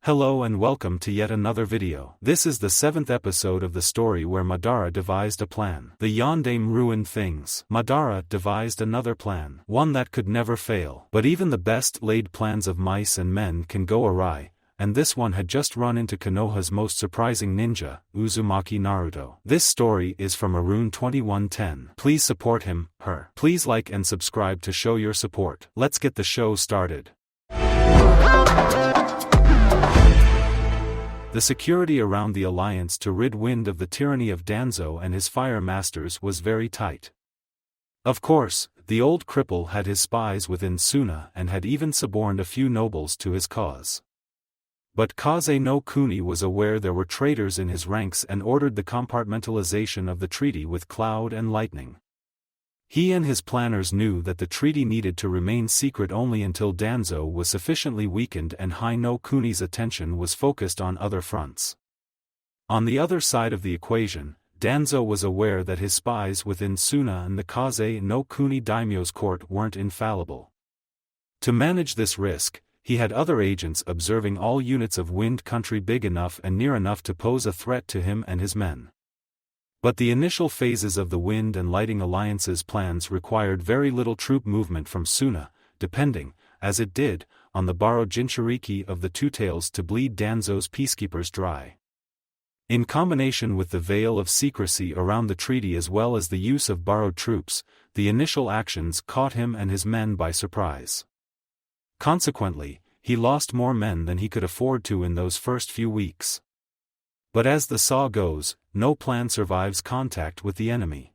Hello and welcome to yet another video. This is the 7th episode of the story where Madara devised a plan. The Yondaime ruined things. Madara devised another plan. One that could never fail. But even the best laid plans of mice and men can go awry, and this one had just run into Konoha's most surprising ninja, Uzumaki Naruto. This story is from Arun 2110. Please support him, her. Please like and subscribe to show your support. Let's get the show started. The security around the alliance to rid wind of the tyranny of Danzo and his fire masters was very tight. Of course, the old cripple had his spies within Suna and had even suborned a few nobles to his cause. But Kaze no Kuni was aware there were traitors in his ranks and ordered the compartmentalization of the treaty with Cloud and Lightning. He and his planners knew that the treaty needed to remain secret only until Danzo was sufficiently weakened and Hai no Kuni's attention was focused on other fronts. On the other side of the equation, Danzo was aware that his spies within Suna and the Kaze no Kuni daimyo's court weren't infallible. To manage this risk, he had other agents observing all units of Wind Country big enough and near enough to pose a threat to him and his men. But the initial phases of the Wind and Lighting Alliance's plans required very little troop movement from Suna, depending, as it did, on the borrowed Jinchuriki of the Two Tails to bleed Danzo's peacekeepers dry. In combination with the veil of secrecy around the treaty as well as the use of borrowed troops, the initial actions caught him and his men by surprise. Consequently, he lost more men than he could afford to in those first few weeks. But as the saw goes, no plan survives contact with the enemy.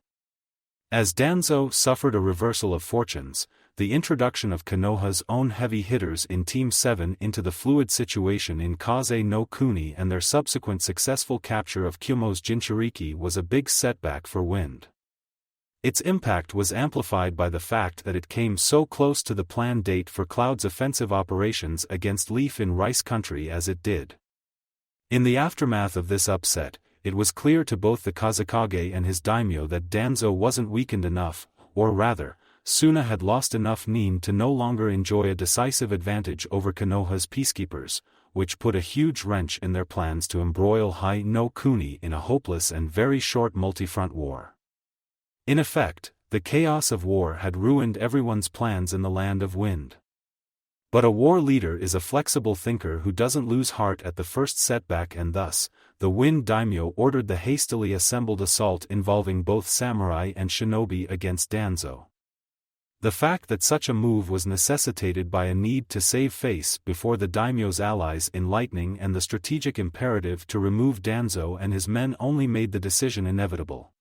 As Danzo suffered a reversal of fortunes, the introduction of Konoha's own heavy hitters in Team 7 into the fluid situation in Kaze no Kuni and their subsequent successful capture of Kyumo's Jinchuriki was a big setback for Wind. Its impact was amplified by the fact that it came so close to the planned date for Cloud's offensive operations against Leaf in Rice Country as it did. In the aftermath of this upset, it was clear to both the Kazekage and his daimyo that Danzo wasn't weakened enough, or rather, Suna had lost enough nin to no longer enjoy a decisive advantage over Konoha's peacekeepers, which put a huge wrench in their plans to embroil Hai no Kuni in a hopeless and very short multi-front war. In effect, the chaos of war had ruined everyone's plans in the land of Wind. But a war leader is a flexible thinker who doesn't lose heart at the first setback, and thus, the Wind daimyo ordered the hastily assembled assault involving both samurai and shinobi against Danzo. The fact that such a move was necessitated by a need to save face before the daimyo's allies in Lightning and the strategic imperative to remove Danzo and his men only made the decision inevitable.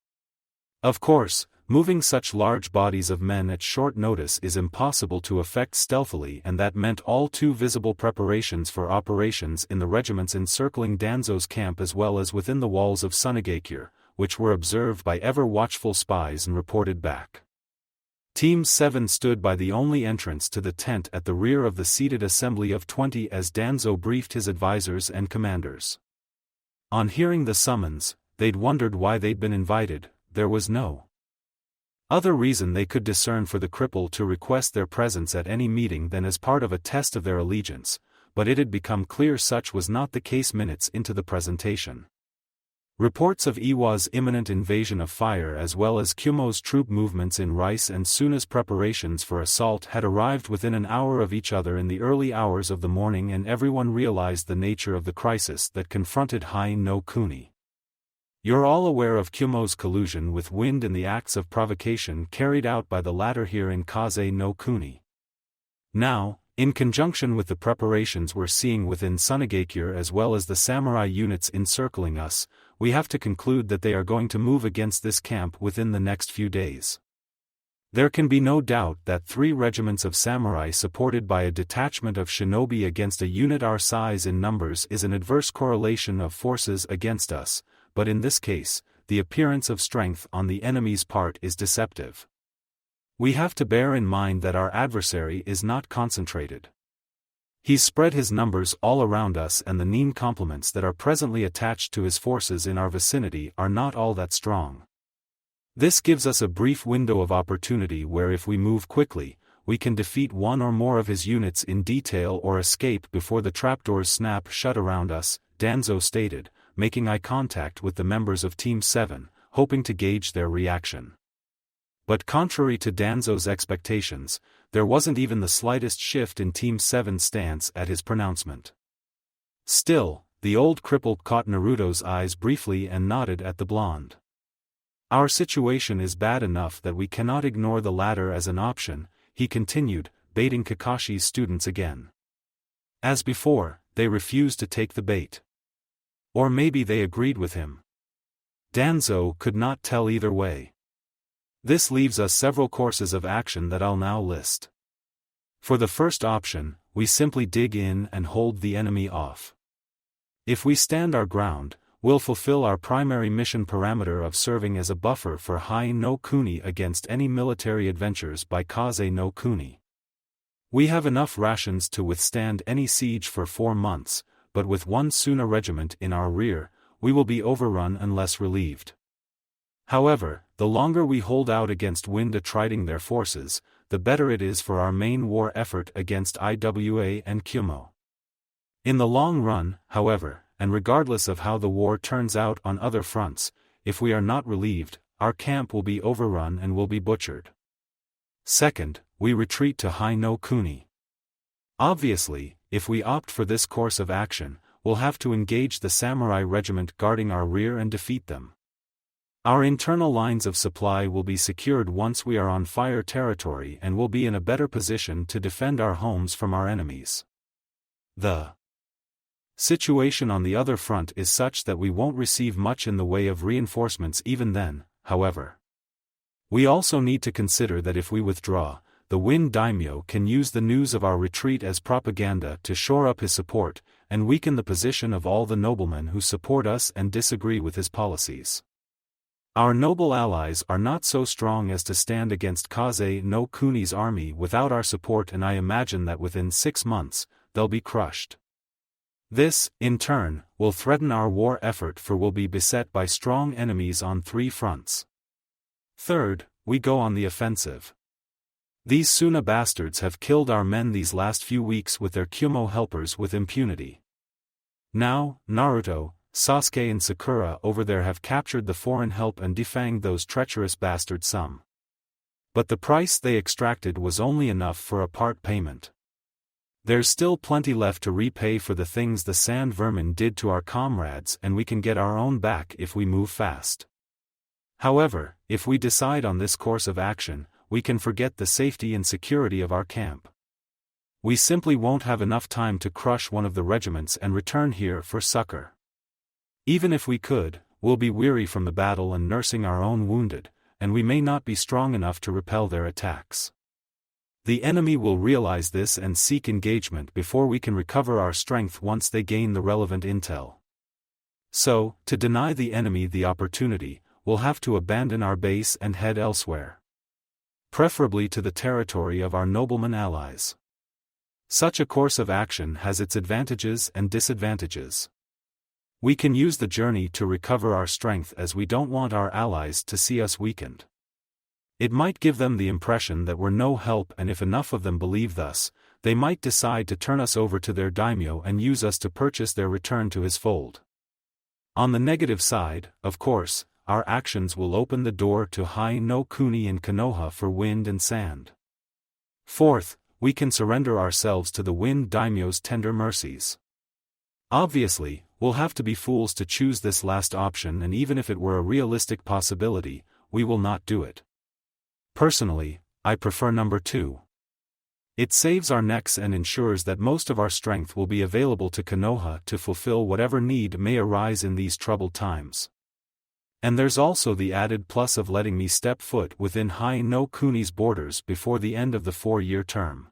Of course, moving such large bodies of men at short notice is impossible to effect stealthily, and that meant all too visible preparations for operations in the regiments encircling Danzo's camp as well as within the walls of Sunagakure, which were observed by ever-watchful spies and reported back. Team 7 stood by the only entrance to the tent at the rear of the seated assembly of 20 as Danzo briefed his advisors and commanders. On hearing the summons, they'd wondered why they'd been invited. There was no other reason they could discern for the cripple to request their presence at any meeting than as part of a test of their allegiance, but it had become clear such was not the case minutes into the presentation. Reports of Iwa's imminent invasion of fire as well as Kyumo's troop movements in Rice and Suna's preparations for assault had arrived within an hour of each other in the early hours of the morning, and everyone realized the nature of the crisis that confronted Hai no Kuni. You're all aware of Kyumo's collusion with Wind in the acts of provocation carried out by the latter here in Kaze no Kuni. Now, in conjunction with the preparations we're seeing within Sunagakure as well as the samurai units encircling us, we have to conclude that they are going to move against this camp within the next few days. There can be no doubt that 3 regiments of samurai supported by a detachment of shinobi against a unit our size in numbers is an adverse correlation of forces against us, but in this case, the appearance of strength on the enemy's part is deceptive. We have to bear in mind that our adversary is not concentrated. He's spread his numbers all around us, and the nin complements that are presently attached to his forces in our vicinity are not all that strong. This gives us a brief window of opportunity where if we move quickly, we can defeat one or more of his units in detail or escape before the trapdoors snap shut around us, Danzo stated, making eye contact with the members of Team 7, hoping to gauge their reaction. But contrary to Danzo's expectations, there wasn't even the slightest shift in Team 7's stance at his pronouncement. Still, the old cripple caught Naruto's eyes briefly and nodded at the blonde. Our situation is bad enough that we cannot ignore the latter as an option, he continued, baiting Kakashi's students again. As before, they refused to take the bait. Or maybe they agreed with him. Danzo could not tell either way. This leaves us several courses of action that I'll now list. For the first option, we simply dig in and hold the enemy off. If we stand our ground, we'll fulfill our primary mission parameter of serving as a buffer for Hai no Kuni against any military adventures by Kaze no Kuni. We have enough rations to withstand any siege for 4 months, but with one Suna regiment in our rear, we will be overrun unless relieved. However, the longer we hold out against Wind attriting their forces, the better it is for our main war effort against Iwa and Kyumo. In the long run, however, and regardless of how the war turns out on other fronts, if we are not relieved, our camp will be overrun and will be butchered. Second, we retreat to Hai no Kuni. Obviously, if we opt for this course of action, we'll have to engage the samurai regiment guarding our rear and defeat them. Our internal lines of supply will be secured once we are on fire territory and will be in a better position to defend our homes from our enemies. The situation on the other front is such that we won't receive much in the way of reinforcements even then, however. We also need to consider that if we withdraw, the Wind Daimyo can use the news of our retreat as propaganda to shore up his support, and weaken the position of all the noblemen who support us and disagree with his policies. Our noble allies are not so strong as to stand against Kaze no Kuni's army without our support, and I imagine that within 6 months, they'll be crushed. This, in turn, will threaten our war effort, for we'll be beset by strong enemies on 3 fronts. Third, we go on the offensive. These Suna bastards have killed our men these last few weeks with their Kyumo helpers with impunity. Now, Naruto, Sasuke and Sakura over there have captured the foreign help and defanged those treacherous bastards some. But the price they extracted was only enough for a part payment. There's still plenty left to repay for the things the sand vermin did to our comrades, and we can get our own back if we move fast. However, if we decide on this course of action, we can forget the safety and security of our camp. We simply won't have enough time to crush one of the regiments and return here for succor. Even if we could, we'll be weary from the battle and nursing our own wounded, and we may not be strong enough to repel their attacks. The enemy will realize this and seek engagement before we can recover our strength once they gain the relevant intel. So, to deny the enemy the opportunity, we'll have to abandon our base and head elsewhere. Preferably to the territory of our nobleman allies. Such a course of action has its advantages and disadvantages. We can use the journey to recover our strength, as we don't want our allies to see us weakened. It might give them the impression that we're no help, and if enough of them believe thus, they might decide to turn us over to their daimyo and use us to purchase their return to his fold. On the negative side, of course, our actions will open the door to Hai no Kuni and Konoha for wind and sand. Fourth, we can surrender ourselves to the Wind Daimyo's tender mercies. Obviously, we'll have to be fools to choose this last option, and even if it were a realistic possibility, we will not do it. Personally, I prefer number 2. It saves our necks and ensures that most of our strength will be available to Konoha to fulfill whatever need may arise in these troubled times. And there's also the added plus of letting me step foot within Hai no Kuni's borders before the end of the 4-year term.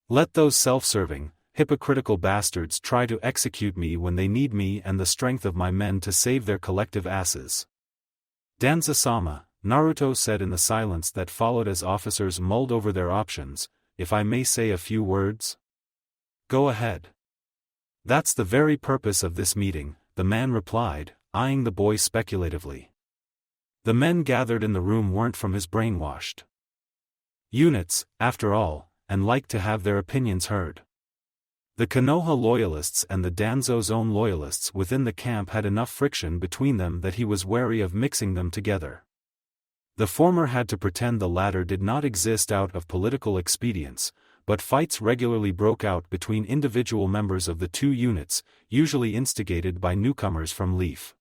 Let those self-serving, hypocritical bastards try to execute me when they need me and the strength of my men to save their collective asses. Danza-sama, Naruto said in the silence that followed as officers mulled over their options, if I may say a few words? Go ahead. That's the very purpose of this meeting, the man replied, eyeing the boy speculatively. The men gathered in the room weren't from his brainwashed. units, after all, and like to have their opinions heard. The Konoha loyalists and the Danzo's own loyalists within the camp had enough friction between them that he was wary of mixing them together. The former had to pretend the latter did not exist out of political expedience, but fights regularly broke out between individual members of the two units, usually instigated by newcomers from Leaf.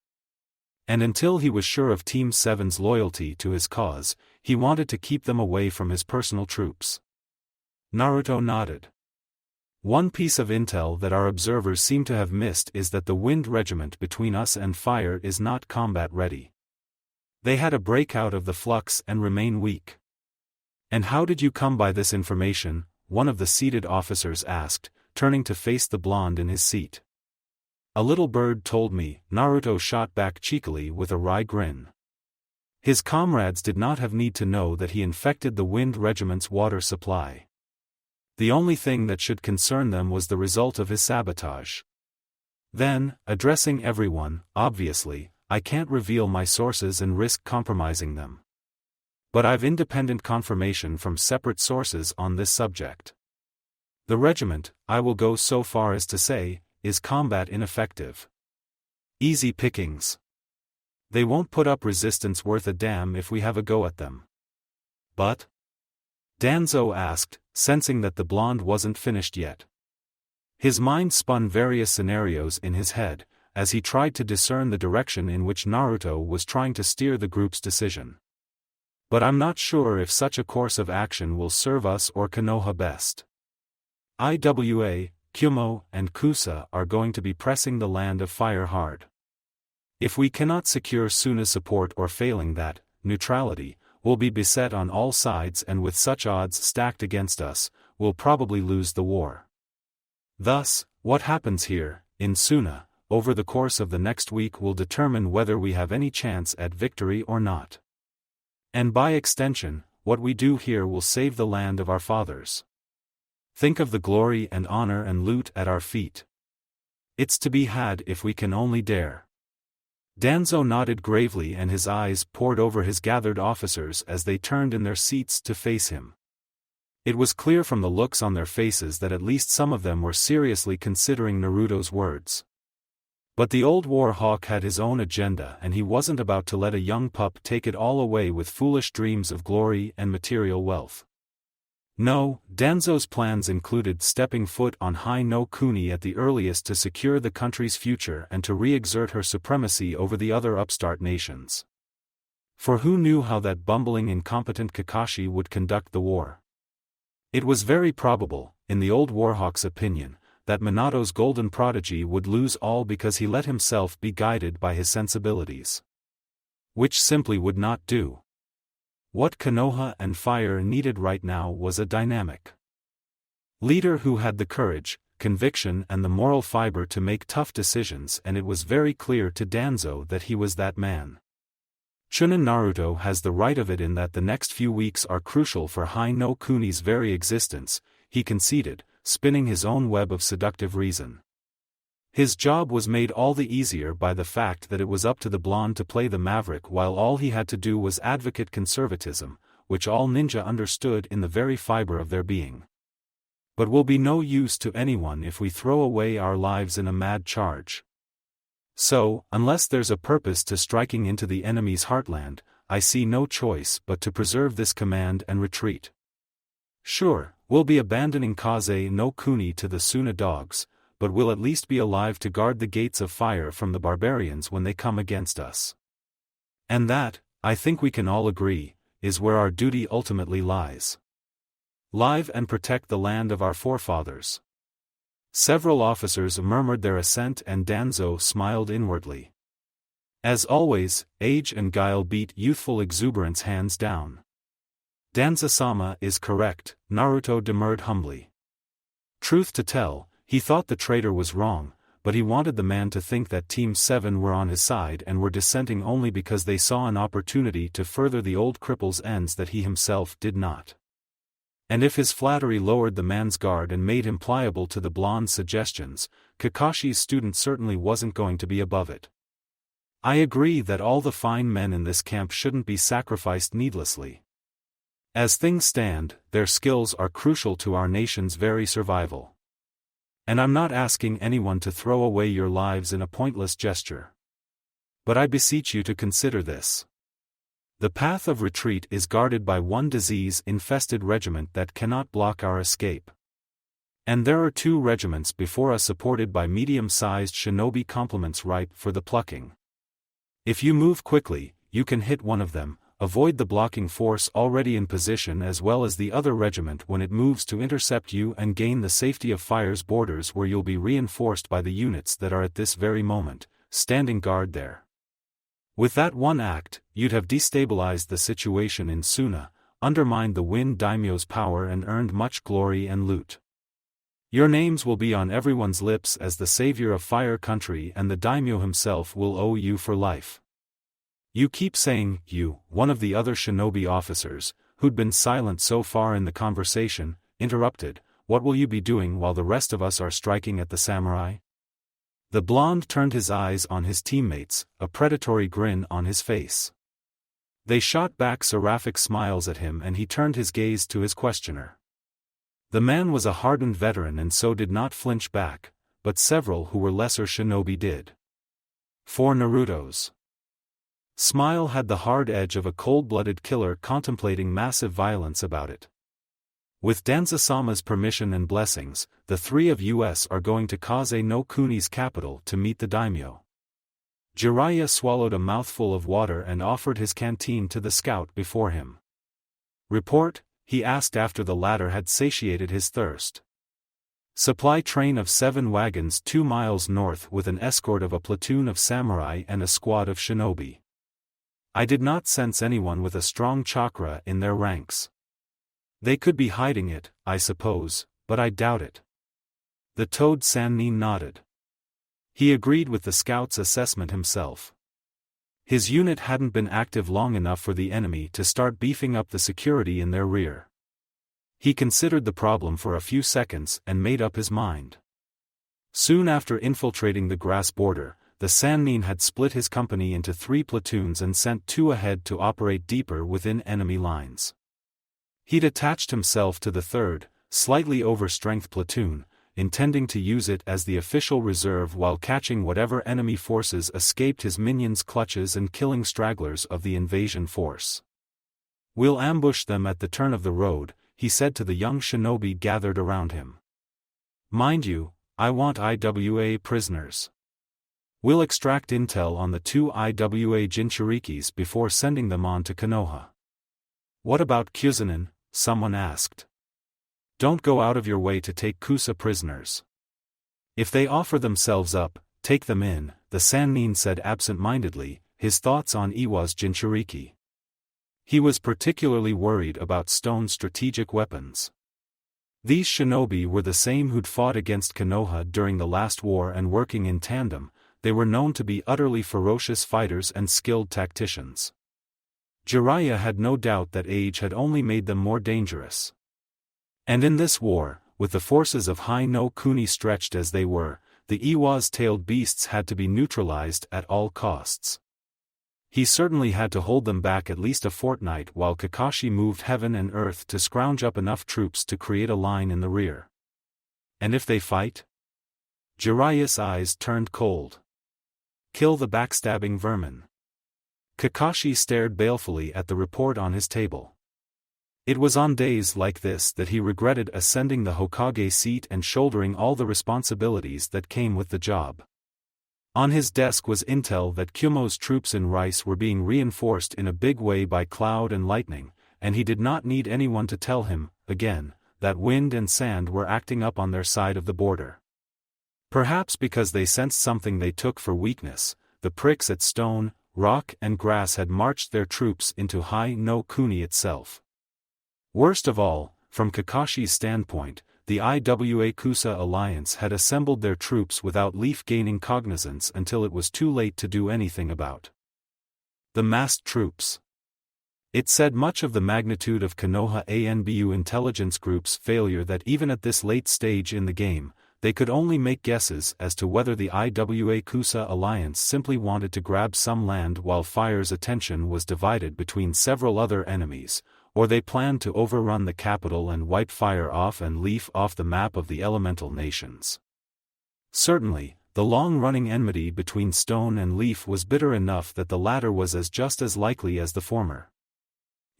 And until he was sure of Team 7's loyalty to his cause, he wanted to keep them away from his personal troops. Naruto nodded. One piece of intel that our observers seem to have missed is that the Wind Regiment between us and Fire is not combat ready. They had a breakout of the flux and remain weak. And how did you come by this information? One of the seated officers asked, turning to face the blonde in his seat. A little bird told me, Naruto shot back cheekily with a wry grin. His comrades did not have need to know that he infected the Wind Regiment's water supply. The only thing that should concern them was the result of his sabotage. Then, addressing everyone, obviously, I can't reveal my sources and risk compromising them. But I've independent confirmation from separate sources on this subject. The regiment, I will go so far as to say, is combat ineffective. Easy pickings. They won't put up resistance worth a damn if we have a go at them. But? Danzo asked, sensing that the blonde wasn't finished yet. His mind spun various scenarios in his head, as he tried to discern the direction in which Naruto was trying to steer the group's decision. But I'm not sure if such a course of action will serve us or Konoha best. Iwa, Kumo, and Kusa are going to be pressing the Land of Fire hard. If we cannot secure Suna's support or failing that, neutrality, we'll be beset on all sides and with such odds stacked against us, we'll probably lose the war. Thus, what happens here, in Suna, over the course of the next week will determine whether we have any chance at victory or not. And by extension, what we do here will save the land of our fathers. Think of the glory and honor and loot at our feet. It's to be had if we can only dare. Danzo nodded gravely and his eyes pored over his gathered officers as they turned in their seats to face him. It was clear from the looks on their faces that at least some of them were seriously considering Naruto's words. But the old war hawk had his own agenda and he wasn't about to let a young pup take it all away with foolish dreams of glory and material wealth. No, Danzo's plans included stepping foot on High no Kuni at the earliest to secure the country's future and to re-exert her supremacy over the other upstart nations. For who knew how that bumbling incompetent Kakashi would conduct the war? It was very probable, in the old warhawk's opinion, that Minato's golden prodigy would lose all because he let himself be guided by his sensibilities. Which simply would not do. What Konoha and Fire needed right now was a dynamic leader who had the courage, conviction and the moral fiber to make tough decisions, and it was very clear to Danzo that he was that man. Chunin Naruto has the right of it in that the next few weeks are crucial for High no Kuni's very existence, he conceded, spinning his own web of seductive reason. His job was made all the easier by the fact that it was up to the blonde to play the maverick while all he had to do was advocate conservatism, which all ninja understood in the very fiber of their being. But will be no use to anyone if we throw away our lives in a mad charge. So, unless there's a purpose to striking into the enemy's heartland, I see no choice but to preserve this command and retreat. Sure, we'll be abandoning Kaze no Kuni to the Suna dogs, but we'll at least be alive to guard the gates of fire from the barbarians when they come against us. And that, I think we can all agree, is where our duty ultimately lies. Live and protect the land of our forefathers. Several officers murmured their assent and Danzo smiled inwardly. As always, age and guile beat youthful exuberance hands down. Danzo-sama is correct, Naruto demurred humbly. Truth to tell, he thought the traitor was wrong, but he wanted the man to think that Team 7 were on his side and were dissenting only because they saw an opportunity to further the old cripple's ends that he himself did not. And if his flattery lowered the man's guard and made him pliable to the blonde's suggestions, Kakashi's student certainly wasn't going to be above it. I agree that all the fine men in this camp shouldn't be sacrificed needlessly. As things stand, their skills are crucial to our nation's very survival. And I'm not asking anyone to throw away your lives in a pointless gesture. But I beseech you to consider this. The path of retreat is guarded by one disease-infested regiment that cannot block our escape. And there are 2 regiments before us supported by medium-sized shinobi complements ripe for the plucking. If you move quickly, you can hit one of them, avoid the blocking force already in position as well as the other regiment when it moves to intercept you, and gain the safety of fire's borders where you'll be reinforced by the units that are at this very moment standing guard there. With that one act, you'd have destabilized the situation in Suna, undermined the Wind Daimyo's power and earned much glory and loot. Your names will be on everyone's lips as the savior of Fire Country, and the Daimyo himself will owe you for life. You keep saying, you, one of the other shinobi officers, who'd been silent so far in the conversation, interrupted, what will you be doing while the rest of us are striking at the samurai? The blonde turned his eyes on his teammates, a predatory grin on his face. They shot back seraphic smiles at him and he turned his gaze to his questioner. The man was a hardened veteran and so did not flinch back, but several who were lesser shinobi did. 4 Naruto's smile had the hard edge of a cold-blooded killer contemplating massive violence about it. With Danza-sama's permission and blessings, the 3 of us are going to Kaze no Kuni's capital to meet the daimyo. Jiraiya swallowed a mouthful of water and offered his canteen to the scout before him. Report, he asked after the latter had satiated his thirst. Supply train of 7 wagons 2 miles north with an escort of a platoon of samurai and a squad of shinobi. I did not sense anyone with a strong chakra in their ranks. They could be hiding it, I suppose, but I doubt it. The Toad Sannin nodded. He agreed with the scout's assessment himself. His unit hadn't been active long enough for the enemy to start beefing up the security in their rear. He considered the problem for a few seconds and made up his mind. Soon after infiltrating the grass border, the Sannin had split his company into 3 platoons and sent 2 ahead to operate deeper within enemy lines. He'd attached himself to the 3rd, slightly over-strength platoon, intending to use it as the official reserve while catching whatever enemy forces escaped his minions' clutches and killing stragglers of the invasion force. We'll ambush them at the turn of the road, he said to the young shinobi gathered around him. Mind you, I want IWA prisoners. We'll extract intel on the 2 IWA Jinchurikis before sending them on to Konoha. What about Kuzunin? Someone asked. Don't go out of your way to take Kusa prisoners. If they offer themselves up, take them in, the Sannin said absent-mindedly, his thoughts on Iwa's Jinchuriki. He was particularly worried about stone strategic weapons. These shinobi were the same who'd fought against Konoha during the last war, and working in tandem, they were known to be utterly ferocious fighters and skilled tacticians. Jiraiya had no doubt that age had only made them more dangerous. And in this war, with the forces of Hai no Kuni stretched as they were, the Iwa's tailed beasts had to be neutralized at all costs. He certainly had to hold them back at least a fortnight while Kakashi moved heaven and earth to scrounge up enough troops to create a line in the rear. And if they fight? Jiraiya's eyes turned cold. Kill the backstabbing vermin. Kakashi stared balefully at the report on his table. It was on days like this that he regretted ascending the Hokage seat and shouldering all the responsibilities that came with the job. On his desk was intel that Kumo's troops in Rice were being reinforced in a big way by Cloud and Lightning, and he did not need anyone to tell him, again, that Wind and Sand were acting up on their side of the border. Perhaps because they sensed something they took for weakness, the pricks at Stone, Rock and Grass had marched their troops into Hai no Kuni itself. Worst of all, from Kakashi's standpoint, the IWA Kusa alliance had assembled their troops without Leaf gaining cognizance until it was too late to do anything about the massed troops. It said much of the magnitude of Konoha Anbu intelligence group's failure that even at this late stage in the game, they could only make guesses as to whether the IWA Kusa alliance simply wanted to grab some land while Fire's attention was divided between several other enemies, Or they planned to overrun the capital and wipe fire off and leaf off the map of the elemental nations. Certainly, the long-running enmity between Stone and Leaf was bitter enough that the latter was just as likely as the former.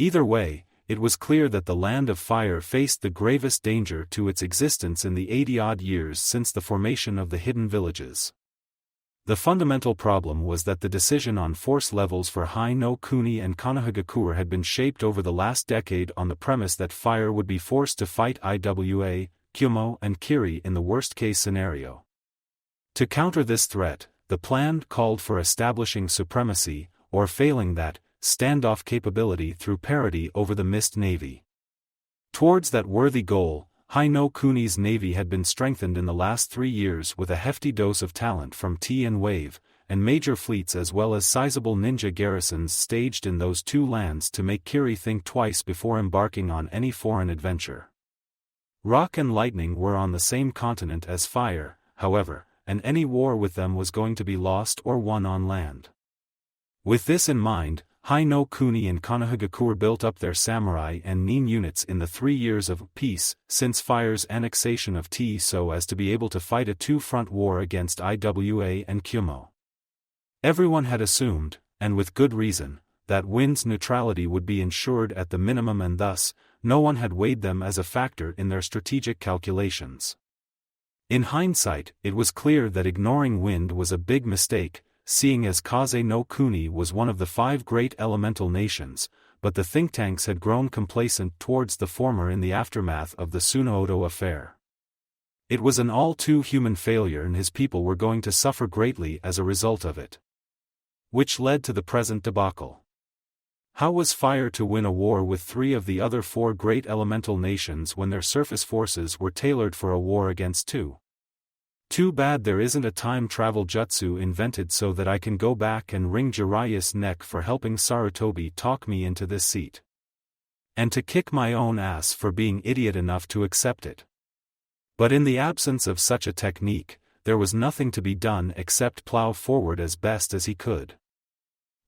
Either way, it was clear that the Land of Fire faced the gravest danger to its existence in the 80-odd years since the formation of the hidden villages. The fundamental problem was that the decision on force levels for Hai no Kuni and Konohagakure had been shaped over the last decade on the premise that Fire would be forced to fight Iwa, Kyumo and Kiri in the worst-case scenario. To counter this threat, the plan called for establishing supremacy, or failing that, standoff capability through parity over the Mist Navy. Towards that worthy goal, Hai no Kuni's navy had been strengthened in the last 3 years with a hefty dose of talent from T and Wave, and major fleets as well as sizable ninja garrisons staged in those two lands to make Kiri think twice before embarking on any foreign adventure. Rock and Lightning were on the same continent as Fire, however, and any war with them was going to be lost or won on land. With this in mind, Hai no Kuni and Konohagakure built up their samurai and nin units in the 3 years of peace since Fire's annexation of T so as to be able to fight a two-front war against Iwa and Kyumo. Everyone had assumed, and with good reason, that Wind's neutrality would be ensured at the minimum and thus, no one had weighed them as a factor in their strategic calculations. In hindsight, it was clear that ignoring Wind was a big mistake, seeing as Kaze no Kuni was one of the 5 great elemental nations, but the think tanks had grown complacent towards the former in the aftermath of the Tsunooto affair. It was an all-too-human failure and his people were going to suffer greatly as a result of it. Which led to the present debacle. How was Fire to win a war with 3 of the other 4 great elemental nations when their surface forces were tailored for a war against 2? Too bad there isn't a time travel jutsu invented so that I can go back and wring Jiraiya's neck for helping Sarutobi talk me into this seat. And to kick my own ass for being idiot enough to accept it. But in the absence of such a technique, there was nothing to be done except plow forward as best as he could.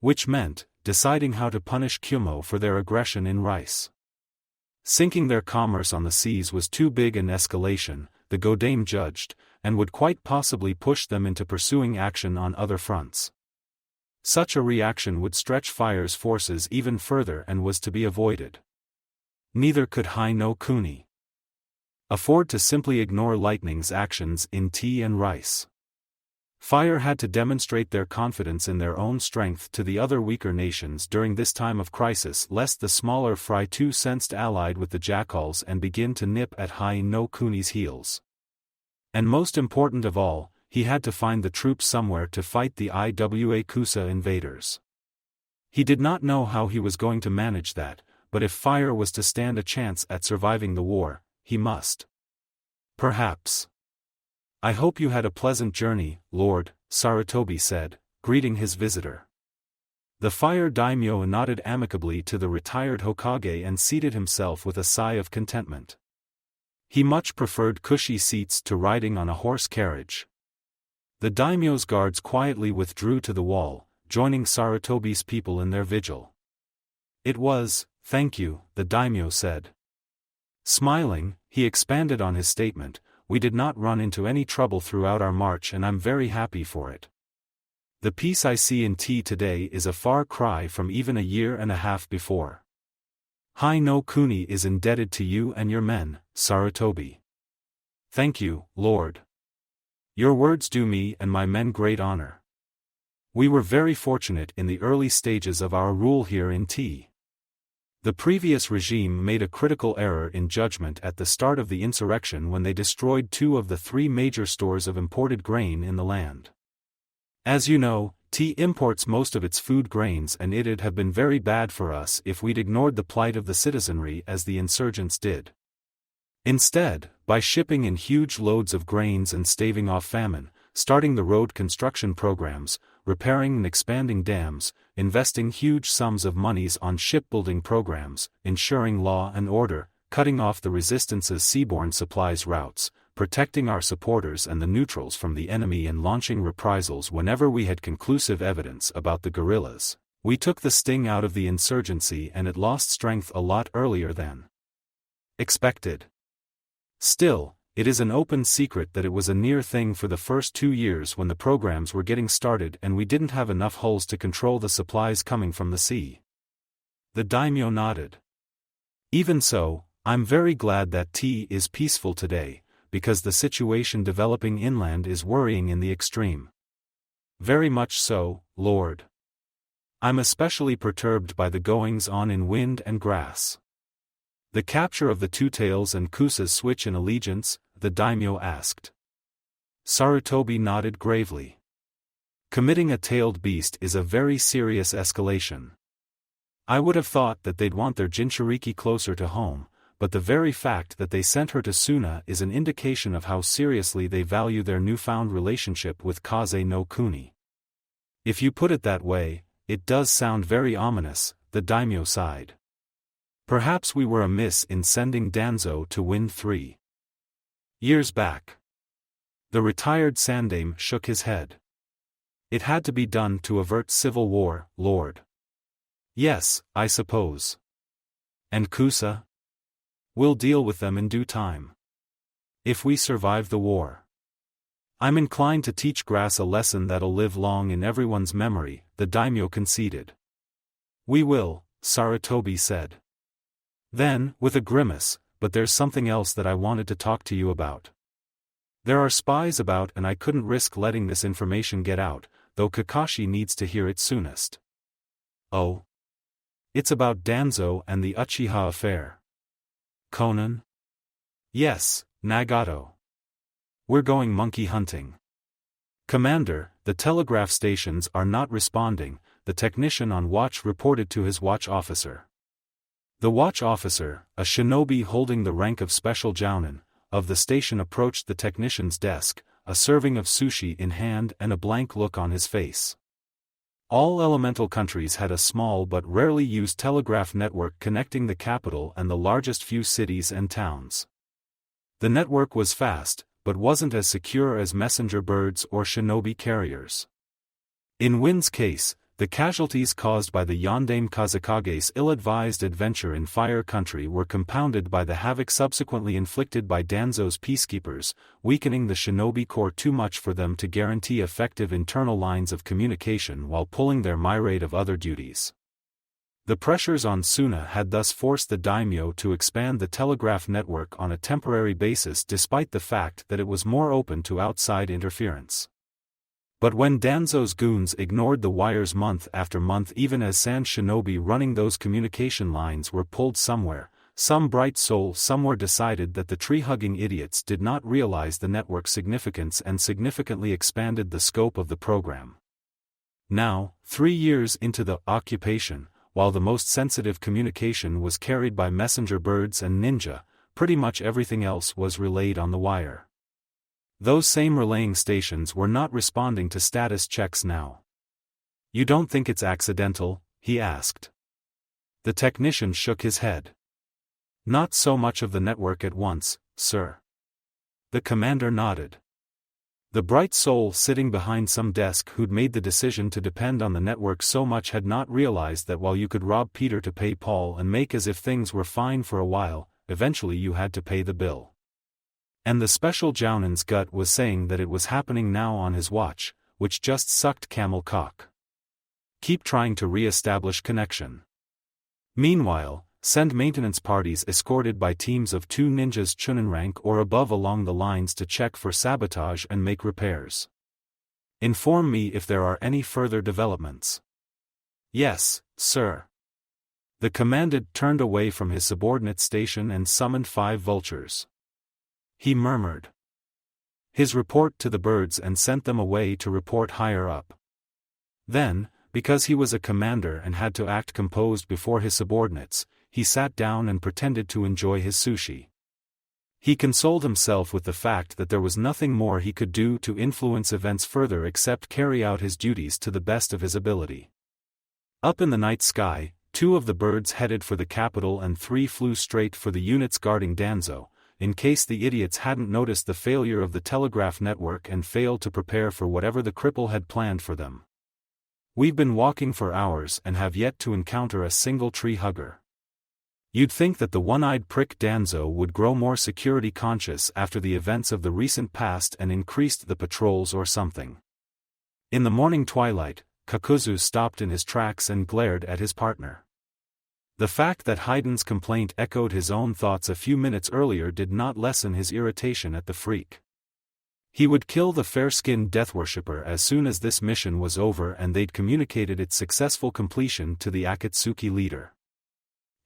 Which meant, deciding how to punish Kyumo for their aggression in Rice. Sinking their commerce on the seas was too big an escalation, the Godaime judged, and would quite possibly push them into pursuing action on other fronts. Such a reaction would stretch Fire's forces even further and was to be avoided. Neither could Hai no Kuni afford to simply ignore Lightning's actions in Tea and Rice. Fire had to demonstrate their confidence in their own strength to the other weaker nations during this time of crisis lest the smaller Fry too sensed allied with the Jackals and begin to nip at Hai no Kuni's heels. And most important of all, he had to find the troops somewhere to fight the Iwa Kusa invaders. He did not know how he was going to manage that, but if Fire was to stand a chance at surviving the war, he must. Perhaps. I hope you had a pleasant journey, Lord, Sarutobi said, greeting his visitor. The Fire Daimyo nodded amicably to the retired Hokage and seated himself with a sigh of contentment. He much preferred cushy seats to riding on a horse carriage. The daimyo's guards quietly withdrew to the wall, joining Sarutobi's people in their vigil. It was, thank you, the daimyo said. Smiling, he expanded on his statement, we did not run into any trouble throughout our march and I'm very happy for it. The peace I see in Tea today is a far cry from even a year and a half before. Hai no Kuni is indebted to you and your men, Sarutobi. Thank you, Lord. Your words do me and my men great honor. We were very fortunate in the early stages of our rule here in Tea. The previous regime made a critical error in judgment at the start of the insurrection when they destroyed 2 of the 3 major stores of imported grain in the land. As you know, Tea imports most of its food grains and it'd have been very bad for us if we'd ignored the plight of the citizenry as the insurgents did. Instead, by shipping in huge loads of grains and staving off famine, starting the road construction programs, repairing and expanding dams, investing huge sums of monies on shipbuilding programs, ensuring law and order, cutting off the resistance's seaborne supplies routes, protecting our supporters and the neutrals from the enemy and launching reprisals whenever we had conclusive evidence about the guerrillas, We took the sting out of the insurgency and it lost strength a lot earlier than expected. Still, it is an open secret that it was a near thing for the first 2 years when the programs were getting started and we didn't have enough hulls to control the supplies coming from the sea. The daimyo nodded. Even so, I'm very glad that T is peaceful today, because the situation developing inland is worrying in the extreme. Very much so, Lord. I'm especially perturbed by the goings-on in wind and grass. The capture of the Two Tails and Kusa's switch in allegiance, the daimyo asked. Sarutobi nodded gravely. Committing a tailed beast is a very serious escalation. I would have thought that they'd want their Jinchuriki closer to home, but the very fact that they sent her to Suna is an indication of how seriously they value their newfound relationship with Kaze no Kuni. If you put it that way, it does sound very ominous, the daimyo sighed. Perhaps we were amiss in sending Danzo to win 3 years back. The retired sandaime shook his head. It had to be done to avert civil war, Lord. Yes, I suppose. And Kusa? We'll deal with them in due time. If we survive the war. I'm inclined to teach grass a lesson that'll live long in everyone's memory, the daimyo conceded. We will, Sarutobi said. Then, with a grimace, but there's something else that I wanted to talk to you about. There are spies about and I couldn't risk letting this information get out, though Kakashi needs to hear it soonest. Oh? It's about Danzo and the Uchiha affair. Conan? Yes, Nagato. We're going monkey hunting. Commander, the telegraph stations are not responding, the technician on watch reported to his watch officer. The watch officer, a shinobi holding the rank of special jounin, of the station approached the technician's desk, a serving of sushi in hand and a blank look on his face. All elemental countries had a small but rarely used telegraph network connecting the capital and the largest few cities and towns. The network was fast, but wasn't as secure as messenger birds or shinobi carriers. In Win's case, the casualties caused by the Yondaime Kazekage's ill-advised adventure in Fire Country were compounded by the havoc subsequently inflicted by Danzo's peacekeepers, weakening the shinobi corps too much for them to guarantee effective internal lines of communication while pulling their myriad of other duties. The pressures on Suna had thus forced the daimyo to expand the telegraph network on a temporary basis despite the fact that it was more open to outside interference. But when Danzo's goons ignored the wires month after month even as sand shinobi running those communication lines were pulled somewhere, some bright soul somewhere decided that the tree-hugging idiots did not realize the network's significance and significantly expanded the scope of the program. Now, 3 years into the occupation, while the most sensitive communication was carried by messenger birds and ninja, pretty much everything else was relayed on the wire. Those same relaying stations were not responding to status checks now. You don't think it's accidental? He asked. The technician shook his head. Not so much of the network at once, sir. The commander nodded. The bright soul sitting behind some desk who'd made the decision to depend on the network so much had not realized that while you could rob Peter to pay Paul and make as if things were fine for a while, eventually you had to pay the bill. And the special jounin's gut was saying that it was happening now on his watch, which just sucked camel cock. Keep trying to re-establish connection. Meanwhile, send maintenance parties escorted by teams of 2 ninjas chunin rank or above along the lines to check for sabotage and make repairs. Inform me if there are any further developments. Yes, sir. The commandant turned away from his subordinate station and summoned 5 vultures. He murmured his report to the birds and sent them away to report higher up. Then, because he was a commander and had to act composed before his subordinates, he sat down and pretended to enjoy his sushi. He consoled himself with the fact that there was nothing more he could do to influence events further except carry out his duties to the best of his ability. Up in the night sky, 2 of the birds headed for the capital and 3 flew straight for the units guarding Danzo, in case the idiots hadn't noticed the failure of the telegraph network and failed to prepare for whatever the cripple had planned for them. We've been walking for hours and have yet to encounter a single tree hugger. You'd think that the one-eyed prick Danzo would grow more security conscious after the events of the recent past and increased the patrols or something. In the morning twilight, Kakuzu stopped in his tracks and glared at his partner. The fact that Hayden's complaint echoed his own thoughts a few minutes earlier did not lessen his irritation at the freak. He would kill the fair-skinned death worshipper as soon as this mission was over and they'd communicated its successful completion to the Akatsuki leader.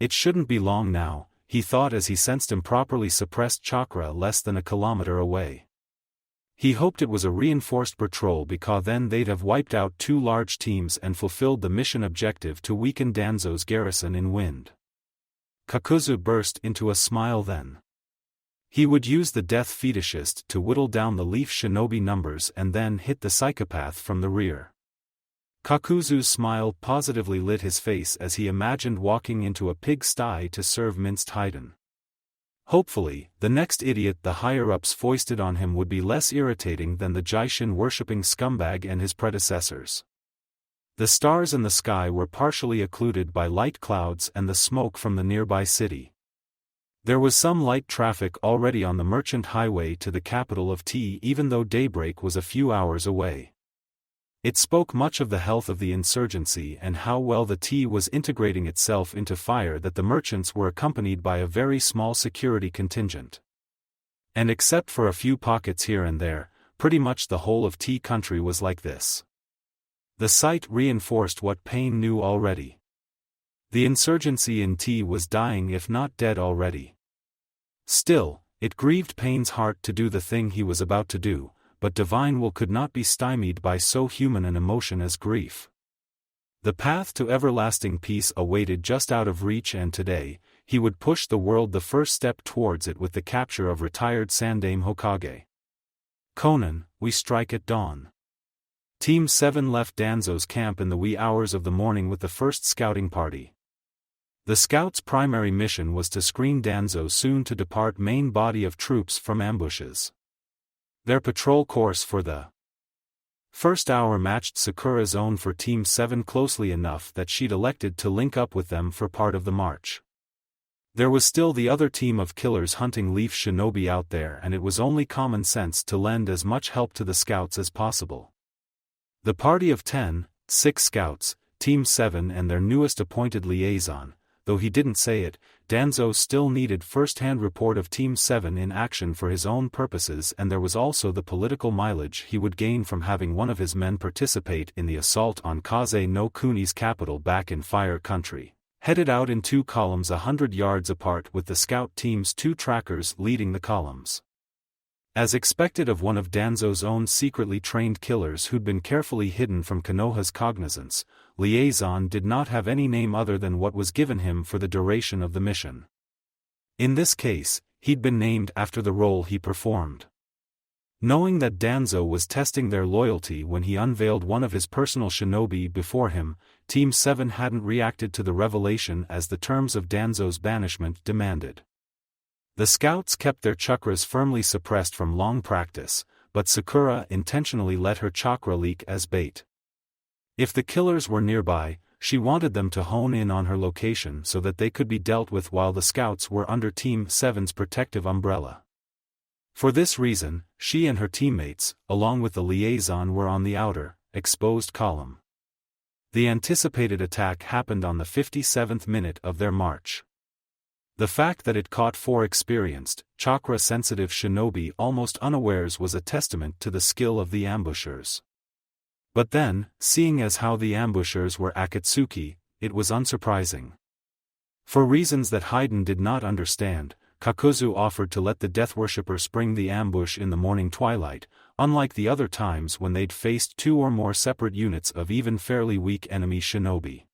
It shouldn't be long now, he thought as he sensed improperly suppressed chakra less than a kilometer away. He hoped it was a reinforced patrol because then they'd have wiped out 2 large teams and fulfilled the mission objective to weaken Danzo's garrison in wind. Kakuzu burst into a smile then. He would use the death fetishist to whittle down the leaf shinobi numbers and then hit the psychopath from the rear. Kakuzu's smile positively lit his face as he imagined walking into a pigsty to serve minced Hayden. Hopefully, the next idiot the higher-ups foisted on him would be less irritating than the Jaishin-worshipping scumbag and his predecessors. The stars in the sky were partially occluded by light clouds and the smoke from the nearby city. There was some light traffic already on the merchant highway to the capital of Tea even though daybreak was a few hours away. It spoke much of the health of the insurgency and how well the tea was integrating itself into fire that the merchants were accompanied by a very small security contingent. And except for a few pockets here and there, pretty much the whole of tea country was like this. The sight reinforced what Payne knew already. The insurgency in tea was dying if not dead already. Still, it grieved Payne's heart to do the thing he was about to do, but divine will could not be stymied by so human an emotion as grief. The path to everlasting peace awaited just out of reach and today, he would push the world the first step towards it with the capture of retired Sandaime Hokage. Conan, we strike at dawn. Team 7 left Danzo's camp in the wee hours of the morning with the first scouting party. The scouts' primary mission was to screen Danzo's soon-to-depart main body of troops from ambushes. Their patrol course for the first hour matched Sakura's own for Team 7 closely enough that she'd elected to link up with them for part of the march. There was still the other team of killers hunting leaf shinobi out there and it was only common sense to lend as much help to the scouts as possible. The party of 10, 6 scouts, Team 7 and their newest appointed liaison, though he didn't say it, Danzo still needed first-hand report of Team 7 in action for his own purposes and there was also the political mileage he would gain from having one of his men participate in the assault on Kaze no Kuni's capital back in Fire Country, headed out in 2 columns 100 yards apart with the scout team's 2 trackers leading the columns. As expected of one of Danzo's own secretly trained killers who'd been carefully hidden from Konoha's cognizance, Liaison did not have any name other than what was given him for the duration of the mission. In this case, he'd been named after the role he performed. Knowing that Danzo was testing their loyalty when he unveiled one of his personal shinobi before him, Team 7 hadn't reacted to the revelation as the terms of Danzo's banishment demanded. The scouts kept their chakras firmly suppressed from long practice, but Sakura intentionally let her chakra leak as bait. If the killers were nearby, she wanted them to hone in on her location so that they could be dealt with while the scouts were under Team 7's protective umbrella. For this reason, she and her teammates, along with the liaison, were on the outer, exposed column. The anticipated attack happened on the 57th minute of their march. The fact that it caught 4 experienced, chakra-sensitive shinobi almost unawares was a testament to the skill of the ambushers. But then, seeing as how the ambushers were Akatsuki, it was unsurprising. For reasons that Hayden did not understand, Kakuzu offered to let the death worshipper spring the ambush in the morning twilight, unlike the other times when they'd faced 2 or more separate units of even fairly weak enemy shinobi.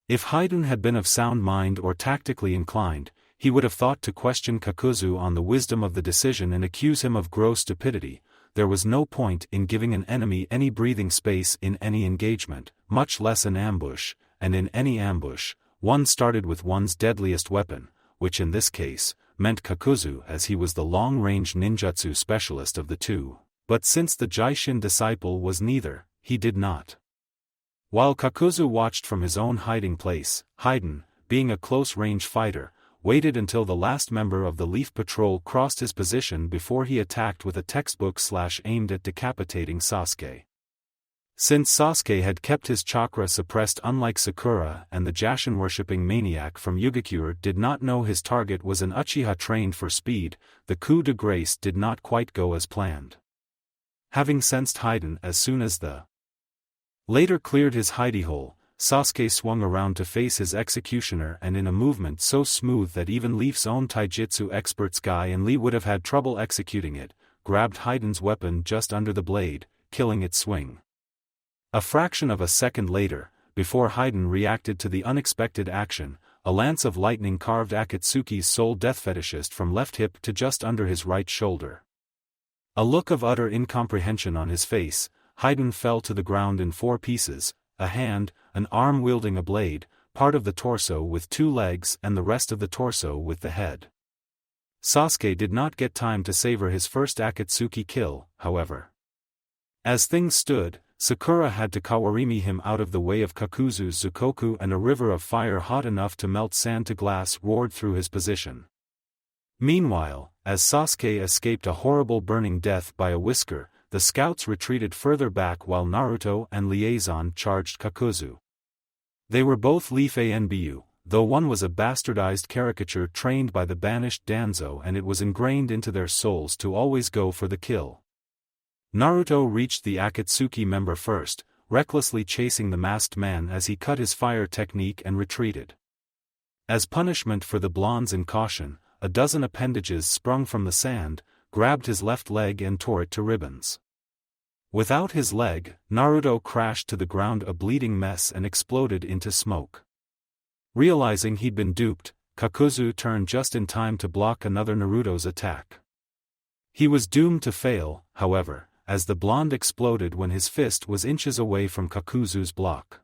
If Hayden had been of sound mind or tactically inclined, he would have thought to question Kakuzu on the wisdom of the decision and accuse him of gross stupidity. There was no point in giving an enemy any breathing space in any engagement, much less an ambush, and in any ambush, one started with one's deadliest weapon, which in this case, meant Kakuzu as he was the long-range ninjutsu specialist of the 2, but since the Jaishin disciple was neither, he did not While Kakuzu watched from his own hiding place, Haiden, being a close-range fighter, waited until the last member of the Leaf Patrol crossed his position before he attacked with a textbook slash aimed at decapitating Sasuke. Since Sasuke had kept his chakra suppressed unlike Sakura and the Jashin-worshipping maniac from Yugakure did not know his target was an Uchiha trained for speed, the coup de grace did not quite go as planned. Having sensed Haiden as soon as the later cleared his hidey hole, Sasuke swung around to face his executioner and in a movement so smooth that even Leaf's own taijutsu experts Guy and Lee would have had trouble executing it, grabbed Haiden's weapon just under the blade, killing its swing. A fraction of a second later, before Haiden reacted to the unexpected action, a lance of lightning carved Akatsuki's soul death fetishist from left hip to just under his right shoulder. A look of utter incomprehension on his face, Haiden fell to the ground in 4 pieces, a hand, an arm wielding a blade, part of the torso with 2 legs and the rest of the torso with the head. Sasuke did not get time to savor his first Akatsuki kill, however. As things stood, Sakura had to kawarimi him out of the way of Kakuzu's Zukoku and a river of fire hot enough to melt sand to glass roared through his position. Meanwhile, as Sasuke escaped a horrible burning death by a whisker, the scouts retreated further back while Naruto and Liaison charged Kakuzu. They were both Leaf Anbu, though one was a bastardized caricature trained by the banished Danzo and it was ingrained into their souls to always go for the kill. Naruto reached the Akatsuki member first, recklessly chasing the masked man as he cut his fire technique and retreated. As punishment for the blonde's incaution, a dozen appendages sprung from the sand, grabbed his left leg and tore it to ribbons. Without his leg, Naruto crashed to the ground a bleeding mess and exploded into smoke. Realizing he'd been duped, Kakuzu turned just in time to block another Naruto's attack. He was doomed to fail, however, as the blonde exploded when his fist was inches away from Kakuzu's block.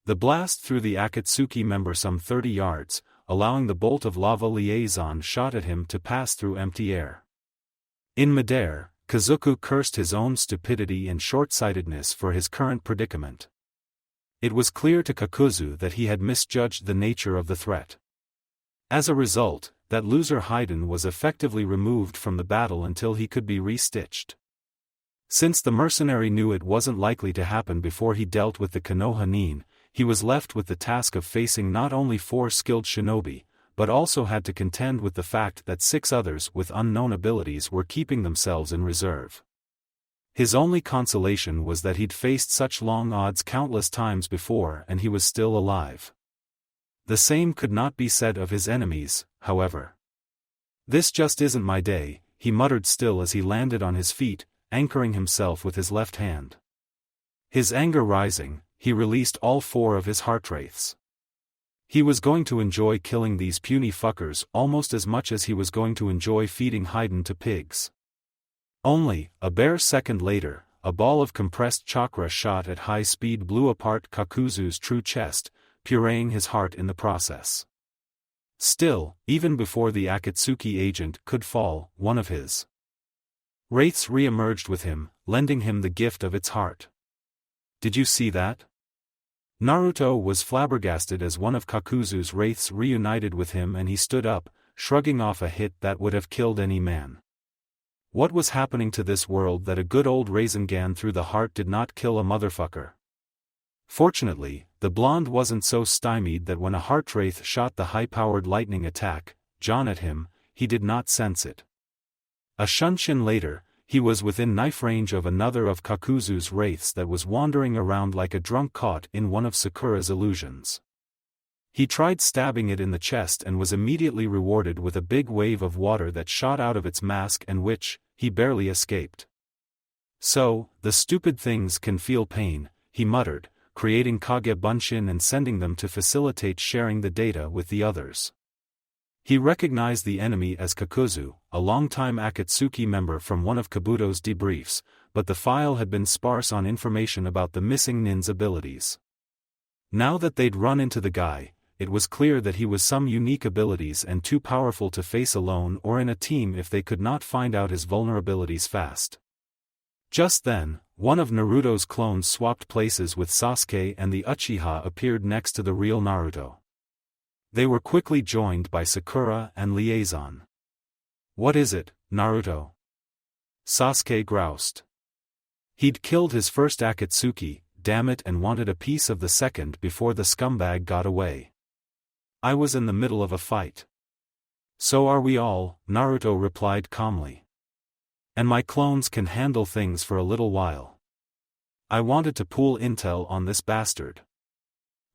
The blast threw the Akatsuki member some 30 yards, allowing the bolt of lava Liaison shot at him to pass through empty air. In midair, Kazuku cursed his own stupidity and short-sightedness for his current predicament. It was clear to Kakuzu that he had misjudged the nature of the threat. As a result, that loser Haiden was effectively removed from the battle until he could be re-stitched. Since the mercenary knew it wasn't likely to happen before he dealt with the Konoha Nin, he was left with the task of facing not only 4 skilled shinobi, but also had to contend with the fact that 6 others with unknown abilities were keeping themselves in reserve. His only consolation was that he'd faced such long odds countless times before and he was still alive. The same could not be said of his enemies, however. "This just isn't my day," he muttered still as he landed on his feet, anchoring himself with his left hand. His anger rising, he released all 4 of his heart wraiths. He was going to enjoy killing these puny fuckers almost as much as he was going to enjoy feeding Haiden to pigs. Only, a bare second later, a ball of compressed chakra shot at high speed blew apart Kakuzu's true chest, pureeing his heart in the process. Still, even before the Akatsuki agent could fall, one of his wraiths re-emerged with him, lending him the gift of its heart. "Did you see that?" Naruto was flabbergasted as one of Kakuzu's wraiths reunited with him and he stood up, shrugging off a hit that would have killed any man. What was happening to this world that a good old Rasengan through the heart did not kill a motherfucker? Fortunately, the blonde wasn't so stymied that when a heart wraith shot the high-powered lightning attack, John at him, he did not sense it. A shunshin later, he was within knife range of another of Kakuzu's wraiths that was wandering around like a drunk caught in one of Sakura's illusions. He tried stabbing it in the chest and was immediately rewarded with a big wave of water that shot out of its mask and which, he barely escaped. "So, the stupid things can feel pain," he muttered, creating Kage Bunshin and sending them to facilitate sharing the data with the others. He recognized the enemy as Kakuzu, a longtime Akatsuki member from one of Kabuto's debriefs, but the file had been sparse on information about the missing nin's abilities. Now that they'd run into the guy, it was clear that he was some unique abilities and too powerful to face alone or in a team if they could not find out his vulnerabilities fast. Just then, one of Naruto's clones swapped places with Sasuke and the Uchiha appeared next to the real Naruto. They were quickly joined by Sakura and Liaison. "What is it, Naruto?" Sasuke groused. He'd killed his first Akatsuki, damn it, and wanted a piece of the second before the scumbag got away. "I was in the middle of a fight." "So are we all," Naruto replied calmly. "And my clones can handle things for a little while. I wanted to pool intel on this bastard."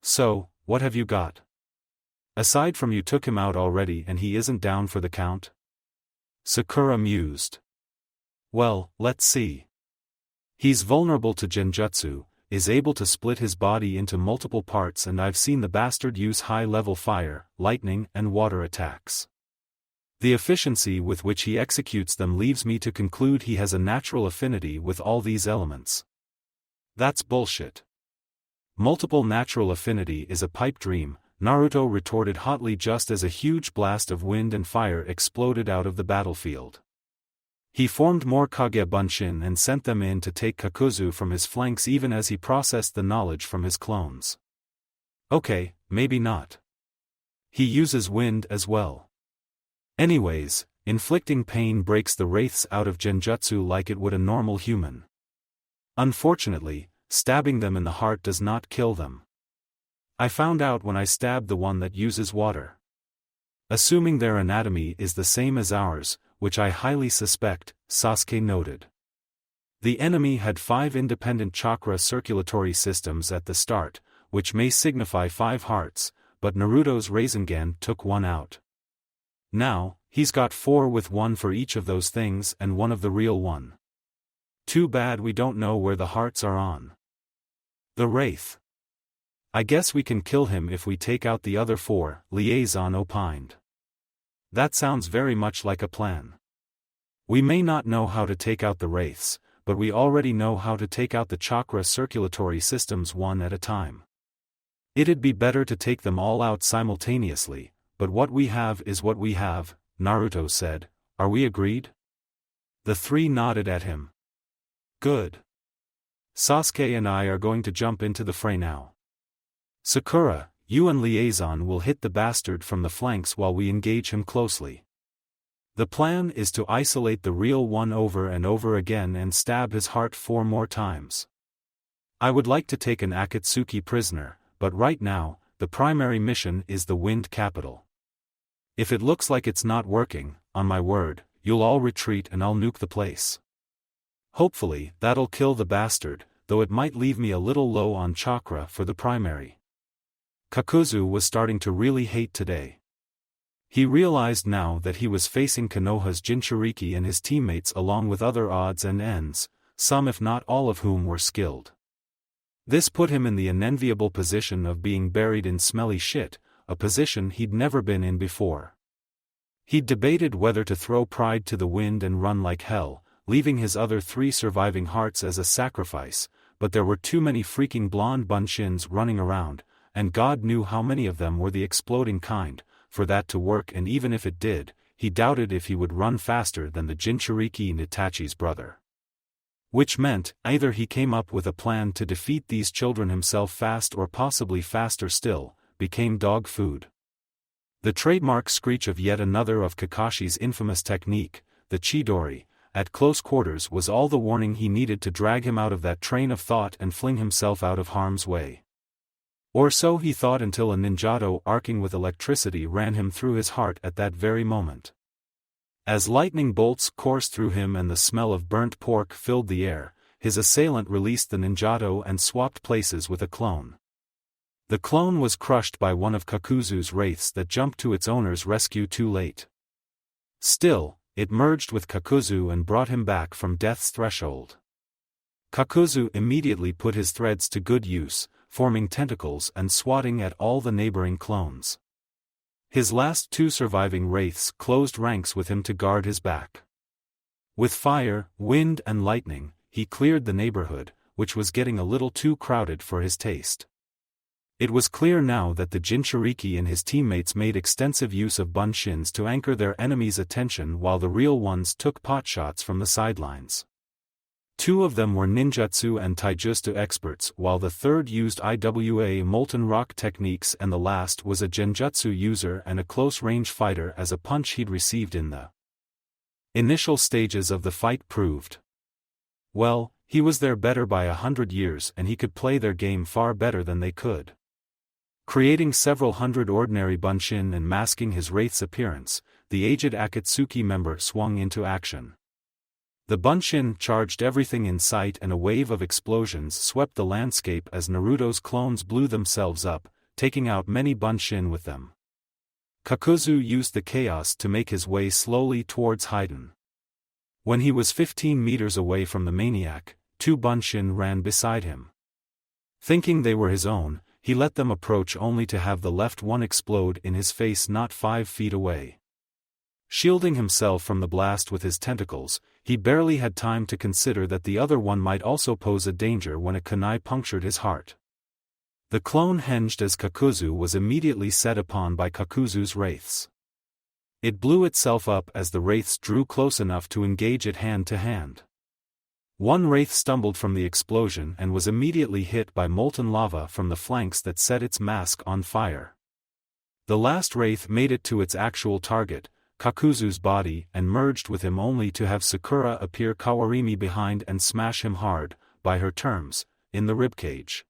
"So, what have you got? Aside from you took him out already and he isn't down for the count?" Sakura mused. "Well, let's see. He's vulnerable to genjutsu, is able to split his body into multiple parts, and I've seen the bastard use high-level fire, lightning and water attacks. The efficiency with which he executes them leaves me to conclude he has a natural affinity with all these elements." "That's bullshit. Multiple natural affinity is a pipe dream," Naruto retorted hotly just as a huge blast of wind and fire exploded out of the battlefield. He formed more Kage Bunshin and sent them in to take Kakuzu from his flanks even as he processed the knowledge from his clones. "Okay, maybe not. He uses wind as well. Anyways, inflicting pain breaks the wraiths out of genjutsu like it would a normal human. Unfortunately, stabbing them in the heart does not kill them. I found out when I stabbed the one that uses water. Assuming their anatomy is the same as ours, which I highly suspect," Sasuke noted. The enemy had 5 independent chakra circulatory systems at the start, which may signify 5 hearts, but Naruto's Rasengan took one out. Now, he's got 4 with 1 for each of those things and one of the real one. Too bad we don't know where the hearts are on. The Wraith. "I guess we can kill him if we take out the other 4, Liaison opined. "That sounds very much like a plan. We may not know how to take out the wraiths, but we already know how to take out the chakra circulatory systems one at a time. It'd be better to take them all out simultaneously, but what we have is what we have," Naruto said. "Are we agreed?" The 3 nodded at him. "Good. Sasuke and I are going to jump into the fray now. Sakura, you and Liaison will hit the bastard from the flanks while we engage him closely. The plan is to isolate the real one over and over again and stab his heart 4 more times. I would like to take an Akatsuki prisoner, but right now, the primary mission is the Wind Capital. If it looks like it's not working, on my word, you'll all retreat and I'll nuke the place. Hopefully, that'll kill the bastard, though it might leave me a little low on chakra for the primary." Kakuzu was starting to really hate today. He realized now that he was facing Konoha's Jinchuriki and his teammates along with other odds and ends, some if not all of whom were skilled. This put him in the unenviable position of being buried in smelly shit, a position he'd never been in before. He'd debated whether to throw pride to the wind and run like hell, leaving his other 3 surviving hearts as a sacrifice, but there were too many freaking blonde bunshins running around, and God knew how many of them were the exploding kind, for that to work, and even if it did, he doubted if he would run faster than the Jinchuriki Nitachi's brother. Which meant, either he came up with a plan to defeat these children himself fast or possibly faster still, became dog food. The trademark screech of yet another of Kakashi's infamous technique, the Chidori, at close quarters was all the warning he needed to drag him out of that train of thought and fling himself out of harm's way. Or so he thought until a ninjato arcing with electricity ran him through his heart at that very moment. As lightning bolts coursed through him and the smell of burnt pork filled the air, his assailant released the ninjato and swapped places with a clone. The clone was crushed by one of Kakuzu's wraiths that jumped to its owner's rescue too late. Still, it merged with Kakuzu and brought him back from death's threshold. Kakuzu immediately put his threads to good use, forming tentacles and swatting at all the neighboring clones. His last 2 surviving wraiths closed ranks with him to guard his back. With fire, wind and lightning, he cleared the neighborhood, which was getting a little too crowded for his taste. It was clear now that the Jinchuriki and his teammates made extensive use of bunshins to anchor their enemies' attention while the real ones took potshots from the sidelines. Two of them were ninjutsu and taijutsu experts, while the third used IWA molten rock techniques, and the last was a genjutsu user and a close-range fighter, as a punch he'd received in the initial stages of the fight proved. Well, he was their better by 100 years, and he could play their game far better than they could. Creating several hundred ordinary bunshin and masking his wraith's appearance, the aged Akatsuki member swung into action. The bunshin charged everything in sight, and a wave of explosions swept the landscape as Naruto's clones blew themselves up, taking out many bunshin with them. Kakuzu used the chaos to make his way slowly towards Haiden. When he was 15 meters away from the maniac, two bunshin ran beside him. Thinking they were his own, he let them approach only to have the left one explode in his face not 5 feet away. Shielding himself from the blast with his tentacles, he barely had time to consider that the other one might also pose a danger when a kunai punctured his heart. The clone hinged as Kakuzu was immediately set upon by Kakuzu's wraiths. It blew itself up as the wraiths drew close enough to engage it hand to hand. One wraith stumbled from the explosion and was immediately hit by molten lava from the flanks that set its mask on fire. The last wraith made it to its actual target, Kakuzu's body, and merged with him only to have Sakura appear Kawarimi behind and smash him hard, by her terms, in the ribcage.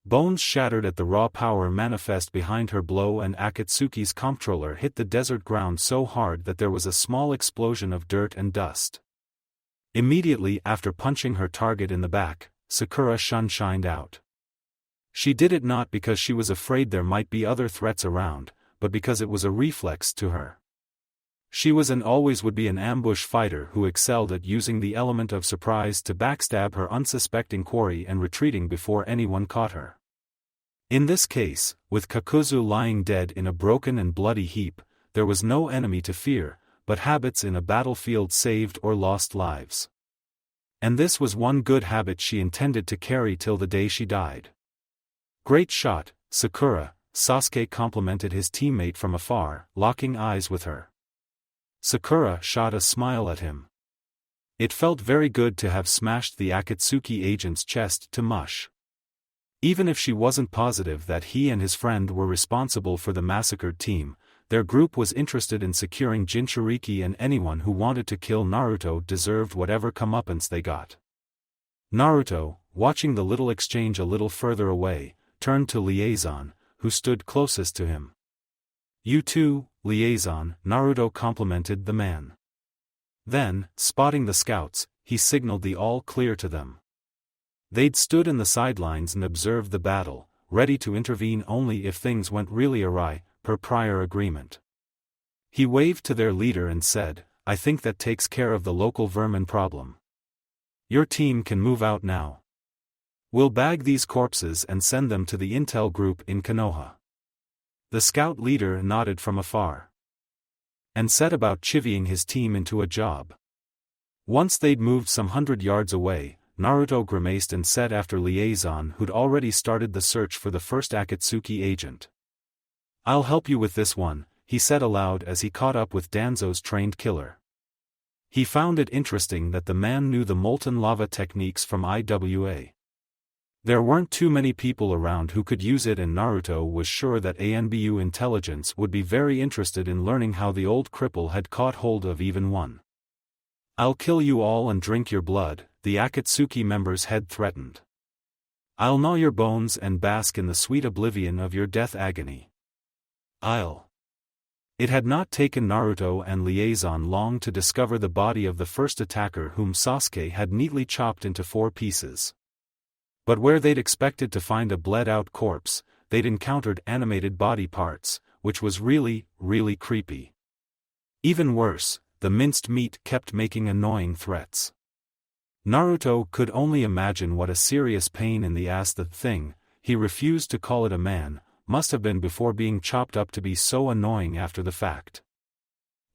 Bones shattered at the raw power manifest behind her blow, and Akatsuki's comptroller hit the desert ground so hard that there was a small explosion of dirt and dust. Immediately after punching her target in the back, Sakura shined out. She did it not because she was afraid there might be other threats around, but because it was a reflex to her. She was and always would be an ambush fighter who excelled at using the element of surprise to backstab her unsuspecting quarry and retreating before anyone caught her. In this case, with Kakuzu lying dead in a broken and bloody heap, there was no enemy to fear, but habits in a battlefield saved or lost lives. And this was one good habit she intended to carry till the day she died. "Great shot, Sakura," Sasuke complimented his teammate from afar, locking eyes with her. Sakura shot a smile at him. It felt very good to have smashed the Akatsuki agent's chest to mush. Even if she wasn't positive that he and his friend were responsible for the massacred team, their group was interested in securing Jinchuriki, and anyone who wanted to kill Naruto deserved whatever comeuppance they got. Naruto, watching the little exchange a little further away, turned to Liaison, who stood closest to him. "You too, Liaison," Naruto complimented the man. Then, spotting the scouts, he signaled the all clear to them. They'd stood in the sidelines and observed the battle, ready to intervene only if things went really awry, per prior agreement. He waved to their leader and said, "I think that takes care of the local vermin problem. Your team can move out now. We'll bag these corpses and send them to the intel group in Konoha." The scout leader nodded from afar and set about chivying his team into a job. Once they'd moved some 100 yards away, Naruto grimaced and said after Liaison, who'd already started the search for the first Akatsuki agent. "I'll help you with this one," he said aloud as he caught up with Danzo's trained killer. He found it interesting that the man knew the molten lava techniques from IWA. There weren't too many people around who could use it, and Naruto was sure that ANBU intelligence would be very interested in learning how the old cripple had caught hold of even one. "I'll kill you all and drink your blood," the Akatsuki member's head threatened. "I'll gnaw your bones and bask in the sweet oblivion of your death agony. It had not taken Naruto and Liaison long to discover the body of the first attacker, whom Sasuke had neatly chopped into 4 pieces. But where they'd expected to find a bled-out corpse, they'd encountered animated body parts, which was really, really creepy. Even worse, the minced meat kept making annoying threats. Naruto could only imagine what a serious pain in the ass the thing, he refused to call it a man, must have been before being chopped up to be so annoying after the fact.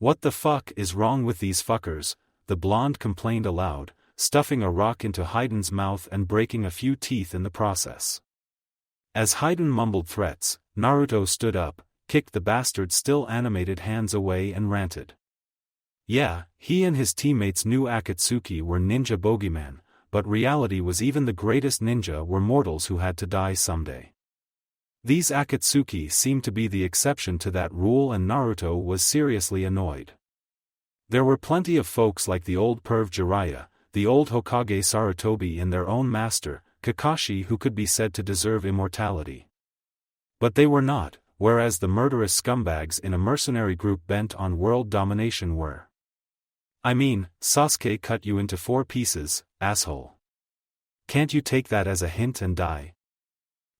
"What the fuck is wrong with these fuckers?" the blonde complained aloud, stuffing a rock into Haiden's mouth and breaking a few teeth in the process. As Haiden mumbled threats, Naruto stood up, kicked the bastard's still animated hands away and ranted. Yeah, he and his teammates knew Akatsuki were ninja bogeyman, but reality was even the greatest ninja were mortals who had to die someday. These Akatsuki seemed to be the exception to that rule, and Naruto was seriously annoyed. There were plenty of folks like the old perv Jiraiya, the old Hokage Sarutobi and their own master, Kakashi, who could be said to deserve immortality. But they were not, whereas the murderous scumbags in a mercenary group bent on world domination were. I mean, Sasuke cut you into 4 pieces, asshole. Can't you take that as a hint and die?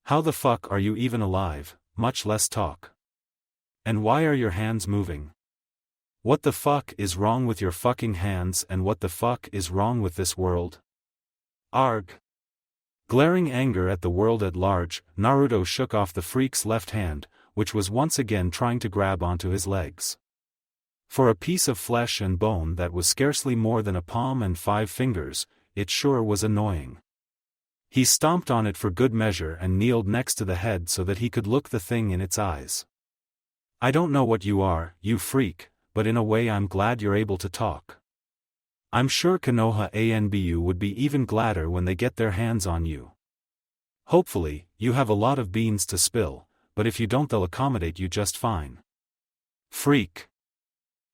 How the fuck are you even alive, much less talk? And why are your hands moving? What the fuck is wrong with your fucking hands, and what the fuck is wrong with this world? Arg. Glaring anger at the world at large, Naruto shook off the freak's left hand, which was once again trying to grab onto his legs. For a piece of flesh and bone that was scarcely more than a palm and 5 fingers, it sure was annoying. He stomped on it for good measure and kneeled next to the head so that he could look the thing in its eyes. I don't know what you are, you freak, but in a way I'm glad you're able to talk. I'm sure Konoha Anbu would be even gladder when they get their hands on you. Hopefully, you have a lot of beans to spill, but if you don't they'll accommodate you just fine. Freak.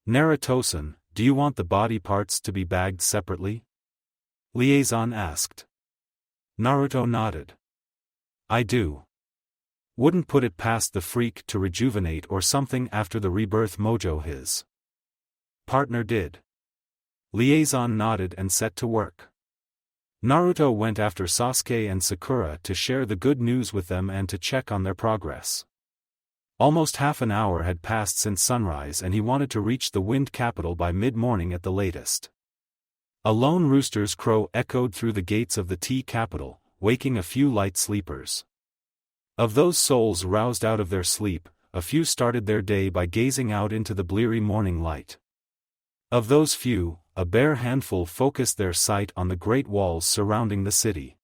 Naruto-san, do you want the body parts to be bagged separately? Liaison asked. Naruto nodded. I do. Wouldn't put it past the freak to rejuvenate or something after the rebirth mojo his partner did. Liaison nodded and set to work. Naruto went after Sasuke and Sakura to share the good news with them and to check on their progress. Almost half an hour had passed since sunrise and he wanted to reach the wind capital by mid-morning at the latest. A lone rooster's crow echoed through the gates of the tea capital, waking a few light sleepers. Of those souls roused out of their sleep, a few started their day by gazing out into the bleary morning light. Of those few, a bare handful focused their sight on the great walls surrounding the city.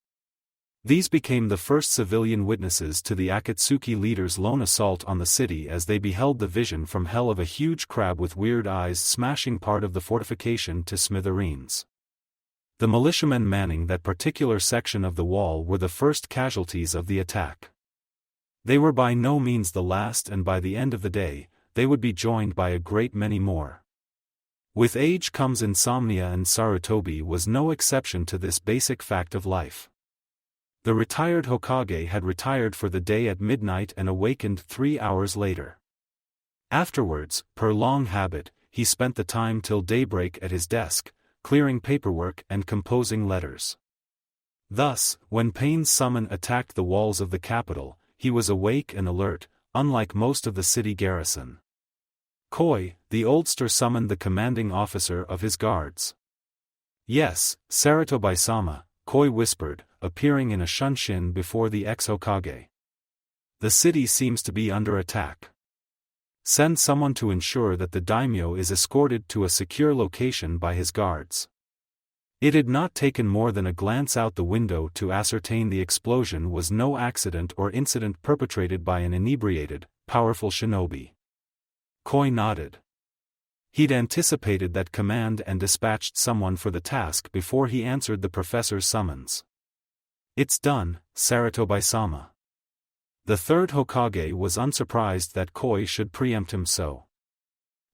These became the first civilian witnesses to the Akatsuki leader's lone assault on the city as they beheld the vision from hell of a huge crab with weird eyes smashing part of the fortification to smithereens. The militiamen manning that particular section of the wall were the first casualties of the attack. They were by no means the last, and by the end of the day, they would be joined by a great many more. With age comes insomnia, and Sarutobi was no exception to this basic fact of life. The retired Hokage had retired for the day at midnight and awakened 3 hours later. Afterwards, per long habit, he spent the time till daybreak at his desk, clearing paperwork and composing letters. Thus, when Pain's summon attacked the walls of the capital, he was awake and alert, unlike most of the city garrison. Koi, the oldster, summoned the commanding officer of his guards. Yes, Sarutobi-sama, Koi whispered, appearing in a shunshin before the ex-Hokage. The city seems to be under attack. Send someone to ensure that the daimyo is escorted to a secure location by his guards. It had not taken more than a glance out the window to ascertain the explosion was no accident or incident perpetrated by an inebriated, powerful shinobi. Koi nodded. He'd anticipated that command and dispatched someone for the task before he answered the professor's summons. It's done, Sarutobi-sama. The third Hokage was unsurprised that Koi should preempt him so.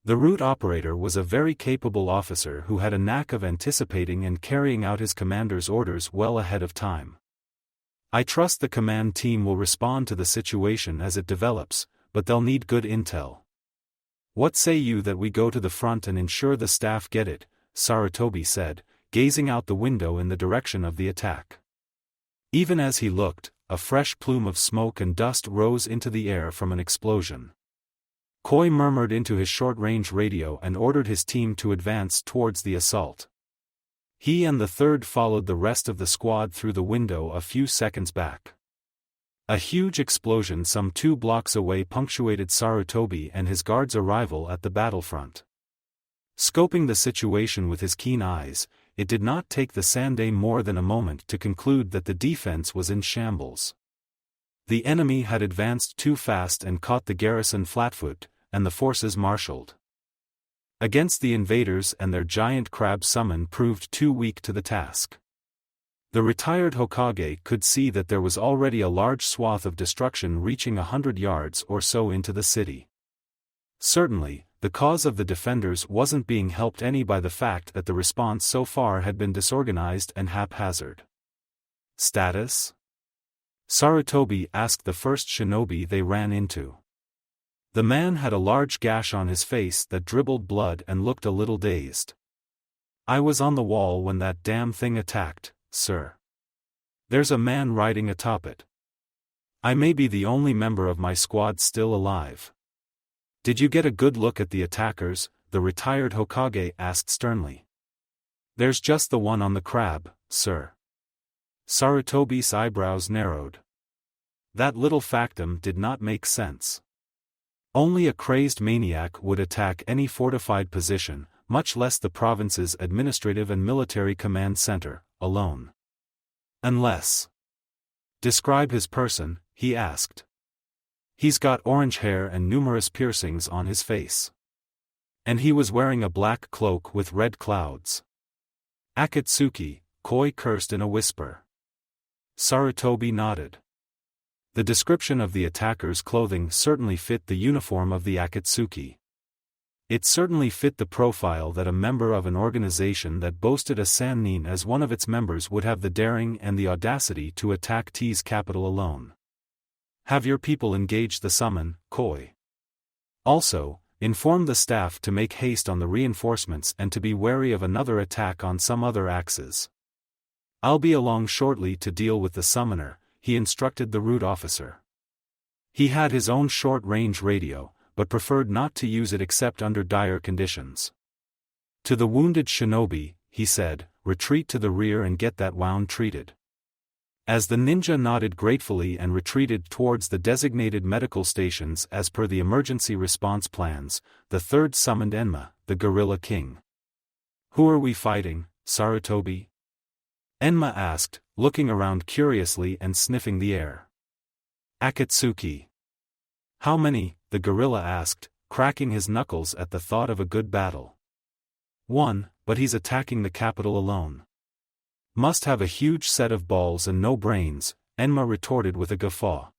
The route operator was a very capable officer who had a knack of anticipating and carrying out his commander's orders well ahead of time. I trust the command team will respond to the situation as it develops, but they'll need good intel. What say you that we go to the front and ensure the staff get it, Sarutobi said, gazing out the window in the direction of the attack. Even as he looked, a fresh plume of smoke and dust rose into the air from an explosion. Koi murmured into his short-range radio and ordered his team to advance towards the assault. He and the third followed the rest of the squad through the window a few seconds back. A huge explosion some 2 blocks away punctuated Sarutobi and his guards' arrival at the battlefront. Scoping the situation with his keen eyes, it did not take the Sandai more than a moment to conclude that the defense was in shambles. The enemy had advanced too fast and caught the garrison flatfoot, and the forces marshaled against the invaders, and their giant crab summon proved too weak to the task. The retired Hokage could see that there was already a large swath of destruction reaching 100 yards or so into the city. Certainly, the cause of the defenders wasn't being helped any by the fact that the response so far had been disorganized and haphazard. Status? Sarutobi asked the first shinobi they ran into. The man had a large gash on his face that dribbled blood and looked a little dazed. I was on the wall when that damn thing attacked, sir. There's a man riding atop it. I may be the only member of my squad still alive. Did you get a good look at the attackers? The retired Hokage asked sternly. There's just the one on the crab, sir. Sarutobi's eyebrows narrowed. That little factum did not make sense. Only a crazed maniac would attack any fortified position, much less the province's administrative and military command center, alone. Unless. Describe his person, he asked. He's got orange hair and numerous piercings on his face. And he was wearing a black cloak with red clouds. Akatsuki, Koi cursed in a whisper. Sarutobi nodded. The description of the attacker's clothing certainly fit the uniform of the Akatsuki. It certainly fit the profile that a member of an organization that boasted a sannin as one of its members would have the daring and the audacity to attack T's capital alone. Have your people engage the summon, Koi. Also, inform the staff to make haste on the reinforcements and to be wary of another attack on some other axes. I'll be along shortly to deal with the summoner, he instructed the root officer. He had his own short-range radio, but preferred not to use it except under dire conditions. To the wounded shinobi, he said, retreat to the rear and get that wound treated. As the ninja nodded gratefully and retreated towards the designated medical stations as per the emergency response plans, the third summoned Enma, the Gorilla King. Who are we fighting, Sarutobi? Enma asked, looking around curiously and sniffing the air. Akatsuki. How many? The gorilla asked, cracking his knuckles at the thought of a good battle. One, but he's attacking the capital alone. Must have a huge set of balls and no brains, Enma retorted with a guffaw.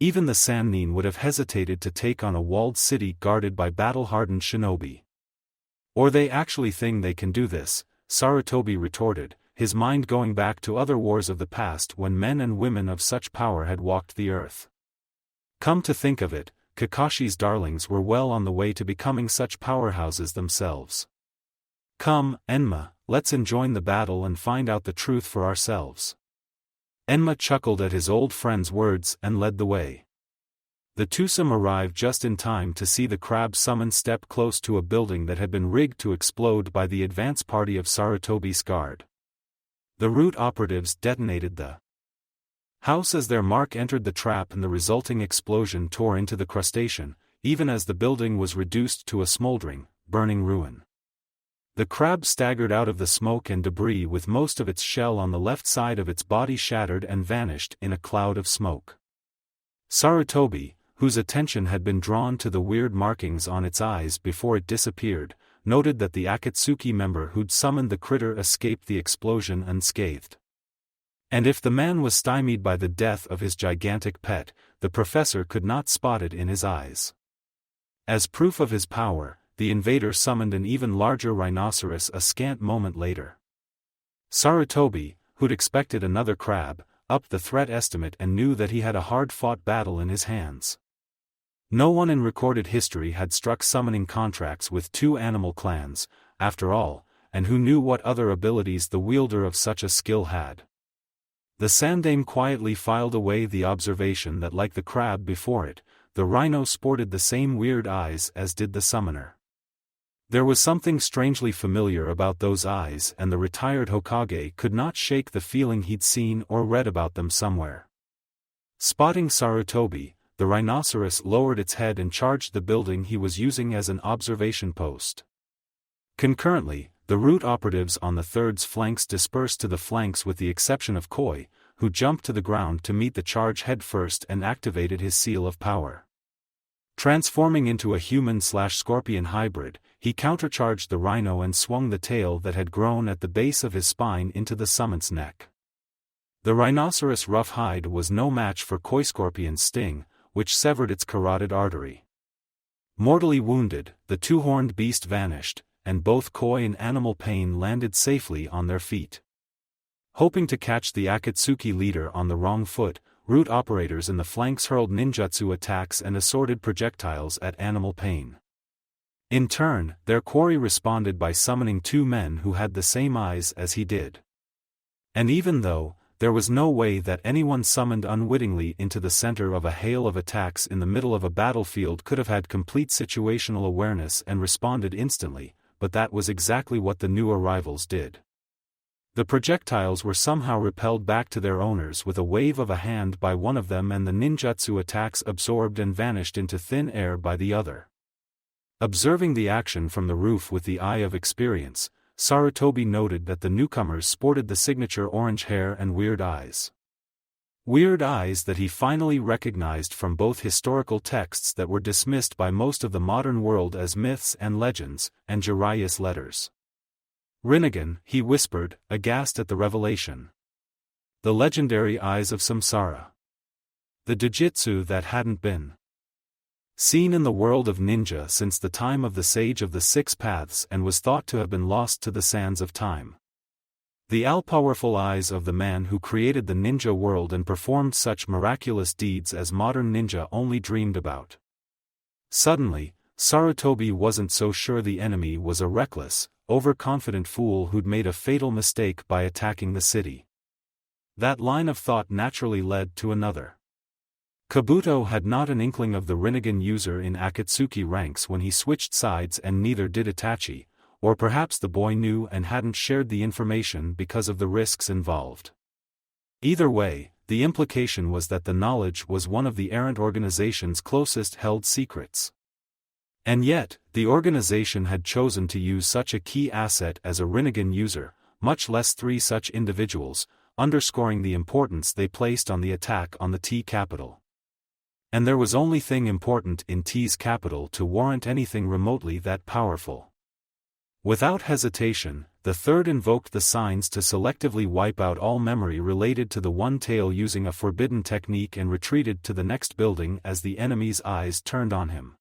Even the sannin would have hesitated to take on a walled city guarded by battle-hardened shinobi. Or they actually think they can do this, Sarutobi retorted, his mind going back to other wars of the past when men and women of such power had walked the earth. Come to think of it, Kakashi's darlings were well on the way to becoming such powerhouses themselves. Come, Enma, let's enjoin the battle and find out the truth for ourselves. Enma chuckled at his old friend's words and led the way. The twosome arrived just in time to see the crab summon step close to a building that had been rigged to explode by the advance party of Sarutobi's guard. The root operatives detonated the house as their mark entered the trap and the resulting explosion tore into the crustacean, even as the building was reduced to a smoldering, burning ruin. The crab staggered out of the smoke and debris with most of its shell on the left side of its body shattered and vanished in a cloud of smoke. Sarutobi, whose attention had been drawn to the weird markings on its eyes before it disappeared, noted that the Akatsuki member who'd summoned the critter escaped the explosion unscathed. And if the man was stymied by the death of his gigantic pet, the professor could not spot it in his eyes. As proof of his power, the invader summoned an even larger rhinoceros a scant moment later. Sarutobi, who'd expected another crab, upped the threat estimate and knew that he had a hard-fought battle in his hands. No one in recorded history had struck summoning contracts with two animal clans, after all, and who knew what other abilities the wielder of such a skill had. The Sandaime quietly filed away the observation that like the crab before it, the rhino sported the same weird eyes as did the summoner. There was something strangely familiar about those eyes and the retired Hokage could not shake the feeling he'd seen or read about them somewhere. Spotting Sarutobi, the rhinoceros lowered its head and charged the building he was using as an observation post. Concurrently, the root operatives on the third's flanks dispersed to the flanks with the exception of Koi, who jumped to the ground to meet the charge head first and activated his seal of power. Transforming into a human/scorpion hybrid, he countercharged the rhino and swung the tail that had grown at the base of his spine into the summon's neck. The rhinoceros' rough hide was no match for Koiscorpion's sting, which severed its carotid artery. Mortally wounded, the two-horned beast vanished, and both Koi and Animal Pain landed safely on their feet. Hoping to catch the Akatsuki leader on the wrong foot, route operators in the flanks hurled ninjutsu attacks and assorted projectiles at Animal Pain. In turn, their quarry responded by summoning two men who had the same eyes as he did. And even though, there was no way that anyone summoned unwittingly into the center of a hail of attacks in the middle of a battlefield could have had complete situational awareness and responded instantly, but that was exactly what the new arrivals did. The projectiles were somehow repelled back to their owners with a wave of a hand by one of them, and the ninjutsu attacks absorbed and vanished into thin air by the other. Observing the action from the roof with the eye of experience, Sarutobi noted that the newcomers sported the signature orange hair and weird eyes. Weird eyes that he finally recognized from both historical texts that were dismissed by most of the modern world as myths and legends, and Jiraiya's letters. Rinnegan, he whispered, aghast at the revelation. The legendary eyes of Samsara. The Jujutsu that hadn't been seen in the world of ninja since the time of the Sage of the Six Paths and was thought to have been lost to the sands of time. The all-powerful eyes of the man who created the ninja world and performed such miraculous deeds as modern ninja only dreamed about. Suddenly, Sarutobi wasn't so sure the enemy was a reckless, overconfident fool who'd made a fatal mistake by attacking the city. That line of thought naturally led to another. Kabuto had not an inkling of the Rinnegan user in Akatsuki ranks when he switched sides, and neither did Itachi, or perhaps the boy knew and hadn't shared the information because of the risks involved. Either way, the implication was that the knowledge was one of the errant organization's closest held secrets. And yet, the organization had chosen to use such a key asset as a Rinnegan user, much less three such individuals, underscoring the importance they placed on the attack on the T capital. And there was only thing important in T's capital to warrant anything remotely that powerful. Without hesitation, the third invoked the signs to selectively wipe out all memory related to the One Tail using a forbidden technique and retreated to the next building as the enemy's eyes turned on him.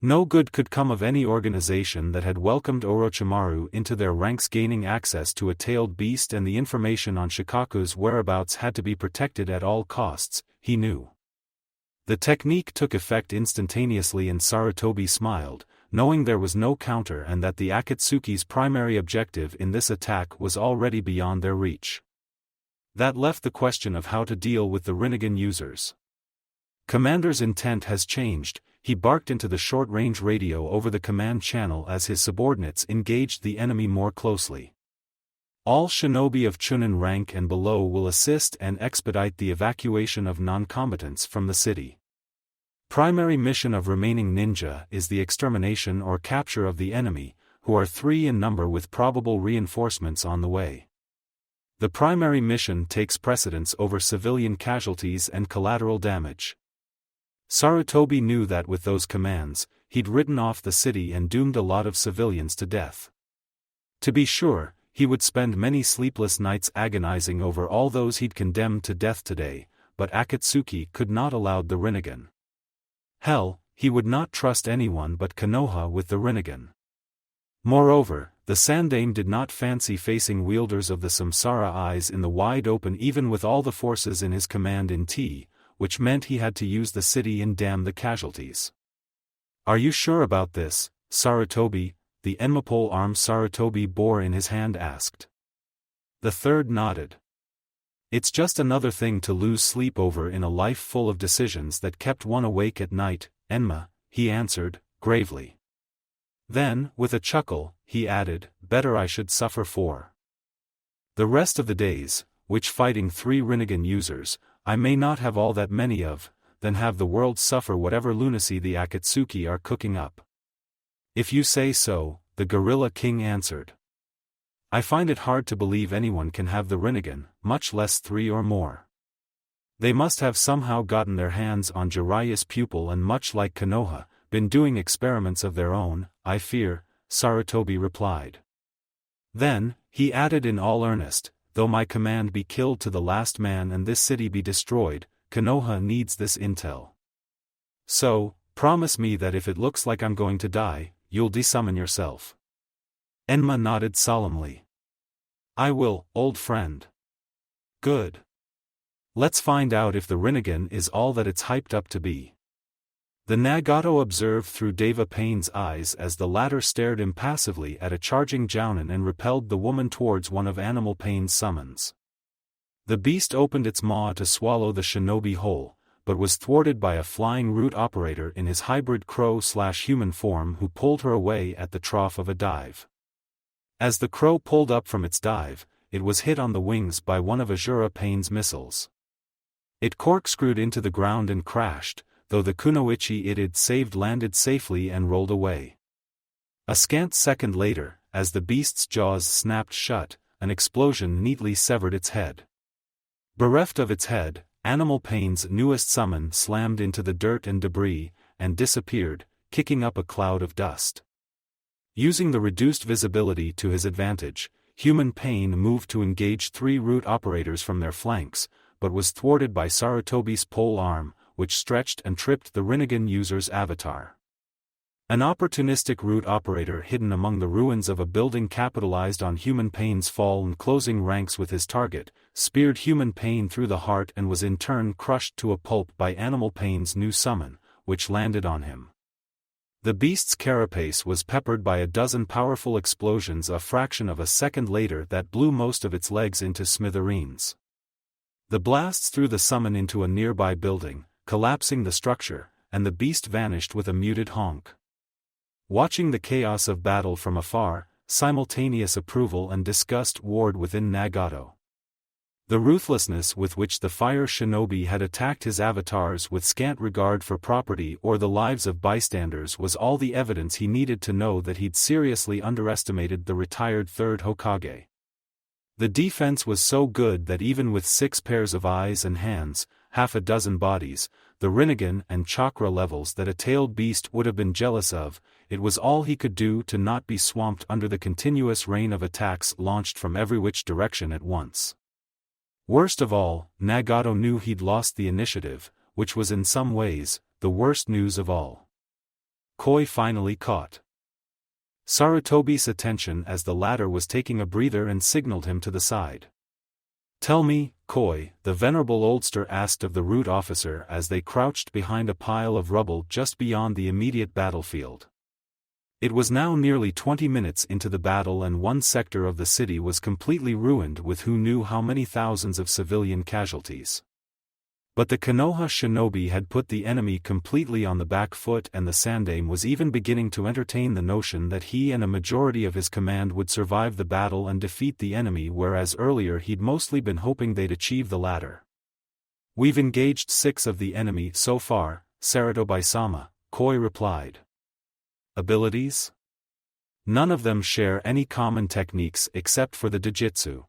No good could come of any organization that had welcomed Orochimaru into their ranks. Gaining access to a tailed beast and the information on Shikaku's whereabouts had to be protected at all costs, he knew. The technique took effect instantaneously, and Sarutobi smiled, knowing there was no counter and that the Akatsuki's primary objective in this attack was already beyond their reach. That left the question of how to deal with the Rinnegan users. Commander's intent has changed, he barked into the short-range radio over the command channel as his subordinates engaged the enemy more closely. All shinobi of Chunin rank and below will assist and expedite the evacuation of non-combatants from the city. Primary mission of remaining ninja is the extermination or capture of the enemy, who are 3 in number with probable reinforcements on the way. The primary mission takes precedence over civilian casualties and collateral damage. Sarutobi knew that with those commands, he'd ridden off the city and doomed a lot of civilians to death. To be sure, he would spend many sleepless nights agonizing over all those he'd condemned to death today, but Akatsuki could not allow the Rinnegan. Hell, he would not trust anyone but Konoha with the Rinnegan. Moreover, the Sandaime did not fancy facing wielders of the Samsara eyes in the wide open even with all the forces in his command in T, which meant he had to use the city and damn the casualties. Are you sure about this, Sarutobi? The enmapole arm Sarutobi bore in his hand asked. The third nodded. It's just another thing to lose sleep over in a life full of decisions that kept one awake at night, Enma, he answered, gravely. Then, with a chuckle, he added, better I should suffer for the rest of the days, which fighting 3 Rinnegan users, I may not have all that many of, than have the world suffer whatever lunacy the Akatsuki are cooking up. If you say so, the Gorilla King answered. I find it hard to believe anyone can have the Rinnegan, much less 3 or more. They must have somehow gotten their hands on Jiraiya's pupil and much like Konoha, been doing experiments of their own, I fear, Sarutobi replied. Then, he added in all earnest, though my command be killed to the last man and this city be destroyed, Konoha needs this intel. So, promise me that if it looks like I'm going to die, you'll desummon yourself." Enma nodded solemnly. "I will, old friend." "Good. Let's find out if the Rinnegan is all that it's hyped up to be." The Nagato observed through Deva Payne's eyes as the latter stared impassively at a charging Jounin and repelled the woman towards one of Animal Payne's summons. The beast opened its maw to swallow the shinobi whole, but was thwarted by a flying root operator in his hybrid crow/human form who pulled her away at the trough of a dive. As the crow pulled up from its dive, it was hit on the wings by one of Azura Payne's missiles. It corkscrewed into the ground and crashed, though the kunoichi it had saved landed safely and rolled away. A scant second later, as the beast's jaws snapped shut, an explosion neatly severed its head. Bereft of its head, Animal Payne's newest summon slammed into the dirt and debris, and disappeared, kicking up a cloud of dust. Using the reduced visibility to his advantage, Human Pain moved to engage 3 root operators from their flanks, but was thwarted by Sarutobi's pole arm, which stretched and tripped the Rinnegan user's avatar. An opportunistic root operator hidden among the ruins of a building capitalized on Human Pain's fall and closing ranks with his target, speared Human Pain through the heart and was in turn crushed to a pulp by Animal Pain's new summon, which landed on him. The beast's carapace was peppered by a dozen powerful explosions a fraction of a second later that blew most of its legs into smithereens. The blasts threw the summon into a nearby building, collapsing the structure, and the beast vanished with a muted honk. Watching the chaos of battle from afar, simultaneous approval and disgust warred within Nagato. The ruthlessness with which the fire shinobi had attacked his avatars with scant regard for property or the lives of bystanders was all the evidence he needed to know that he'd seriously underestimated the retired third Hokage. The defense was so good that even with 6 pairs of eyes and hands, half a dozen bodies, the Rinnegan and chakra levels that a tailed beast would have been jealous of, it was all he could do to not be swamped under the continuous rain of attacks launched from every which direction at once. Worst of all, Nagato knew he'd lost the initiative, which was in some ways, the worst news of all. Koi finally caught Sarutobi's attention as the latter was taking a breather and signaled him to the side. "Tell me, Koi," the venerable oldster asked of the root officer as they crouched behind a pile of rubble just beyond the immediate battlefield. It was now nearly 20 minutes into the battle and one sector of the city was completely ruined with who knew how many thousands of civilian casualties. But the Konoha shinobi had put the enemy completely on the back foot and the Sandaime was even beginning to entertain the notion that he and a majority of his command would survive the battle and defeat the enemy, whereas earlier he'd mostly been hoping they'd achieve the latter. "We've engaged 6 of the enemy so far, Sarutobi-sama," Koi replied. "Abilities? None of them share any common techniques except for the Dojutsu.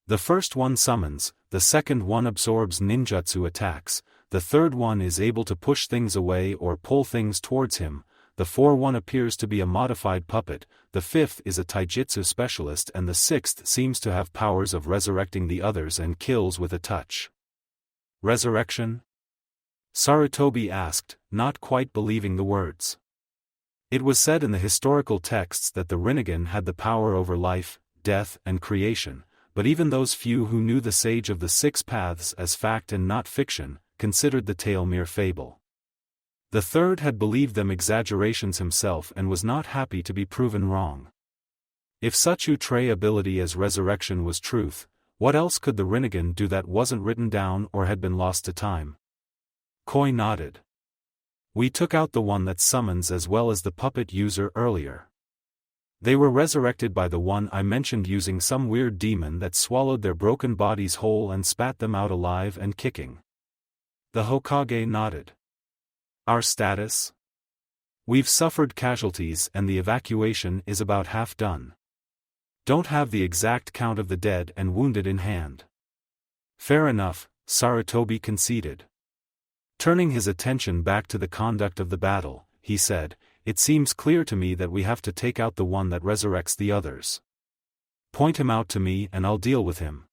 The first one summons, the second one absorbs ninjutsu attacks, the third one is able to push things away or pull things towards him, the fourth one appears to be a modified puppet, the fifth is a taijutsu specialist and the sixth seems to have powers of resurrecting the others and kills with a touch." "Resurrection?" Sarutobi asked, not quite believing the words. It was said in the historical texts that the Rinnegan had the power over life, death and creation, but even those few who knew the Sage of the 6 Paths as fact and not fiction, considered the tale mere fable. The third had believed them exaggerations himself and was not happy to be proven wrong. If such outre ability as resurrection was truth, what else could the Rinnegan do that wasn't written down or had been lost to time? Koi nodded. "We took out the one that summons as well as the puppet user earlier. They were resurrected by the one I mentioned using some weird demon that swallowed their broken bodies whole and spat them out alive and kicking." The Hokage nodded. "Our status? We've suffered casualties and the evacuation is about half done. Don't have the exact count of the dead and wounded in hand." "Fair enough," Sarutobi conceded. Turning his attention back to the conduct of the battle, he said, "It seems clear to me that we have to take out the one that resurrects the others. Point him out to me and I'll deal with him.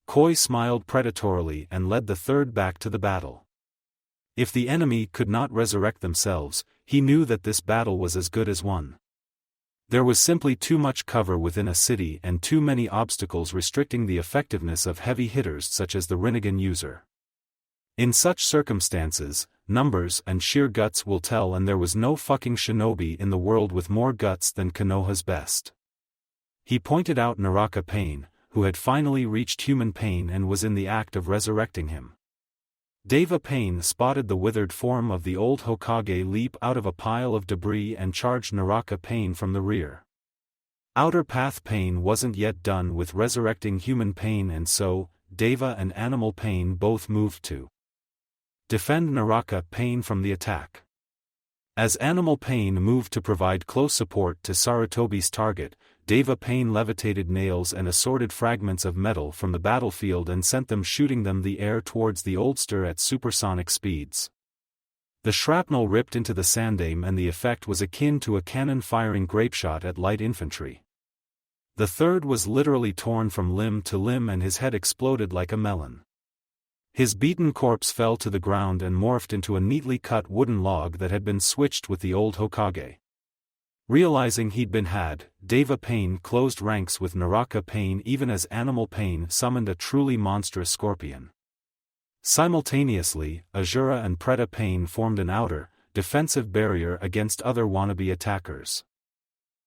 Koi smiled predatorily and led the third back to the battle. If the enemy could not resurrect themselves, he knew that this battle was as good as won. There was simply too much cover within a city and too many obstacles restricting the effectiveness of heavy hitters such as the Rinnegan user. In such circumstances, numbers and sheer guts will tell, and there was no fucking shinobi in the world with more guts than Konoha's best. He pointed out Naraka Pain, who had finally reached human pain and was in the act of resurrecting him. Deva Pain spotted the withered form of the old Hokage leap out of a pile of debris and charged Naraka Pain from the rear. Outer Path Pain wasn't yet done with resurrecting human pain, and so, Deva and Animal Pain both moved to defend Naraka Pain from the attack. As Animal Pain moved to provide close support to Sarutobi's target, Deva Pain levitated nails and assorted fragments of metal from the battlefield and sent them shooting the air towards the oldster at supersonic speeds. The shrapnel ripped into the Sandaime and the effect was akin to a cannon firing grapeshot at light infantry. The third was literally torn from limb to limb and his head exploded like a melon. His beaten corpse fell to the ground and morphed into a neatly cut wooden log that had been switched with the old Hokage. Realizing he'd been had, Deva Pain closed ranks with Naraka Pain even as Animal Pain summoned a truly monstrous scorpion. Simultaneously, Azura and Preta Pain formed an outer, defensive barrier against other wannabe attackers.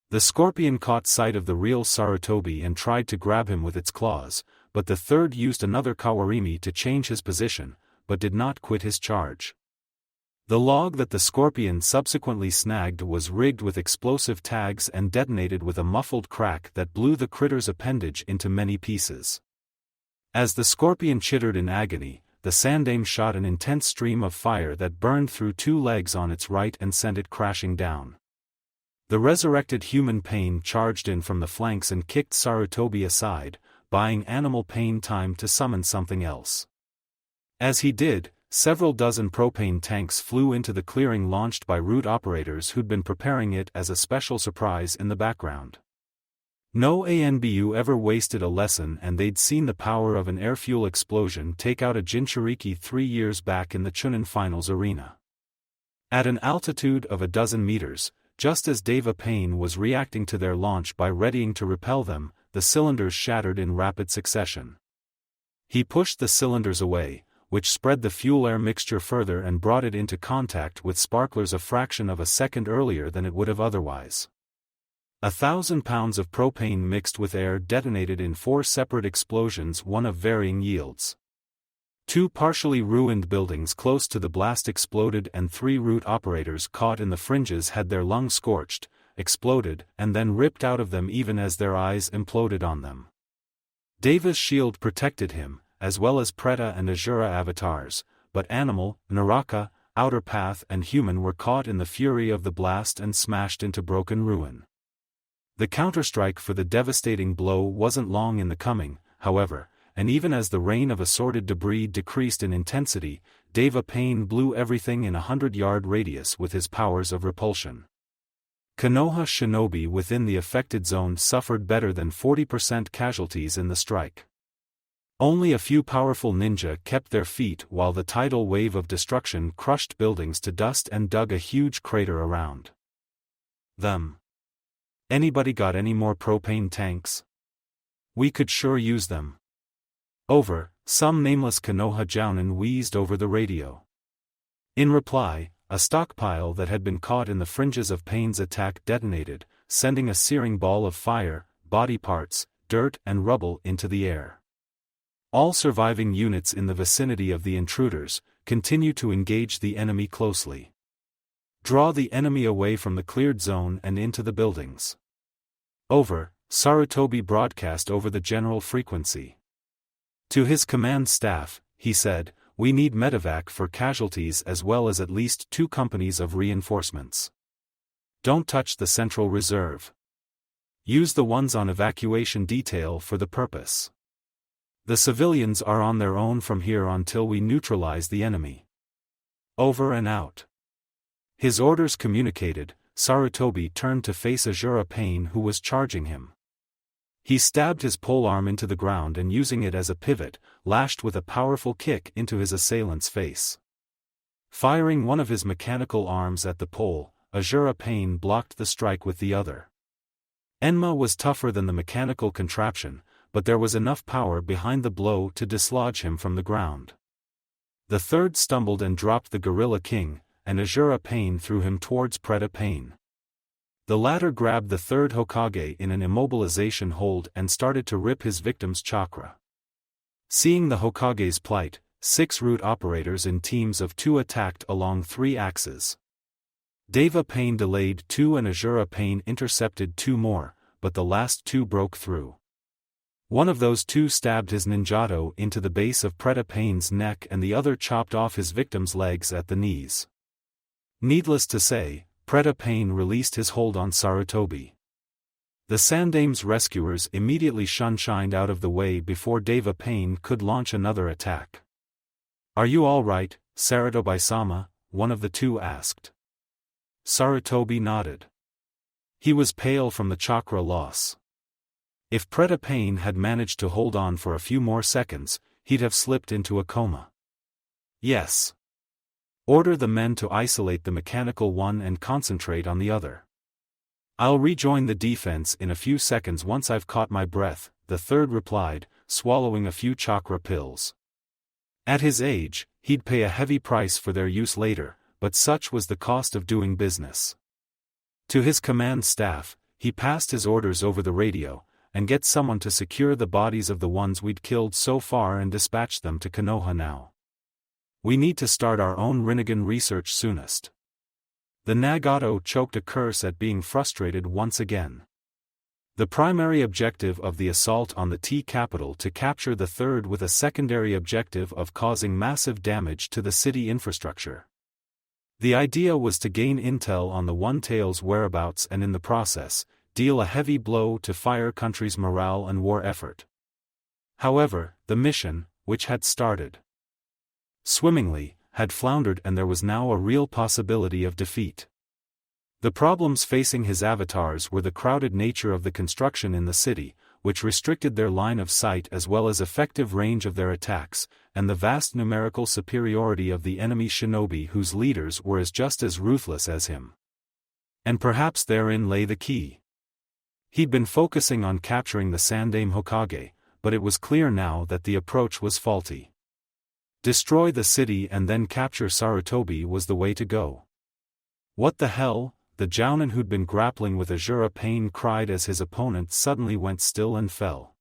The scorpion caught sight of the real Sarutobi and tried to grab him with its claws, but the third used another Kawarimi to change his position, but did not quit his charge. The log that the scorpion subsequently snagged was rigged with explosive tags and detonated with a muffled crack that blew the critter's appendage into many pieces. As the scorpion chittered in agony, the Sandaime shot an intense stream of fire that burned through two legs on its right and sent it crashing down. The resurrected human Pain charged in from the flanks and kicked Sarutobi aside, buying Animal Pain time to summon something else. As he did, several dozen propane tanks flew into the clearing launched by route operators who'd been preparing it as a special surprise in the background. No ANBU ever wasted a lesson, and they'd seen the power of an air-fuel explosion take out a Jinchuriki 3 years back in the Chunin Finals arena. At an altitude of a dozen meters, just as Deva Pain was reacting to their launch by readying to repel them, the cylinders shattered in rapid succession. He pushed the cylinders away, which spread the fuel-air mixture further and brought it into contact with sparklers a fraction of a second earlier than it would have otherwise. 1,000 pounds of propane mixed with air detonated in 4 separate explosions, one of varying yields. 2 partially ruined buildings close to the blast exploded and 3 route operators caught in the fringes had their lungs scorched, exploded, and then ripped out of them even as their eyes imploded on them. Deva's shield protected him, as well as Preta and Azura avatars, but Animal, Naraka, Outer Path and Human were caught in the fury of the blast and smashed into broken ruin. The counterstrike for the devastating blow wasn't long in the coming, however, and even as the rain of assorted debris decreased in intensity, Deva Pain blew everything in a 100-yard radius with his powers of repulsion. Konoha shinobi within the affected zone suffered better than 40% casualties in the strike. Only a few powerful ninja kept their feet while the tidal wave of destruction crushed buildings to dust and dug a huge crater around them. Anybody got any more propane tanks? We could sure use them. Over, some nameless Konoha jounin wheezed over the radio. In reply, a stockpile that had been caught in the fringes of Pain's attack detonated, sending a searing ball of fire, body parts, dirt and rubble into the air. All surviving units in the vicinity of the intruders continue to engage the enemy closely. Draw the enemy away from the cleared zone and into the buildings. Over, Sarutobi broadcast over the general frequency. To his command staff, he said, "We need medevac for casualties as well as at least 2 companies of reinforcements. Don't touch the Central Reserve. Use the ones on evacuation detail for the purpose. The civilians are on their own from here until we neutralize the enemy. Over and out." His orders communicated, Sarutobi turned to face Azura Pain who was charging him. He stabbed his polearm into the ground and using it as a pivot, lashed with a powerful kick into his assailant's face. Firing one of his mechanical arms at the pole, Azura Pain blocked the strike with the other. Enma was tougher than the mechanical contraption, but there was enough power behind the blow to dislodge him from the ground. The third stumbled and dropped the Gorilla King, and Azura Pain threw him towards Preta Pain. The latter grabbed the third Hokage in an immobilization hold and started to rip his victim's chakra. Seeing the Hokage's plight, 6 root operators in teams of 2 attacked along 3 axes. Deva Pain delayed 2 and Azura Pain intercepted 2 more, but the last 2 broke through. One of those 2 stabbed his ninjato into the base of Preta Pain's neck and the other chopped off his victim's legs at the knees. Needless to say, Preta Pain released his hold on Sarutobi. The Sandaime's rescuers immediately shined out of the way before Deva Pain could launch another attack. "Are you all right, Sarutobi-sama?" one of the 2 asked. Sarutobi nodded. He was pale from the chakra loss. If Preta Pain had managed to hold on for a few more seconds, he'd have slipped into a coma. "Yes. Order the men to isolate the mechanical one and concentrate on the other. I'll rejoin the defense in a few seconds once I've caught my breath," the third replied, swallowing a few chakra pills. At his age, he'd pay a heavy price for their use later, but such was the cost of doing business. To his command staff, he passed his orders over the radio, and get someone to secure the bodies of the ones we'd killed so far and dispatch them to Konoha now. We need to start our own Rinnegan research soonest. The Nagato choked a curse at being frustrated once again. The primary objective of the assault on the T capital to capture the third with a secondary objective of causing massive damage to the city infrastructure. The idea was to gain intel on the One-Tail's whereabouts and in the process, deal a heavy blow to Fire Country's morale and war effort. However, the mission, which had started swimmingly, had floundered and there was now a real possibility of defeat. The problems facing his avatars were the crowded nature of the construction in the city, which restricted their line of sight as well as effective range of their attacks, and the vast numerical superiority of the enemy shinobi whose leaders were just as ruthless as him. And perhaps therein lay the key. He'd been focusing on capturing the Sandaime Hokage, but it was clear now that the approach was faulty. Destroy the city and then capture Sarutobi was the way to go. "What the hell?" the Jounin who'd been grappling with Azura Pain cried as his opponent suddenly went still and fell.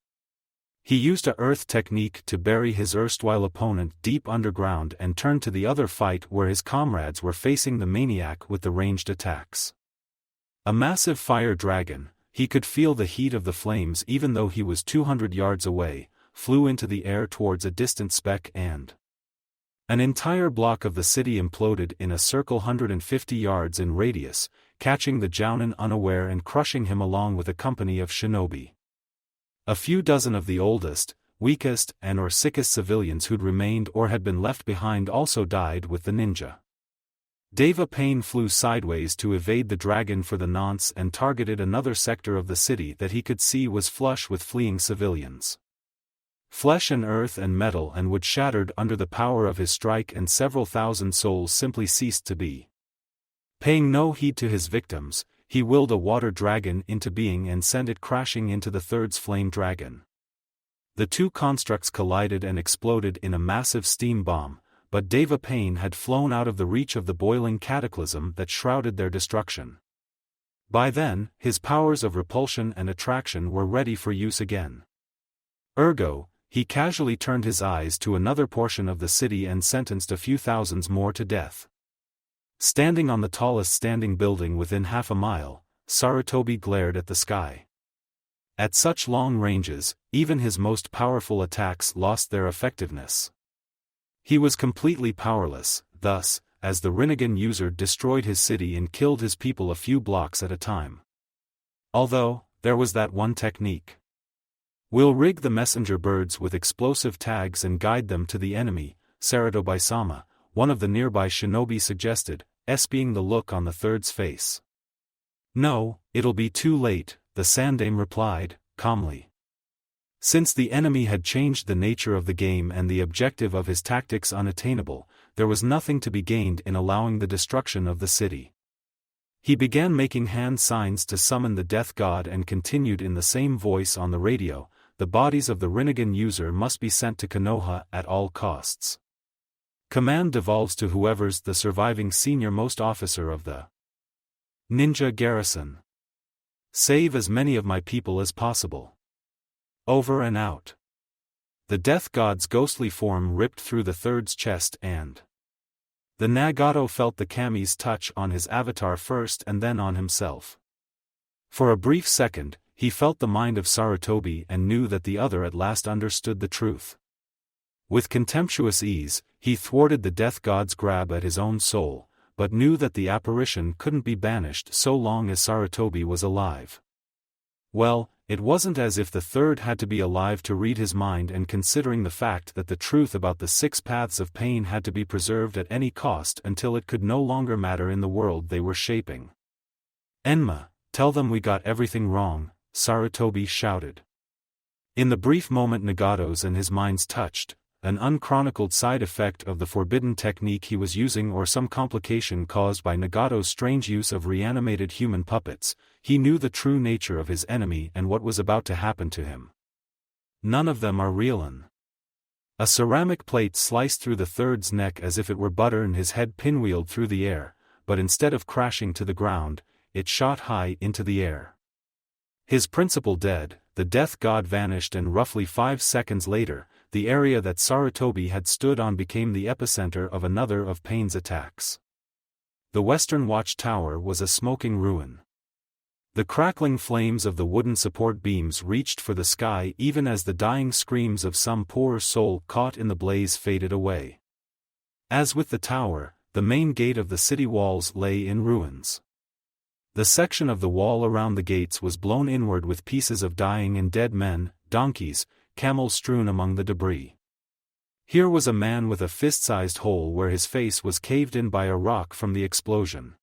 He used a earth technique to bury his erstwhile opponent deep underground and turned to the other fight where his comrades were facing the maniac with the ranged attacks. A massive fire dragon, he could feel the heat of the flames even though he was 200 yards away, flew into the air towards a distant speck and an entire block of the city imploded in a circle 150 yards in radius, catching the Jounin unaware and crushing him along with a company of shinobi. A few dozen of the oldest, weakest and/or sickest civilians who'd remained or had been left behind also died with the ninja. Deva Pain flew sideways to evade the dragon for the nonce and targeted another sector of the city that he could see was flush with fleeing civilians. Flesh and earth and metal and wood shattered under the power of his strike and several thousand souls simply ceased to be. Paying no heed to his victims, he willed a water dragon into being and sent it crashing into the third's flame dragon. The 2 constructs collided and exploded in a massive steam bomb, but Deva Pain had flown out of the reach of the boiling cataclysm that shrouded their destruction. By then, his powers of repulsion and attraction were ready for use again. Ergo, he casually turned his eyes to another portion of the city and sentenced a few thousands more to death. Standing on the tallest standing building within half a mile, Sarutobi glared at the sky. At such long ranges, even his most powerful attacks lost their effectiveness. He was completely powerless, thus, as the Rinnegan user destroyed his city and killed his people a few blocks at a time. Although, there was that one technique. "We'll rig the messenger birds with explosive tags and guide them to the enemy," Sarutobi-sama, one of the nearby shinobi suggested, espying the look on the third's face. "No, it'll be too late," the Sandaime replied, calmly. Since the enemy had changed the nature of the game and the objective of his tactics unattainable, there was nothing to be gained in allowing the destruction of the city. He began making hand signs to summon the death god and continued in the same voice on the radio, "The bodies of the Rinnegan user must be sent to Konoha at all costs. Command devolves to whoever's the surviving senior-most officer of the ninja garrison. Save as many of my people as possible. Over and out." The death god's ghostly form ripped through the third's chest and the Nagato felt the kami's touch on his avatar first and then on himself. For a brief second, he felt the mind of Sarutobi and knew that the other at last understood the truth. With contemptuous ease, he thwarted the death god's grab at his own soul, but knew that the apparition couldn't be banished so long as Sarutobi was alive. Well, it wasn't as if the third had to be alive to read his mind, and considering the fact that the truth about the 6 paths of pain had to be preserved at any cost until it could no longer matter in the world they were shaping. "Enma, tell them we got everything wrong," Sarutobi shouted. In the brief moment Nagato's and his minds touched, an unchronicled side effect of the forbidden technique he was using or some complication caused by Nagato's strange use of reanimated human puppets, he knew the true nature of his enemy and what was about to happen to him. None of them are realin. A ceramic plate sliced through the third's neck as if it were butter and his head pinwheeled through the air, but instead of crashing to the ground, it shot high into the air. His principal dead, the death god vanished, and roughly 5 seconds later, the area that Sarutobi had stood on became the epicenter of another of Pain's attacks. The western watchtower was a smoking ruin. The crackling flames of the wooden support beams reached for the sky even as the dying screams of some poor soul caught in the blaze faded away. As with the tower, the main gate of the city walls lay in ruins. The section of the wall around the gates was blown inward with pieces of dying and dead men, donkeys, camels strewn among the debris. Here was a man with a fist-sized hole where his face was caved in by a rock from the explosion.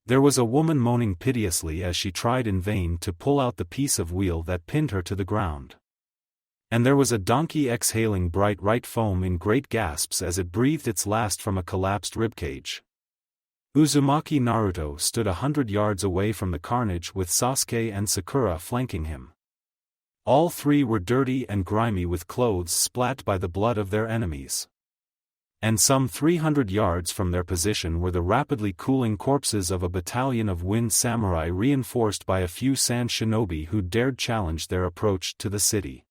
There was a woman moaning piteously as she tried in vain to pull out the piece of wheel that pinned her to the ground. And there was a donkey exhaling bright red foam in great gasps as it breathed its last from a collapsed ribcage. Uzumaki Naruto stood 100 yards away from the carnage with Sasuke and Sakura flanking him. All 3 were dirty and grimy with clothes splat by the blood of their enemies. And some 300 yards from their position were the rapidly cooling corpses of a battalion of wind samurai reinforced by a few sand shinobi who dared challenge their approach to the city.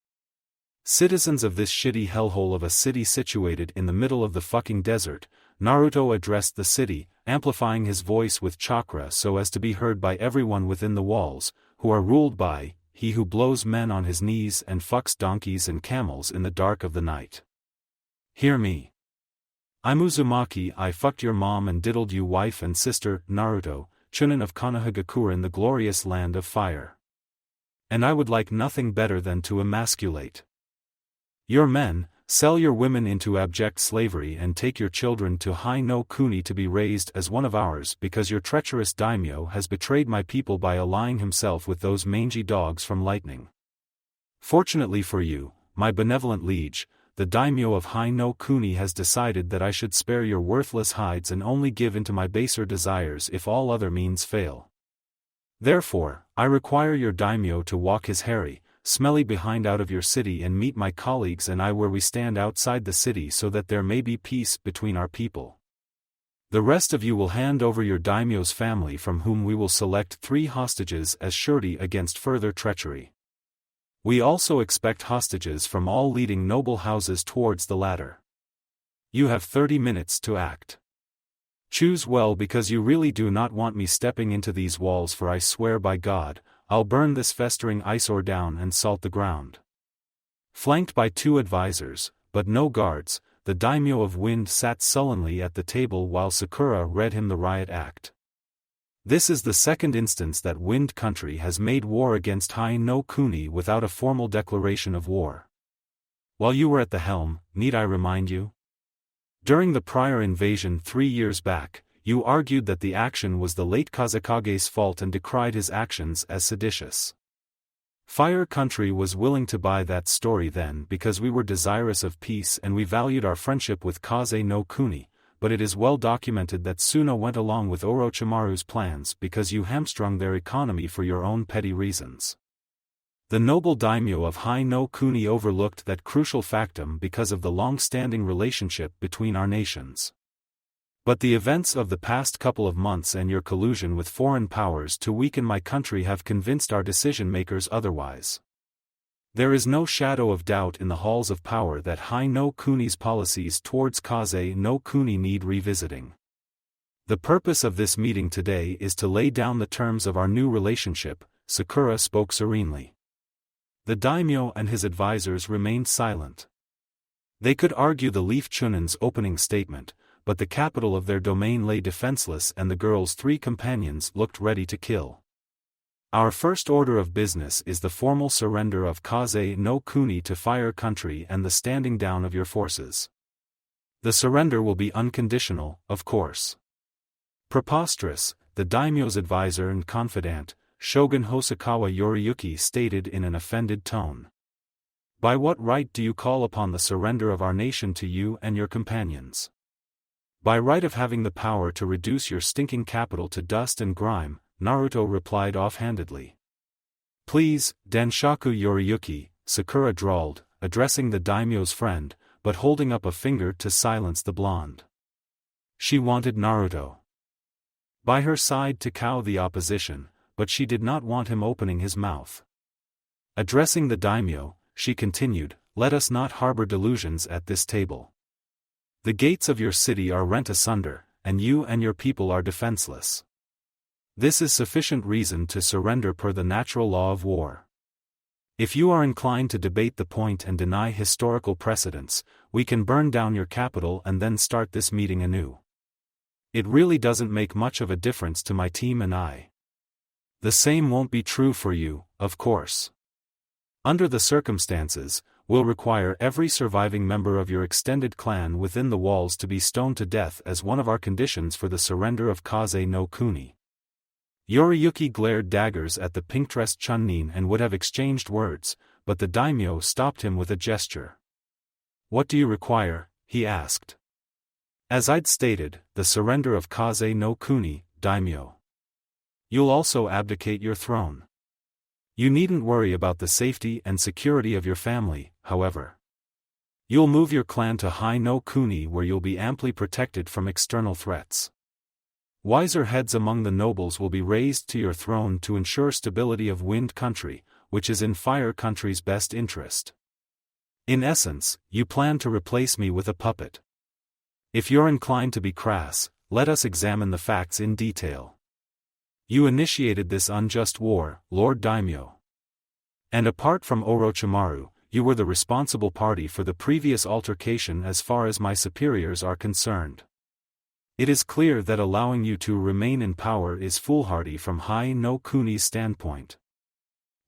Citizens of this shitty hellhole of a city situated in the middle of the fucking desert, Naruto addressed the city, amplifying his voice with chakra so as to be heard by everyone within the walls, who are ruled by he who blows men on his knees and fucks donkeys and camels in the dark of the night. Hear me. I'm Uzumaki. I fucked your mom and diddled you wife and sister, Naruto, Chunin of Konoha in the glorious land of fire. And I would like nothing better than to emasculate your men, sell your women into abject slavery and take your children to Hai no Kuni to be raised as one of ours because your treacherous daimyo has betrayed my people by allying himself with those mangy dogs from lightning. Fortunately for you, my benevolent liege, the daimyo of Hai no Kuni has decided that I should spare your worthless hides and only give into my baser desires if all other means fail. Therefore, I require your daimyo to walk his hairy, smelly behind out of your city and meet my colleagues and I where we stand outside the city so that there may be peace between our people. The rest of you will hand over your daimyo's family from whom we will select 3 hostages as surety against further treachery. We also expect hostages from all leading noble houses towards the latter. You have 30 minutes to act. Choose well because you really do not want me stepping into these walls for I swear by God, I'll burn this festering eyesore down and salt the ground. Flanked by 2 advisors, but no guards, the daimyo of Wind sat sullenly at the table while Sakura read him the riot act. This is the second instance that Wind Country has made war against Hai no Kuni without a formal declaration of war. While you were at the helm, need I remind you? During the prior invasion 3 years back, you argued that the action was the late Kazekage's fault and decried his actions as seditious. Fire Country was willing to buy that story then because we were desirous of peace and we valued our friendship with Kaze no Kuni, but it is well documented that Suna went along with Orochimaru's plans because you hamstrung their economy for your own petty reasons. The noble daimyo of Hai no Kuni overlooked that crucial factum because of the long-standing relationship between our nations. But the events of the past couple of months and your collusion with foreign powers to weaken my country have convinced our decision-makers otherwise. There is no shadow of doubt in the halls of power that Hai no Kuni's policies towards Kaze no Kuni need revisiting. The purpose of this meeting today is to lay down the terms of our new relationship, Sakura spoke serenely. The daimyo and his advisors remained silent. They could argue the Leaf Chunan's opening statement, but the capital of their domain lay defenseless and the girl's 3 companions looked ready to kill. Our first order of business is the formal surrender of Kaze no Kuni to Fire Country and the standing down of your forces. The surrender will be unconditional, of course. Preposterous, the daimyo's advisor and confidant, Shogun Hosokawa Yoriyuki stated in an offended tone. By what right do you call upon the surrender of our nation to you and your companions? By right of having the power to reduce your stinking capital to dust and grime, Naruto replied offhandedly. Please, Denshaku Yoriyuki, Sakura drawled, addressing the daimyo's friend, but holding up a finger to silence the blonde. She wanted Naruto by her side to cow the opposition, but she did not want him opening his mouth. Addressing the daimyo, she continued, let us not harbor delusions at this table. The gates of your city are rent asunder, and you and your people are defenseless. This is sufficient reason to surrender per the natural law of war. If you are inclined to debate the point and deny historical precedents, we can burn down your capital and then start this meeting anew. It really doesn't make much of a difference to my team and I. The same won't be true for you, of course. Under the circumstances, we'll require every surviving member of your extended clan within the walls to be stoned to death as one of our conditions for the surrender of Kaze no Kuni. Yoriyuki glared daggers at the pink-dressed Chunnin and would have exchanged words, but the daimyo stopped him with a gesture. What do you require? He asked. As I'd stated, the surrender of Kaze no Kuni, daimyo. You'll also abdicate your throne. You needn't worry about the safety and security of your family, however. You'll move your clan to Hai no Kuni where you'll be amply protected from external threats. Wiser heads among the nobles will be raised to your throne to ensure stability of Wind Country, which is in Fire Country's best interest. In essence, you plan to replace me with a puppet. If you're inclined to be crass, let us examine the facts in detail. You initiated this unjust war, Lord Daimyo. And apart from Orochimaru, you were the responsible party for the previous altercation as far as my superiors are concerned. It is clear that allowing you to remain in power is foolhardy from Hai no Kuni's standpoint.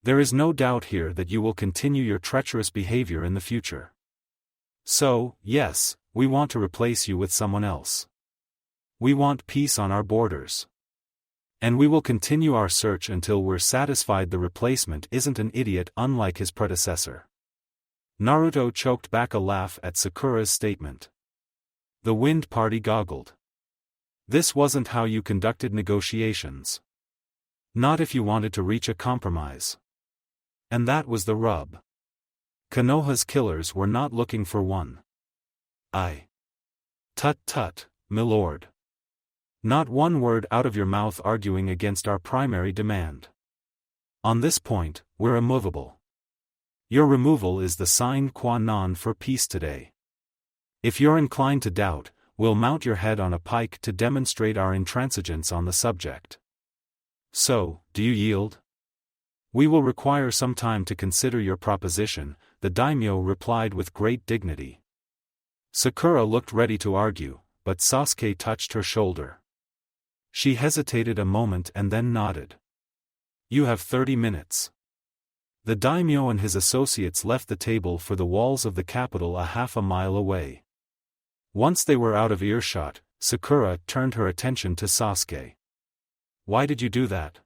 There is no doubt here that you will continue your treacherous behavior in the future. So, yes, we want to replace you with someone else. We want peace on our borders. And we will continue our search until we're satisfied the replacement isn't an idiot unlike his predecessor. Naruto choked back a laugh at Sakura's statement. The Wind Party goggled. This wasn't how you conducted negotiations. Not if you wanted to reach a compromise. And that was the rub. Konoha's killers were not looking for one. Tut tut, milord. Not one word out of your mouth arguing against our primary demand. On this point, we're immovable. Your removal is the sine qua non for peace today. If you're inclined to doubt, we'll mount your head on a pike to demonstrate our intransigence on the subject. So, do you yield? We will require some time to consider your proposition, the daimyo replied with great dignity. Sakura looked ready to argue, but Sasuke touched her shoulder. She hesitated a moment and then nodded. You have 30 minutes. The daimyo and his associates left the table for the walls of the capital a half a mile away. Once they were out of earshot, Sakura turned her attention to Sasuke. Why did you do that?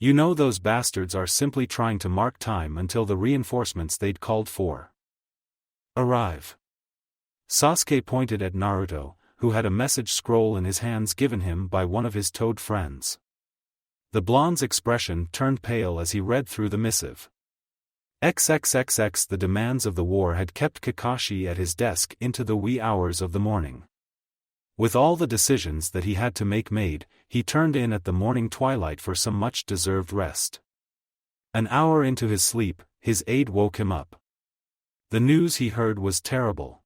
You know those bastards are simply trying to mark time until the reinforcements they'd called for arrive. Sasuke pointed at Naruto, who had a message scroll in his hands given him by one of his toad friends. The blonde's expression turned pale as he read through the missive. XXXX. The demands of the war had kept Kakashi at his desk into the wee hours of the morning. With all the decisions that he had to make made, he turned in at the morning twilight for some much-deserved rest. An hour into his sleep, his aide woke him up. The news he heard was terrible.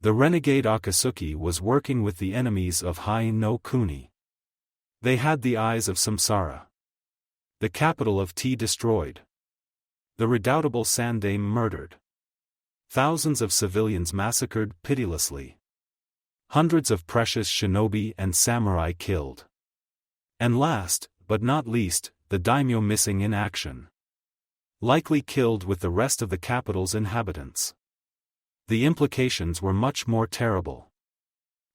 The renegade Akatsuki was working with the enemies of Hai no Kuni. They had the eyes of Samsara. The capital of Tea destroyed. The redoubtable Sandaime murdered. Thousands of civilians massacred pitilessly. Hundreds of precious shinobi and samurai killed. And last, but not least, the daimyo missing in action. Likely killed with the rest of the capital's inhabitants. The implications were much more terrible.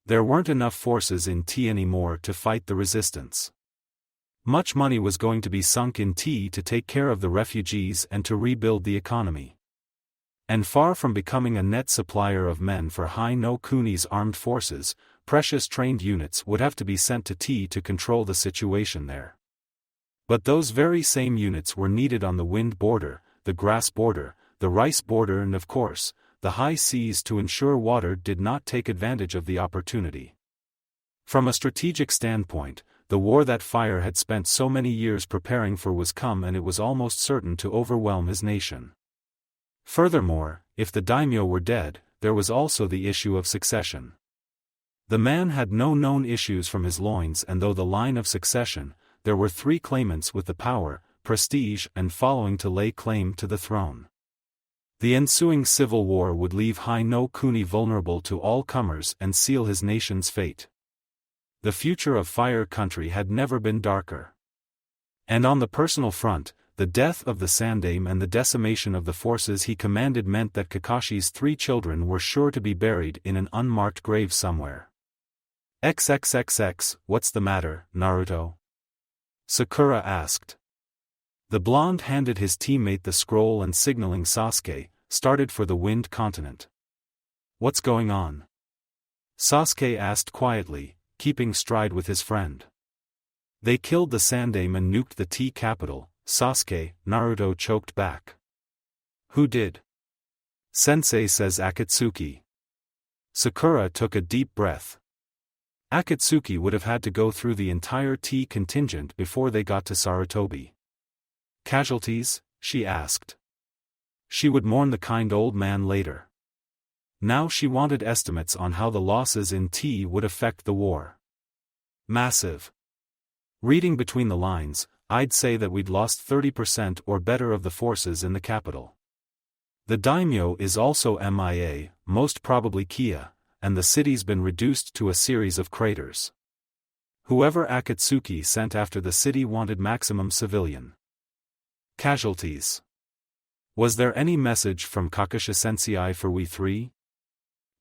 There weren't enough forces in Tea anymore to fight the resistance. Much money was going to be sunk in Tea to take care of the refugees and to rebuild the economy. And far from becoming a net supplier of men for Hai no Kuni's armed forces, precious trained units would have to be sent to Tea to control the situation there. But those very same units were needed on the wind border, the grass border, the rice border and of course, the high seas to ensure water did not take advantage of the opportunity. From a strategic standpoint, the war that Fire had spent so many years preparing for was come and it was almost certain to overwhelm his nation. Furthermore, if the daimyo were dead, there was also the issue of succession. The man had no known issues from his loins and though the line of succession, there were 3 claimants with the power, prestige and following to lay claim to the throne. The ensuing civil war would leave Hai no Kuni vulnerable to all comers and seal his nation's fate. The future of Fire Country had never been darker. And on the personal front, the death of the Sandaime and the decimation of the forces he commanded meant that Kakashi's 3 children were sure to be buried in an unmarked grave somewhere. XXXX. What's the matter, Naruto? Sakura asked. The blonde handed his teammate the scroll and signaling Sasuke, started for the Wind Continent. What's going on? Sasuke asked quietly, keeping stride with his friend. They killed the Sandaime and nuked the Tea capital. Sasuke, Naruto choked back. Who did? Sensei says Akatsuki. Sakura took a deep breath. Akatsuki would have had to go through the entire Tea contingent before they got to Sarutobi. Casualties? She asked. She would mourn the kind old man later. Now she wanted estimates on how the losses in Tea would affect the war. Massive. Reading between the lines, I'd say that we'd lost 30% or better of the forces in the capital. The daimyo is also MIA, most probably Kia, and the city's been reduced to a series of craters. Whoever Akatsuki sent after the city wanted maximum civilian casualties. Was there any message from Kakashi Sensei for we 3?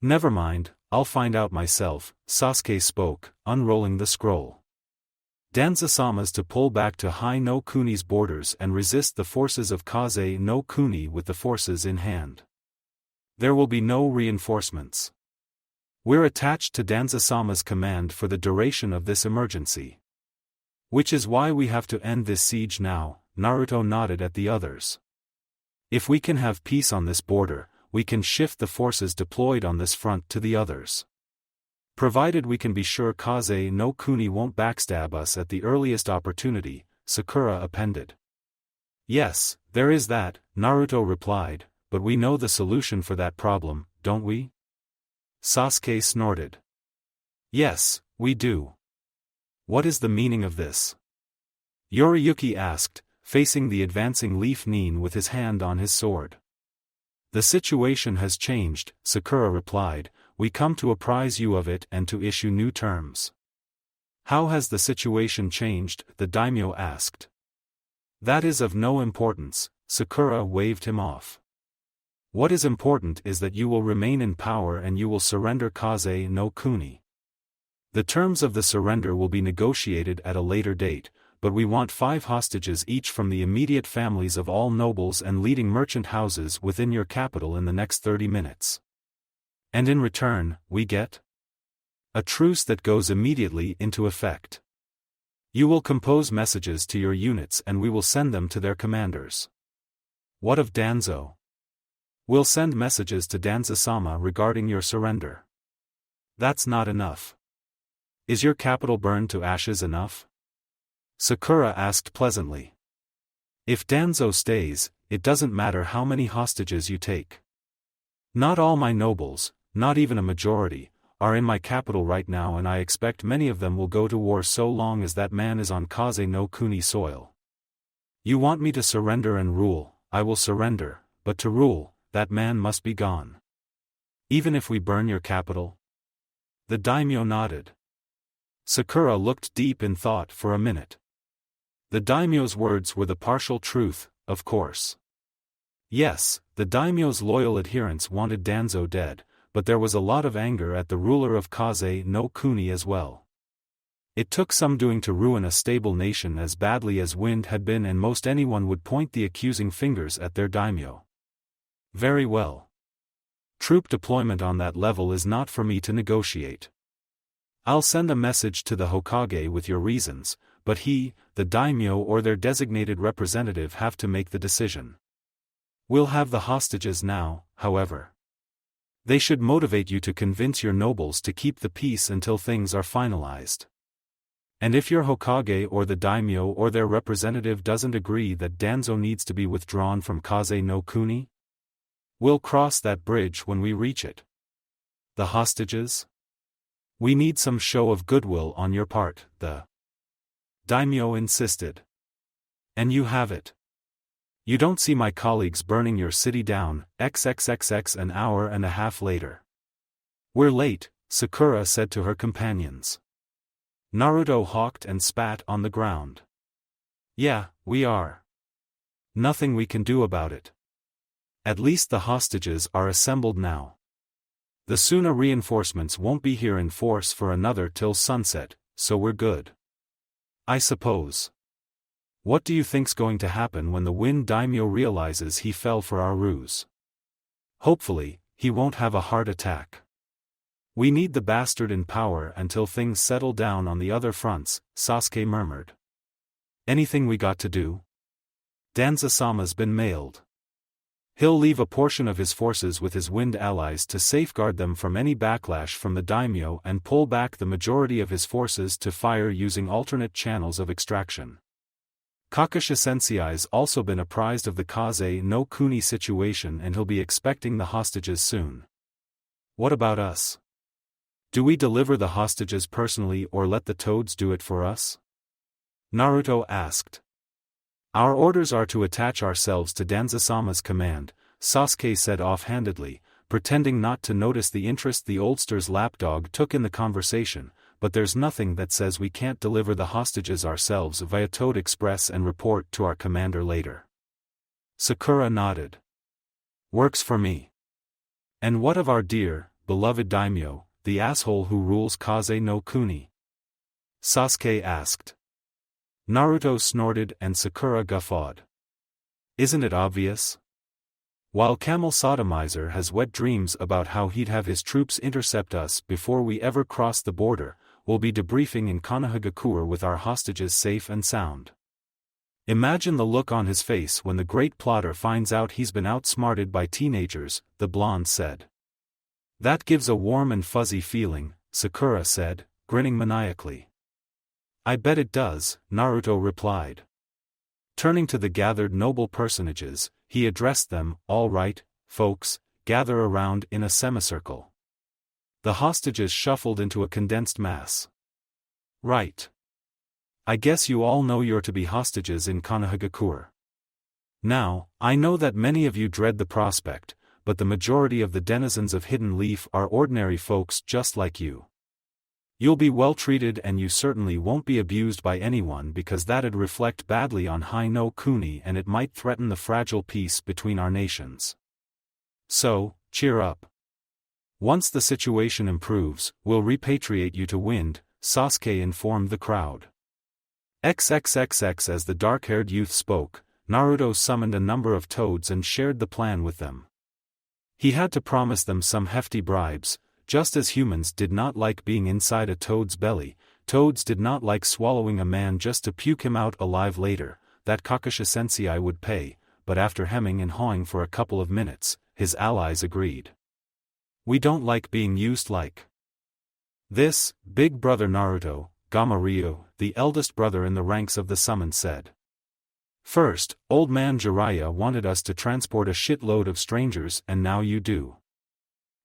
Never mind, I'll find out myself, Sasuke spoke, unrolling the scroll. Danza-sama's to pull back to Hai no Kuni's borders and resist the forces of Kaze no Kuni with the forces in hand. There will be no reinforcements. We're attached to Danza-sama's command for the duration of this emergency. Which is why we have to end this siege now, Naruto nodded at the others. If we can have peace on this border, we can shift the forces deployed on this front to the others. Provided we can be sure Kaze no Kuni won't backstab us at the earliest opportunity, Sakura appended. Yes, there is that, Naruto replied, but we know the solution for that problem, don't we? Sasuke snorted. Yes, we do. What is the meaning of this? Yoriyuki asked, facing the advancing Leaf Nin with his hand on his sword. The situation has changed, Sakura replied, we come to apprise you of it and to issue new terms. How has the situation changed? The daimyo asked. That is of no importance, Sakura waved him off. What is important is that you will remain in power and you will surrender Kaze no Kuni. The terms of the surrender will be negotiated at a later date, but we want 5 hostages each from the immediate families of all nobles and leading merchant houses within your capital in the next 30 minutes. And in return, we get a truce that goes immediately into effect. You will compose messages to your units and we will send them to their commanders. What of Danzo? We'll send messages to Danzo-sama regarding your surrender. That's not enough. Is your capital burned to ashes enough? Sakura asked pleasantly. If Danzo stays, it doesn't matter how many hostages you take. Not all my nobles, not even a majority, are in my capital right now, and I expect many of them will go to war so long as that man is on Kaze no Kuni soil. You want me to surrender and rule, I will surrender, but to rule, that man must be gone. Even if we burn your capital? The daimyo nodded. Sakura looked deep in thought for a minute. The daimyo's words were the partial truth, of course. Yes, the daimyo's loyal adherents wanted Danzo dead, but there was a lot of anger at the ruler of Kaze no Kuni as well. It took some doing to ruin a stable nation as badly as Wind had been, and most anyone would point the accusing fingers at their daimyo. Very well. Troop deployment on that level is not for me to negotiate. I'll send a message to the Hokage with your reasons, but he, the daimyo or their designated representative have to make the decision. We'll have the hostages now, however. They should motivate you to convince your nobles to keep the peace until things are finalized. And if your Hokage or the daimyo or their representative doesn't agree that Danzo needs to be withdrawn from Kaze no Kuni? We'll cross that bridge when we reach it. The hostages? We need some show of goodwill on your part, the daimyo insisted. And you have it. You don't see my colleagues burning your city down, XXXX an hour and a half later. We're late, Sakura said to her companions. Naruto hawked and spat on the ground. Yeah, we are. Nothing we can do about it. At least the hostages are assembled now. The Suna reinforcements won't be here in force for another till sunset, so we're good. I suppose. What do you think's going to happen when the Wind daimyo realizes he fell for our ruse? Hopefully, he won't have a heart attack. We need the bastard in power until things settle down on the other fronts, Sasuke murmured. Anything we got to do? Danzo-sama's been mailed. He'll leave a portion of his forces with his Wind allies to safeguard them from any backlash from the daimyo and pull back the majority of his forces to fire using alternate channels of extraction. Kakashi Sensei's also been apprised of the Kaze no Kuni situation and he'll be expecting the hostages soon. What about us? Do we deliver the hostages personally or let the toads do it for us? Naruto asked. Our orders are to attach ourselves to Danzo-sama's command, Sasuke said offhandedly, pretending not to notice the interest the oldster's lapdog took in the conversation, but there's nothing that says we can't deliver the hostages ourselves via Toad Express and report to our commander later. Sakura nodded. Works for me. And what of our dear, beloved daimyo, the asshole who rules Kaze no Kuni? Sasuke asked. Naruto snorted and Sakura guffawed. Isn't it obvious? While Camel Sodomizer has wet dreams about how he'd have his troops intercept us before we ever cross the border, we'll be debriefing in Konohagakure with our hostages safe and sound. Imagine the look on his face when the great plotter finds out he's been outsmarted by teenagers, the blonde said. That gives a warm and fuzzy feeling, Sakura said, grinning maniacally. I bet it does, Naruto replied. Turning to the gathered noble personages, he addressed them, all right, folks, gather around in a semicircle. The hostages shuffled into a condensed mass. Right. I guess you all know you're to be hostages in Konohagakure. Now, I know that many of you dread the prospect, but the majority of the denizens of Hidden Leaf are ordinary folks just like you. You'll be well treated and you certainly won't be abused by anyone because that'd reflect badly on Hai no Kuni and it might threaten the fragile peace between our nations. So, cheer up. Once the situation improves, we'll repatriate you to Wind, Sasuke informed the crowd. XXXX. As the dark-haired youth spoke, Naruto summoned a number of toads and shared the plan with them. He had to promise them some hefty bribes. Just as humans did not like being inside a toad's belly, toads did not like swallowing a man just to puke him out alive later. That Kakashi sensei would pay, but after hemming and hawing for a couple of minutes, his allies agreed. We don't like being used like this, big brother Naruto, Gamaryu, the eldest brother in the ranks of the summon said. First, old man Jiraiya wanted us to transport a shitload of strangers and now you do.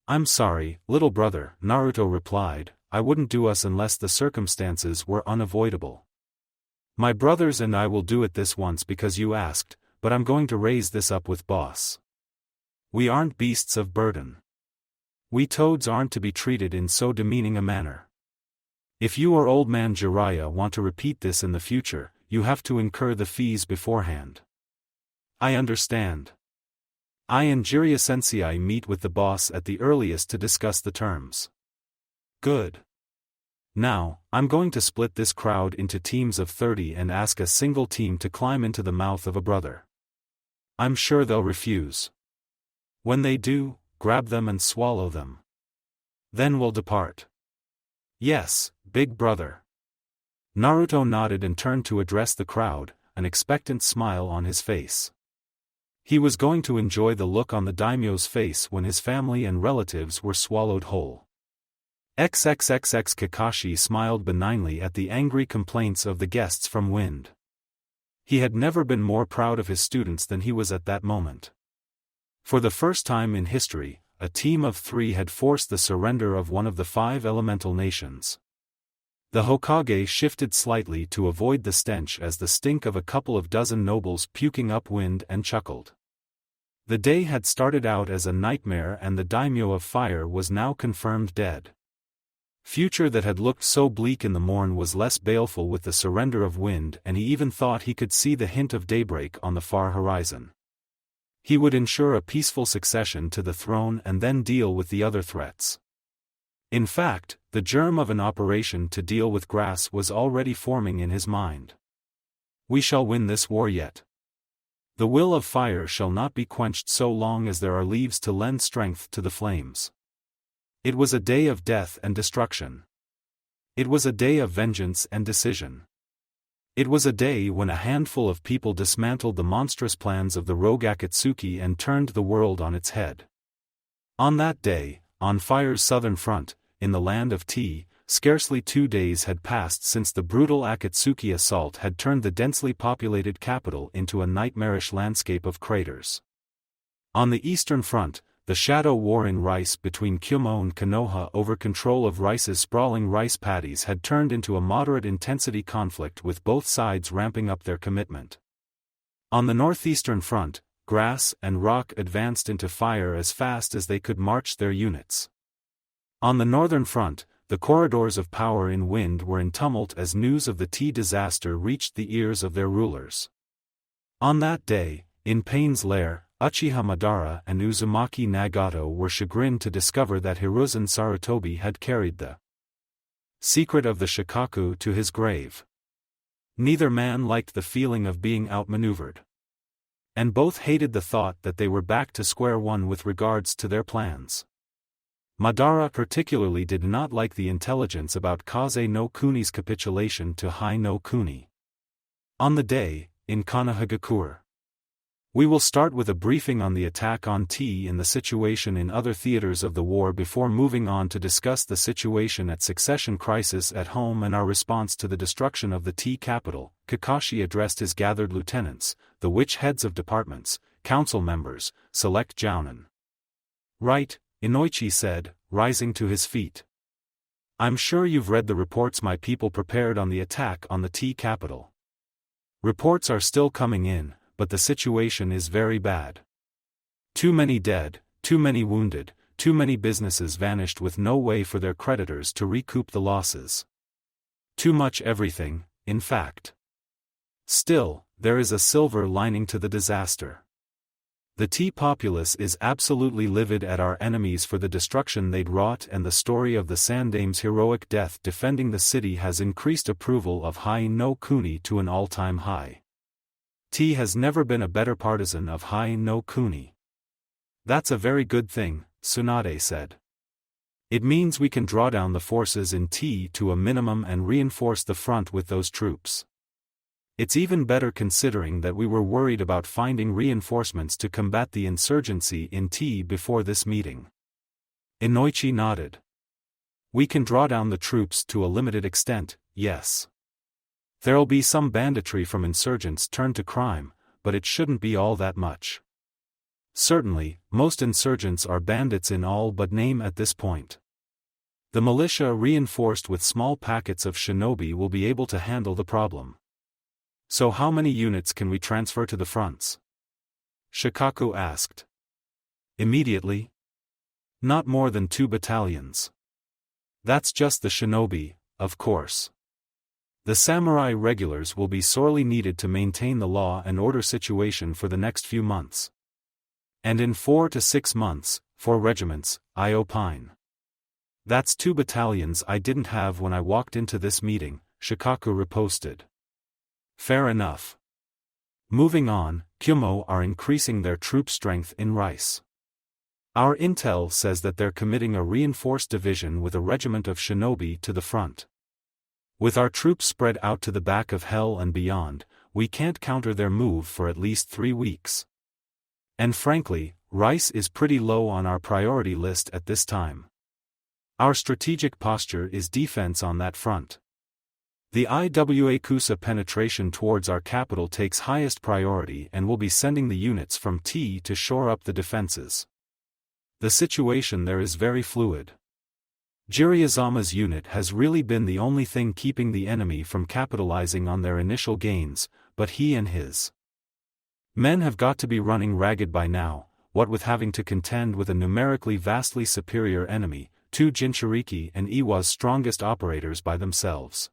I'm sorry, little brother, Naruto replied, I wouldn't do us unless the circumstances were unavoidable. My brothers and I will do it this once because you asked, but I'm going to raise this up with boss. We aren't beasts of burden. We toads aren't to be treated in so demeaning a manner. If you or old man Jiraiya want to repeat this in the future, you have to incur the fees beforehand. I understand. I and Jiraiya sensei meet with the boss at the earliest to discuss the terms. Good. Now, I'm going to split this crowd into teams of 30 and ask a single team to climb into the mouth of a brother. I'm sure they'll refuse. When they do, grab them and swallow them. Then we'll depart. Yes, big brother. Naruto nodded and turned to address the crowd, an expectant smile on his face. He was going to enjoy the look on the daimyo's face when his family and relatives were swallowed whole. XXXX. Kakashi smiled benignly at the angry complaints of the guests from Wind. He had never been more proud of his students than he was at that moment. For the first time in history, a team of 3 had forced the surrender of one of the 5 elemental nations. The Hokage shifted slightly to avoid the stench as the stink of a couple of dozen nobles puking upwind and chuckled. The day had started out as a nightmare and the daimyo of fire was now confirmed dead. Future that had looked so bleak in the morn was less baleful with the surrender of Wind, and he even thought he could see the hint of daybreak on the far horizon. He would ensure a peaceful succession to the throne and then deal with the other threats. In fact, the germ of an operation to deal with grass was already forming in his mind. We shall win this war yet. The will of fire shall not be quenched so long as there are leaves to lend strength to the flames. It was a day of death and destruction. It was a day of vengeance and decision. It was a day when a handful of people dismantled the monstrous plans of the rogue Akatsuki and turned the world on its head. On that day, on Fire's southern front, in the land of tea, scarcely 2 days had passed since the brutal Akatsuki assault had turned the densely populated capital into a nightmarish landscape of craters. On the eastern front, the shadow war in Rice between Kyomo and Konoha over control of Rice's sprawling rice paddies had turned into a moderate-intensity conflict with both sides ramping up their commitment. On the northeastern front, Grass and Rock advanced into fire as fast as they could march their units. On the northern front, the corridors of power in Wind were in tumult as news of the tea disaster reached the ears of their rulers. On that day, in Pain's lair, Uchiha Madara and Uzumaki Naruto were chagrined to discover that Hiruzen Sarutobi had carried the secret of the Shikaku to his grave. Neither man liked the feeling of being outmaneuvered. And both hated the thought that they were back to square one with regards to their plans. Madara particularly did not like the intelligence about Kaze no Kuni's capitulation to Hai no Kuni. On the day, in Konohagakure. We will start with a briefing on the attack on tea and the situation in other theaters of the war before moving on to discuss the situation at Succession Crisis at home and our response to the destruction of the tea capital. Kakashi addressed his gathered lieutenants, the witch heads of departments, council members, select jounin. Right, Inoichi said, rising to his feet. I'm sure you've read the reports my people prepared on the attack on the tea capital. Reports are still coming in, but the situation is very bad. Too many dead, too many wounded, too many businesses vanished with no way for their creditors to recoup the losses. Too much everything, in fact. Still, there is a silver lining to the disaster. The tea populace is absolutely livid at our enemies for the destruction they'd wrought, and the story of the Sandaime's heroic death defending the city has increased approval of Hai no Kuni to an all-time high. Tea has never been a better partisan of Hai no Kuni. That's a very good thing, Tsunade said. It means we can draw down the forces in Tea to a minimum and reinforce the front with those troops. It's even better considering that we were worried about finding reinforcements to combat the insurgency in Tea before this meeting. Inoichi nodded. We can draw down the troops to a limited extent, yes. There'll be some banditry from insurgents turned to crime, but it shouldn't be all that much. Certainly, most insurgents are bandits in all but name at this point. The militia reinforced with small packets of shinobi will be able to handle the problem. So how many units can we transfer to the fronts? Shikaku asked. Immediately? Not more than 2 battalions. That's just the shinobi, of course. The samurai regulars will be sorely needed to maintain the law and order situation for the next few months. And in 4 to 6 months, 4 regiments, I opine. That's 2 battalions I didn't have when I walked into this meeting, Shikaku riposted. Fair enough. Moving on, Kyumo are increasing their troop strength in Rice. Our intel says that they're committing a reinforced division with a regiment of shinobi to the front. With our troops spread out to the back of hell and beyond, we can't counter their move for at least 3 weeks. And frankly, Rice is pretty low on our priority list at this time. Our strategic posture is defense on that front. The Iwakusa penetration towards our capital takes highest priority, and we'll be sending the units from T to shore up the defenses. The situation there is very fluid. Jiraiya's unit has really been the only thing keeping the enemy from capitalizing on their initial gains, but he and his men have got to be running ragged by now, what with having to contend with a numerically vastly superior enemy, 2 Jinchuriki and Iwa's strongest operators by themselves.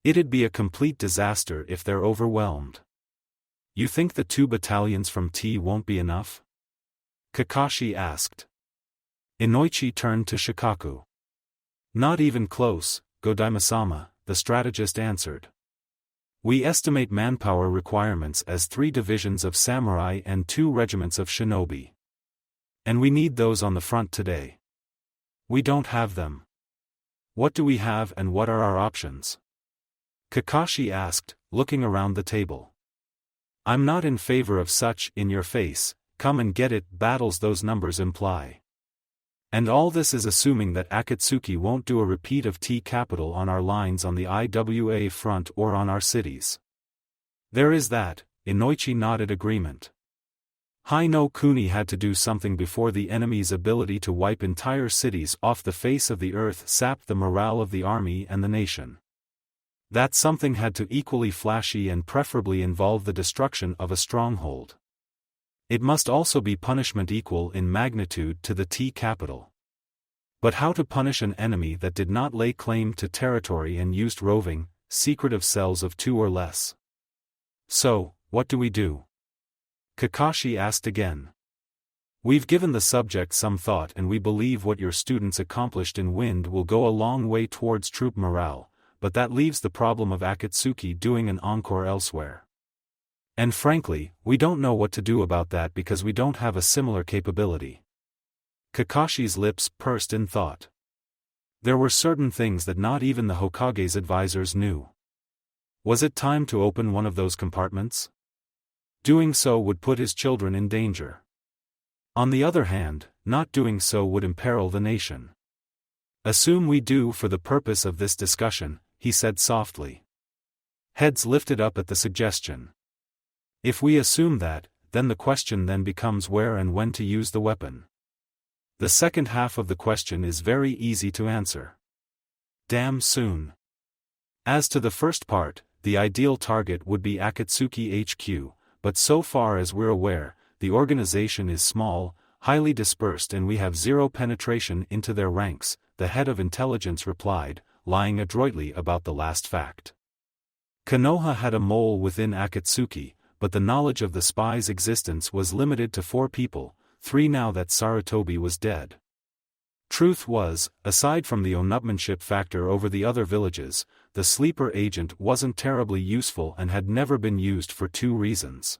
It'd be a complete disaster if they're overwhelmed. You think the 2 battalions from T won't be enough? Kakashi asked. Inoichi turned to Shikaku. Not even close, Godaima-sama, the strategist answered. We estimate manpower requirements as 3 divisions of samurai and 2 regiments of shinobi. And we need those on the front today. We don't have them. What do we have and what are our options? Kakashi asked, looking around the table. I'm not in favor of such in-your-face, come-and-get-it battles those numbers imply. And all this is assuming that Akatsuki won't do a repeat of T capital on our lines on the Iwa front or on our cities. There is that, Inoichi nodded agreement. Hai no Kuni had to do something before the enemy's ability to wipe entire cities off the face of the earth sapped the morale of the army and the nation. That something had to equally flashy and preferably involve the destruction of a stronghold. It must also be punishment equal in magnitude to the T capital. But how to punish an enemy that did not lay claim to territory and used roving, secretive cells of 2 or less? So, what do we do? Kakashi asked again. We've given the subject some thought, and we believe what your students accomplished in Wind will go a long way towards troop morale, but that leaves the problem of Akatsuki doing an encore elsewhere. And frankly, we don't know what to do about that because we don't have a similar capability. Kakashi's lips pursed in thought. There were certain things that not even the Hokage's advisors knew. Was it time to open one of those compartments? Doing so would put his children in danger. On the other hand, not doing so would imperil the nation. Assume we do for the purpose of this discussion, he said softly. Heads lifted up at the suggestion. If we assume that, then the question then becomes where and when to use the weapon. The second half of the question is very easy to answer. Damn soon. As to the first part, the ideal target would be Akatsuki HQ, but so far as we're aware, the organization is small, highly dispersed, and we have 0 penetration into their ranks, the head of intelligence replied, lying adroitly about the last fact. Konoha had a mole within Akatsuki, but the knowledge of the spy's existence was limited to 4 people, 3 now that Sarutobi was dead. Truth was, aside from the one-upmanship factor over the other villages, the sleeper agent wasn't terribly useful and had never been used for 2 reasons.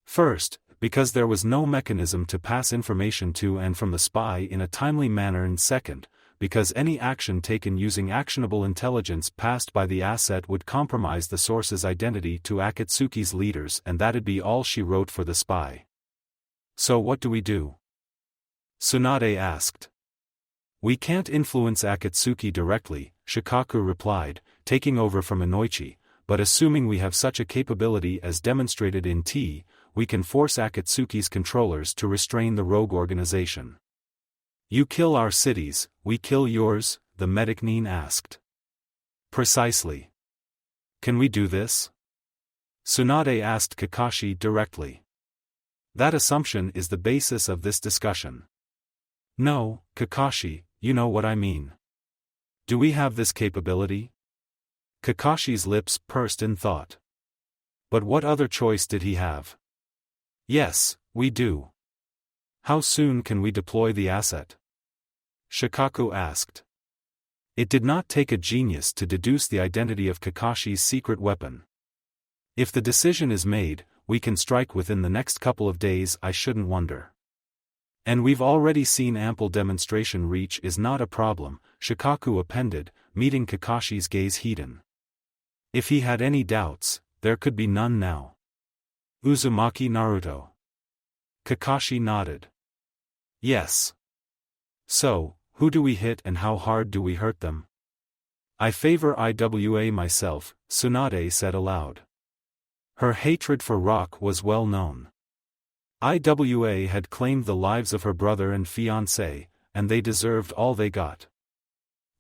First, because there was no mechanism to pass information to and from the spy in a timely manner, and second, because any action taken using actionable intelligence passed by the asset would compromise the source's identity to Akatsuki's leaders, and that'd be all she wrote for the spy. So what do we do? Tsunade asked. We can't influence Akatsuki directly, Shikaku replied, taking over from Inoichi, but assuming we have such a capability as demonstrated in T, we can force Akatsuki's controllers to restrain the rogue organization. You kill our cities, we kill yours, the Medicnine asked. Precisely. Can we do this? Tsunade asked Kakashi directly. That assumption is the basis of this discussion. No, Kakashi, you know what I mean. Do we have this capability? Kakashi's lips pursed in thought. But what other choice did he have? Yes, we do. How soon can we deploy the asset? Shikaku asked. It did not take a genius to deduce the identity of Kakashi's secret weapon. If the decision is made, we can strike within the next couple of days, I shouldn't wonder. And we've already seen ample demonstration. Reach is not a problem, Shikaku appended, meeting Kakashi's gaze heaten. If he had any doubts, there could be none now. Uzumaki Naruto. Kakashi nodded. Yes. So, who do we hit and how hard do we hurt them? I favor IWA myself, Tsunade said aloud. Her hatred for rock was well known. IWA had claimed the lives of her brother and fiancé, and they deserved all they got.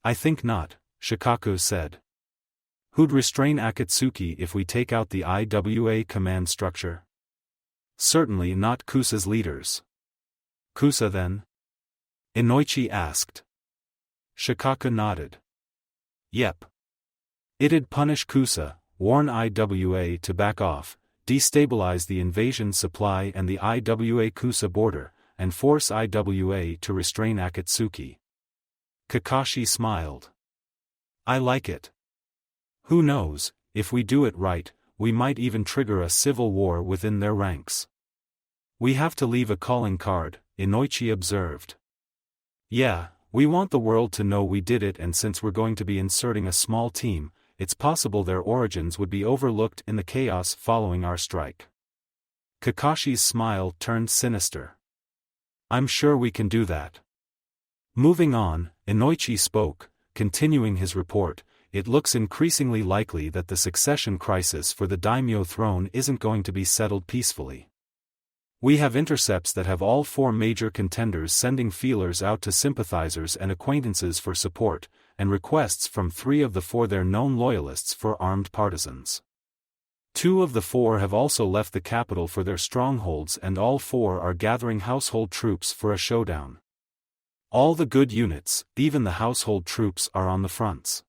I think not, Shikaku said. Who'd restrain Akatsuki if we take out the IWA command structure? Certainly not Kusa's leaders. Kusa then? Inoichi asked. Shikaku nodded. Yep. It'd punish Kusa, warn IWA to back off, destabilize the invasion supply and the IWA-Kusa border, and force IWA to restrain Akatsuki. Kakashi smiled. I like it. Who knows, if we do it right, we might even trigger a civil war within their ranks. We have to leave a calling card, Inoichi observed. Yeah, we want the world to know we did it, and since we're going to be inserting a small team, it's possible their origins would be overlooked in the chaos following our strike. Kakashi's smile turned sinister. I'm sure we can do that. Moving on, Inoichi spoke, continuing his report. It looks increasingly likely that the succession crisis for the daimyo throne isn't going to be settled peacefully. We have intercepts that have all 4 major contenders sending feelers out to sympathizers and acquaintances for support, and requests from 3 of the 4 their known loyalists for armed partisans. 2 of the 4 have also left the capital for their strongholds, and all 4 are gathering household troops for a showdown. All the good units, even the household troops, are on the fronts.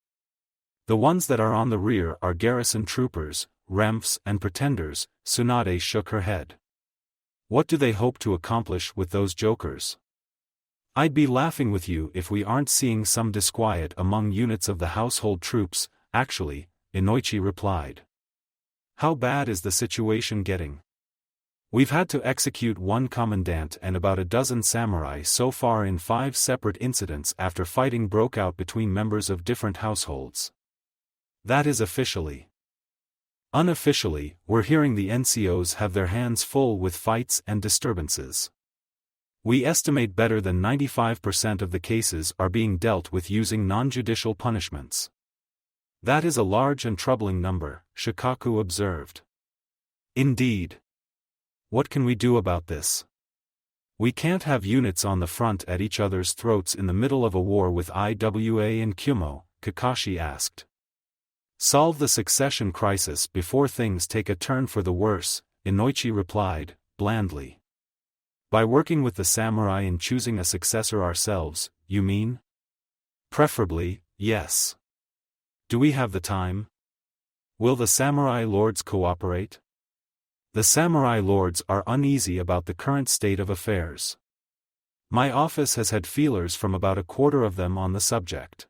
The ones that are on the rear are garrison troopers, remfs and pretenders. Tsunade shook her head. What do they hope to accomplish with those jokers? I'd be laughing with you if we aren't seeing some disquiet among units of the household troops, actually, Inoichi replied. How bad is the situation getting? We've had to execute 1 commandant and about a dozen samurai so far in 5 separate incidents after fighting broke out between members of different households. That is officially. Unofficially, we're hearing the NCOs have their hands full with fights and disturbances. We estimate better than 95% of the cases are being dealt with using non-judicial punishments. That is a large and troubling number, Shikaku observed. Indeed. What can we do about this? We can't have units on the front at each other's throats in the middle of a war with IWA and Kumo, Kakashi asked. Solve the succession crisis before things take a turn for the worse, Inoichi replied, blandly. By working with the samurai and choosing a successor ourselves, you mean? Preferably, yes. Do we have the time? Will the samurai lords cooperate? The samurai lords are uneasy about the current state of affairs. My office has had feelers from about a quarter of them on the subject.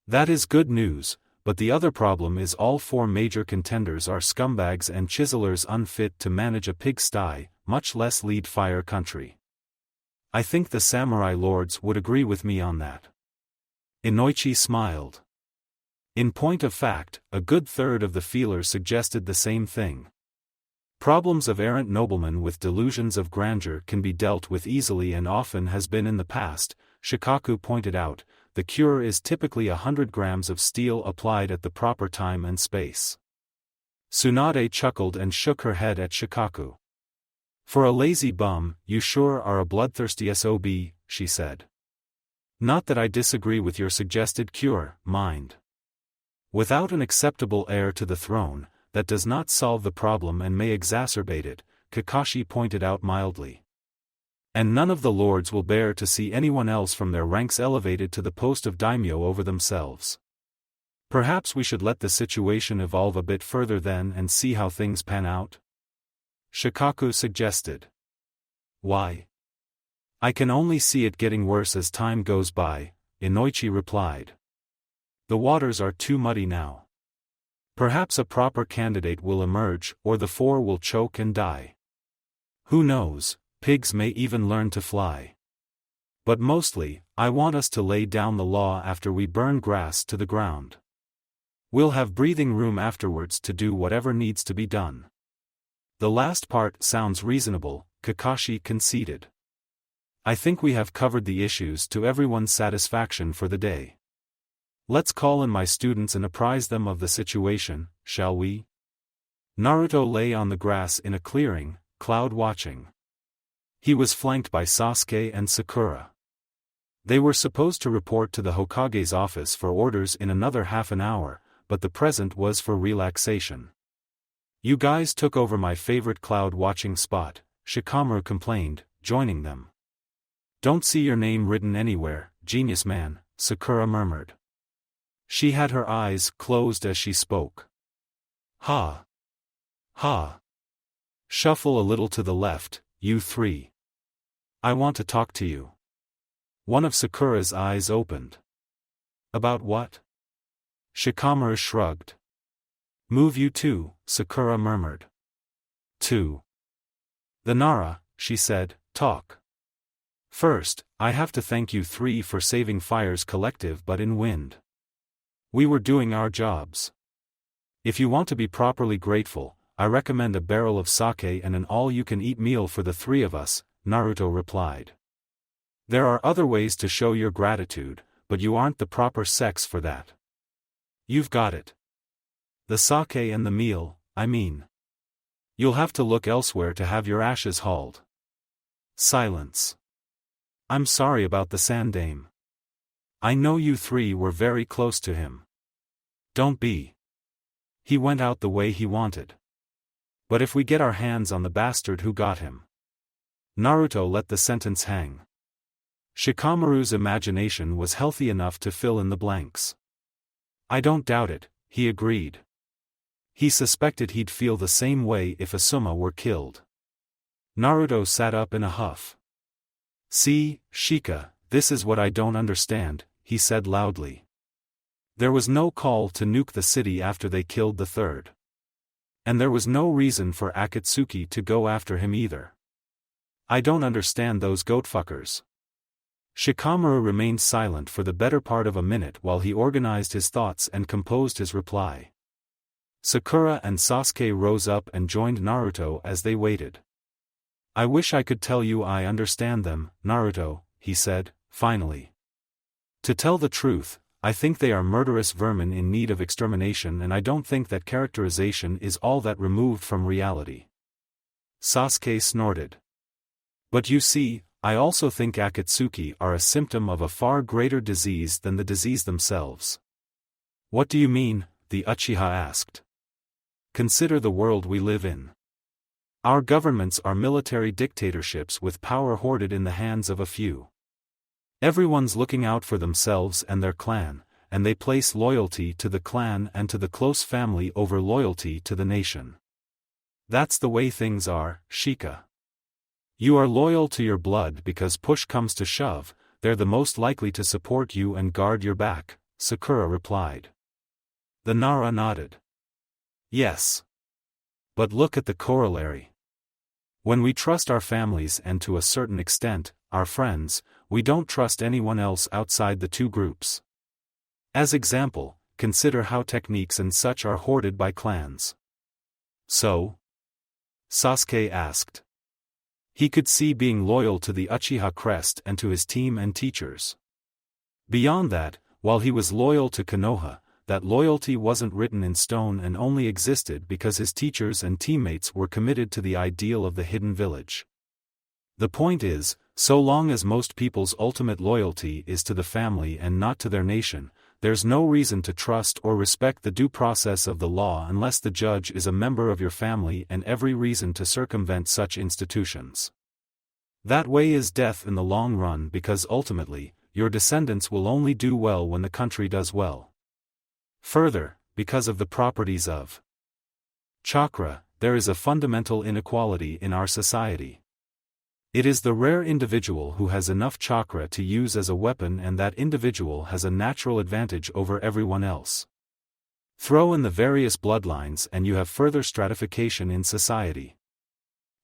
That is good news, but the other problem is all four major contenders are scumbags and chiselers unfit to manage a pigsty, much less lead fire country. I think the samurai lords would agree with me on that. Inoichi smiled. In point of fact, a good third of the feelers suggested the same thing. Problems of errant noblemen with delusions of grandeur can be dealt with easily and often has been in the past, Shikaku pointed out. The cure is typically 100 grams of steel applied at the proper time and space. Tsunade chuckled and shook her head at Shikaku. For a lazy bum, you sure are a bloodthirsty SOB, she said. Not that I disagree with your suggested cure, mind. Without an acceptable heir to the throne, that does not solve the problem and may exacerbate it, Kakashi pointed out mildly. And none of the lords will bear to see anyone else from their ranks elevated to the post of daimyo over themselves. Perhaps we should let the situation evolve a bit further then and see how things pan out? Shikaku suggested. Why? I can only see it getting worse as time goes by, Inoichi replied. The waters are too muddy now. Perhaps a proper candidate will emerge, or the four will choke and die. Who knows? Pigs may even learn to fly. But mostly, I want us to lay down the law after we burn grass to the ground. We'll have breathing room afterwards to do whatever needs to be done. The last part sounds reasonable, Kakashi conceded. I think we have covered the issues to everyone's satisfaction for the day. Let's call in my students and apprise them of the situation, shall we? Naruto lay on the grass in a clearing, cloud watching. He was flanked by Sasuke and Sakura. They were supposed to report to the Hokage's office for orders in another half an hour, but the present was for relaxation. You guys took over my favorite cloud watching spot, Shikamaru complained, joining them. Don't see your name written anywhere, genius man, Sakura murmured. She had her eyes closed as she spoke. Ha! Ha! Shuffle a little to the left, you three. I want to talk to you. One of Sakura's eyes opened. About what? Shikamaru shrugged. Move you too, Sakura murmured. Two. The Nara, she said, talk. First, I have to thank you three for saving Fire's collective but in wind. We were doing our jobs. If you want to be properly grateful, I recommend a barrel of sake and an all-you-can-eat meal for the three of us, Naruto replied. There are other ways to show your gratitude, but you aren't the proper sex for that. You've got it. The sake and the meal, I mean. You'll have to look elsewhere to have your ashes hauled. Silence. I'm sorry about the Sandame. I know you three were very close to him. Don't be. He went out the way he wanted. But if we get our hands on the bastard who got him. Naruto let the sentence hang. Shikamaru's imagination was healthy enough to fill in the blanks. I don't doubt it, he agreed. He suspected he'd feel the same way if Asuma were killed. Naruto sat up in a huff. See, Shika, this is what I don't understand, he said loudly. There was no call to nuke the city after they killed the third. And there was no reason for Akatsuki to go after him either. I don't understand those goatfuckers. Shikamaru remained silent for the better part of a minute while he organized his thoughts and composed his reply. Sakura and Sasuke rose up and joined Naruto as they waited. I wish I could tell you I understand them, Naruto, he said, finally. To tell the truth, I think they are murderous vermin in need of extermination, and I don't think that characterization is all that removed from reality. Sasuke snorted. But you see, I also think Akatsuki are a symptom of a far greater disease than the disease themselves. What do you mean? The Uchiha asked. Consider the world we live in. Our governments are military dictatorships with power hoarded in the hands of a few. Everyone's looking out for themselves and their clan, and they place loyalty to the clan and to the close family over loyalty to the nation. That's the way things are, Shika. You are loyal to your blood because push comes to shove, they're the most likely to support you and guard your back, Sakura replied. The Nara nodded. Yes. But look at the corollary. When we trust our families and to a certain extent, our friends, we don't trust anyone else outside the two groups. As example, consider how techniques and such are hoarded by clans. So? Sasuke asked. He could see being loyal to the Uchiha crest and to his team and teachers. Beyond that, while he was loyal to Konoha, that loyalty wasn't written in stone and only existed because his teachers and teammates were committed to the ideal of the hidden village. The point is, so long as most people's ultimate loyalty is to the family and not to their nation, there's no reason to trust or respect the due process of the law unless the judge is a member of your family, and every reason to circumvent such institutions. That way is death in the long run, because ultimately, your descendants will only do well when the country does well. Further, because of the properties of chakra, there is a fundamental inequality in our society. It is the rare individual who has enough chakra to use as a weapon, and that individual has a natural advantage over everyone else. Throw in the various bloodlines and you have further stratification in society.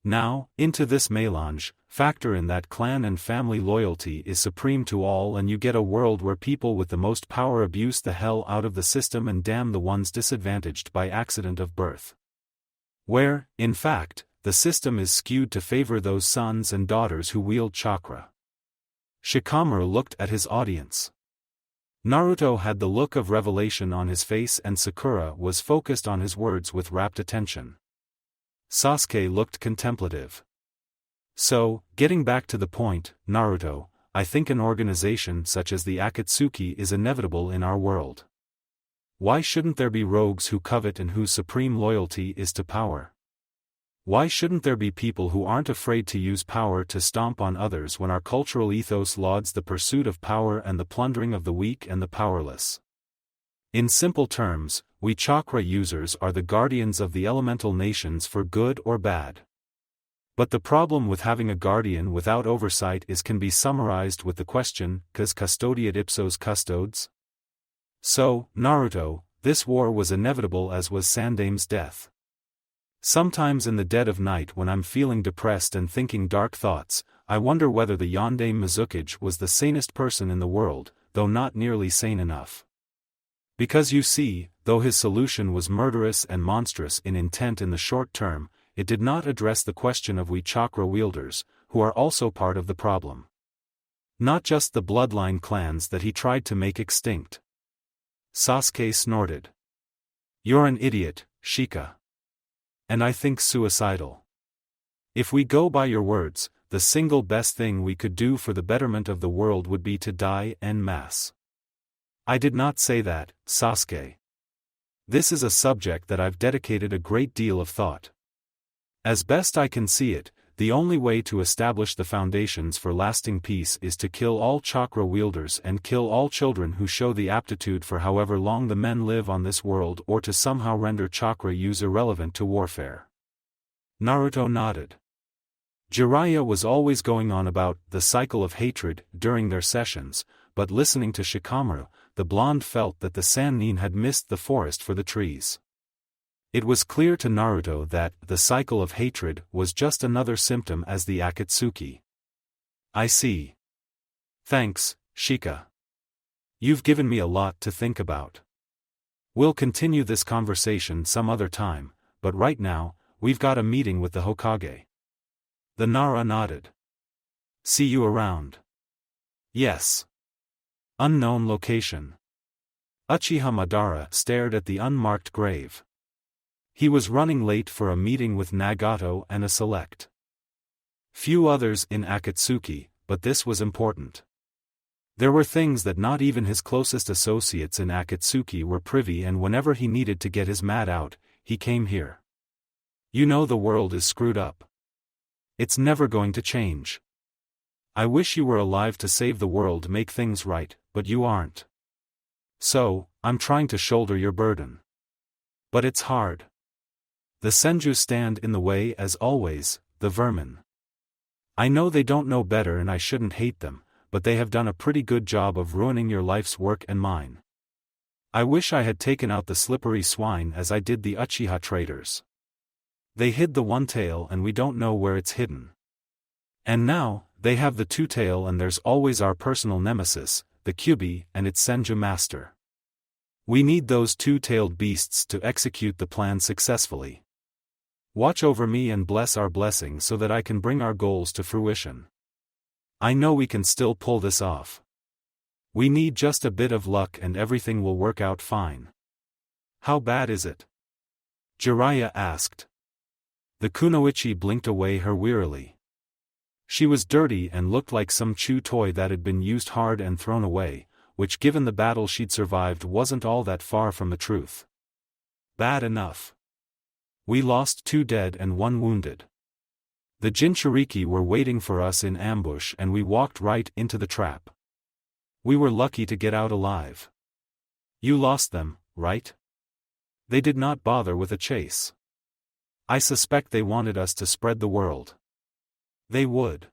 Now, into this melange, factor in that clan and family loyalty is supreme to all, and you get a world where people with the most power abuse the hell out of the system and damn the ones disadvantaged by accident of birth. Where, in fact, the system is skewed to favor those sons and daughters who wield chakra. Shikamaru looked at his audience. Naruto had the look of revelation on his face and Sakura was focused on his words with rapt attention. Sasuke looked contemplative. So, getting back to the point, Naruto, I think an organization such as the Akatsuki is inevitable in our world. Why shouldn't there be rogues who covet and whose supreme loyalty is to power? Why shouldn't there be people who aren't afraid to use power to stomp on others when our cultural ethos lauds the pursuit of power and the plundering of the weak and the powerless? In simple terms, we chakra users are the guardians of the elemental nations for good or bad. But the problem with having a guardian without oversight can be summarized with the question, "Cause custodiet ipsos custodes?" So, Naruto, this war was inevitable, as was Sandaime's death. Sometimes in the dead of night when I'm feeling depressed and thinking dark thoughts, I wonder whether the Yondaime Mizukage was the sanest person in the world, though not nearly sane enough. Because you see, though his solution was murderous and monstrous in intent in the short term, it did not address the question of we chakra wielders, who are also part of the problem. Not just the bloodline clans that he tried to make extinct. Sasuke snorted. You're an idiot, Shika. And I think suicidal. If we go by your words, the single best thing we could do for the betterment of the world would be to die en masse. I did not say that, Sasuke. This is a subject that I've dedicated a great deal of thought. As best I can see it, the only way to establish the foundations for lasting peace is to kill all chakra wielders and kill all children who show the aptitude for however long the men live on this world, or to somehow render chakra use irrelevant to warfare. Naruto nodded. Jiraiya was always going on about the cycle of hatred during their sessions, but listening to Shikamaru, the blonde felt that the Sannin had missed the forest for the trees. It was clear to Naruto that the cycle of hatred was just another symptom as the Akatsuki. I see. Thanks, Shika. You've given me a lot to think about. We'll continue this conversation some other time, but right now, we've got a meeting with the Hokage. The Nara nodded. See you around. Yes. Unknown location. Uchiha Madara stared at the unmarked grave. He was running late for a meeting with Nagato and a select few others in Akatsuki, but this was important. There were things that not even his closest associates in Akatsuki were privy, and whenever he needed to get his mad out, he came here. You know, the world is screwed up. It's never going to change. I wish you were alive to save the world, make things right, but you aren't. So, I'm trying to shoulder your burden. But it's hard. The senju stand in the way as always, the vermin. I know they don't know better and I shouldn't hate them, but they have done a pretty good job of ruining your life's work and mine. I wish I had taken out the slippery swine as I did the Uchiha traders. They hid the one tail and we don't know where it's hidden. And now, they have the two tail and there's always our personal nemesis, the Kyubi and its senju master. We need those two-tailed beasts to execute the plan successfully. Watch over me and bless our blessing so that I can bring our goals to fruition. I know we can still pull this off. We need just a bit of luck and everything will work out fine. How bad is it? Jiraiya asked. The kunoichi blinked away her wearily. She was dirty and looked like some chew toy that had been used hard and thrown away, which given the battle she'd survived wasn't all that far from the truth. Bad enough. We lost 2 dead and 1 wounded. The Jinchuriki were waiting for us in ambush and we walked right into the trap. We were lucky to get out alive. You lost them, right? They did not bother with a chase. I suspect they wanted us to spread the world. They would.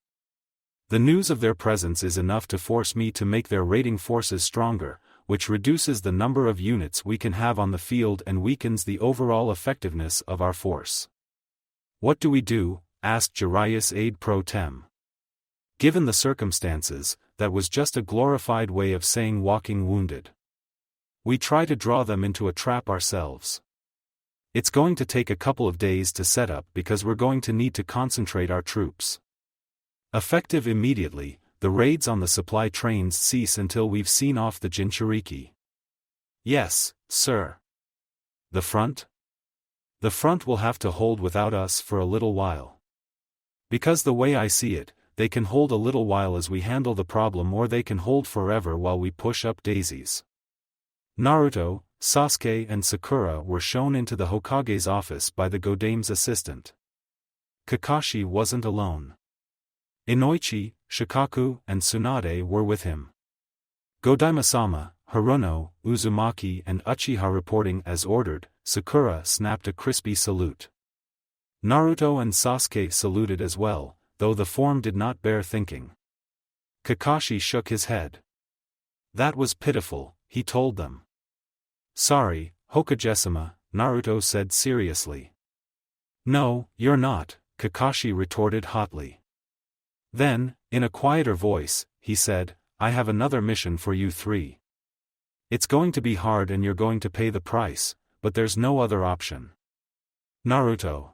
The news of their presence is enough to force me to make their raiding forces stronger, which reduces the number of units we can have on the field and weakens the overall effectiveness of our force. What do we do? Asked Jiraiya's aide pro tem. Given the circumstances, that was just a glorified way of saying walking wounded. We try to draw them into a trap ourselves. It's going to take a couple of days to set up because we're going to need to concentrate our troops. Effective immediately, the raids on the supply trains cease until we've seen off the Jinchuriki. Yes, sir. The front? The front will have to hold without us for a little while. Because the way I see it, they can hold a little while as we handle the problem or they can hold forever while we push up daisies. Naruto, Sasuke and Sakura were shown into the Hokage's office by the Godaime's assistant. Kakashi wasn't alone. Inoichi, Shikaku and Tsunade were with him. Godaima-sama, Haruno, Uzumaki and Uchiha reporting as ordered, Sakura snapped a crispy salute. Naruto and Sasuke saluted as well, though the form did not bear thinking. Kakashi shook his head. That was pitiful, he told them. Sorry, Hokage-sama, Naruto said seriously. No, you're not, Kakashi retorted hotly. Then, in a quieter voice, he said, I have another mission for you 3. It's going to be hard and you're going to pay the price, but there's no other option. Naruto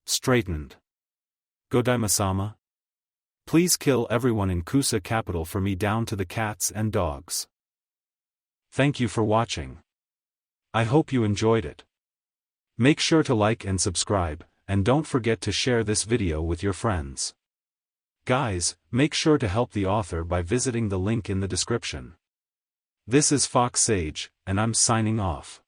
straightened. Godaima-sama? Please kill everyone in Kusa capital for me down to the cats and dogs. Thank you for watching. I hope you enjoyed it. Make sure to like and subscribe, and don't forget to share this video with your friends. Guys, make sure to help the author by visiting the link in the description. This is Fox Sage, and I'm signing off.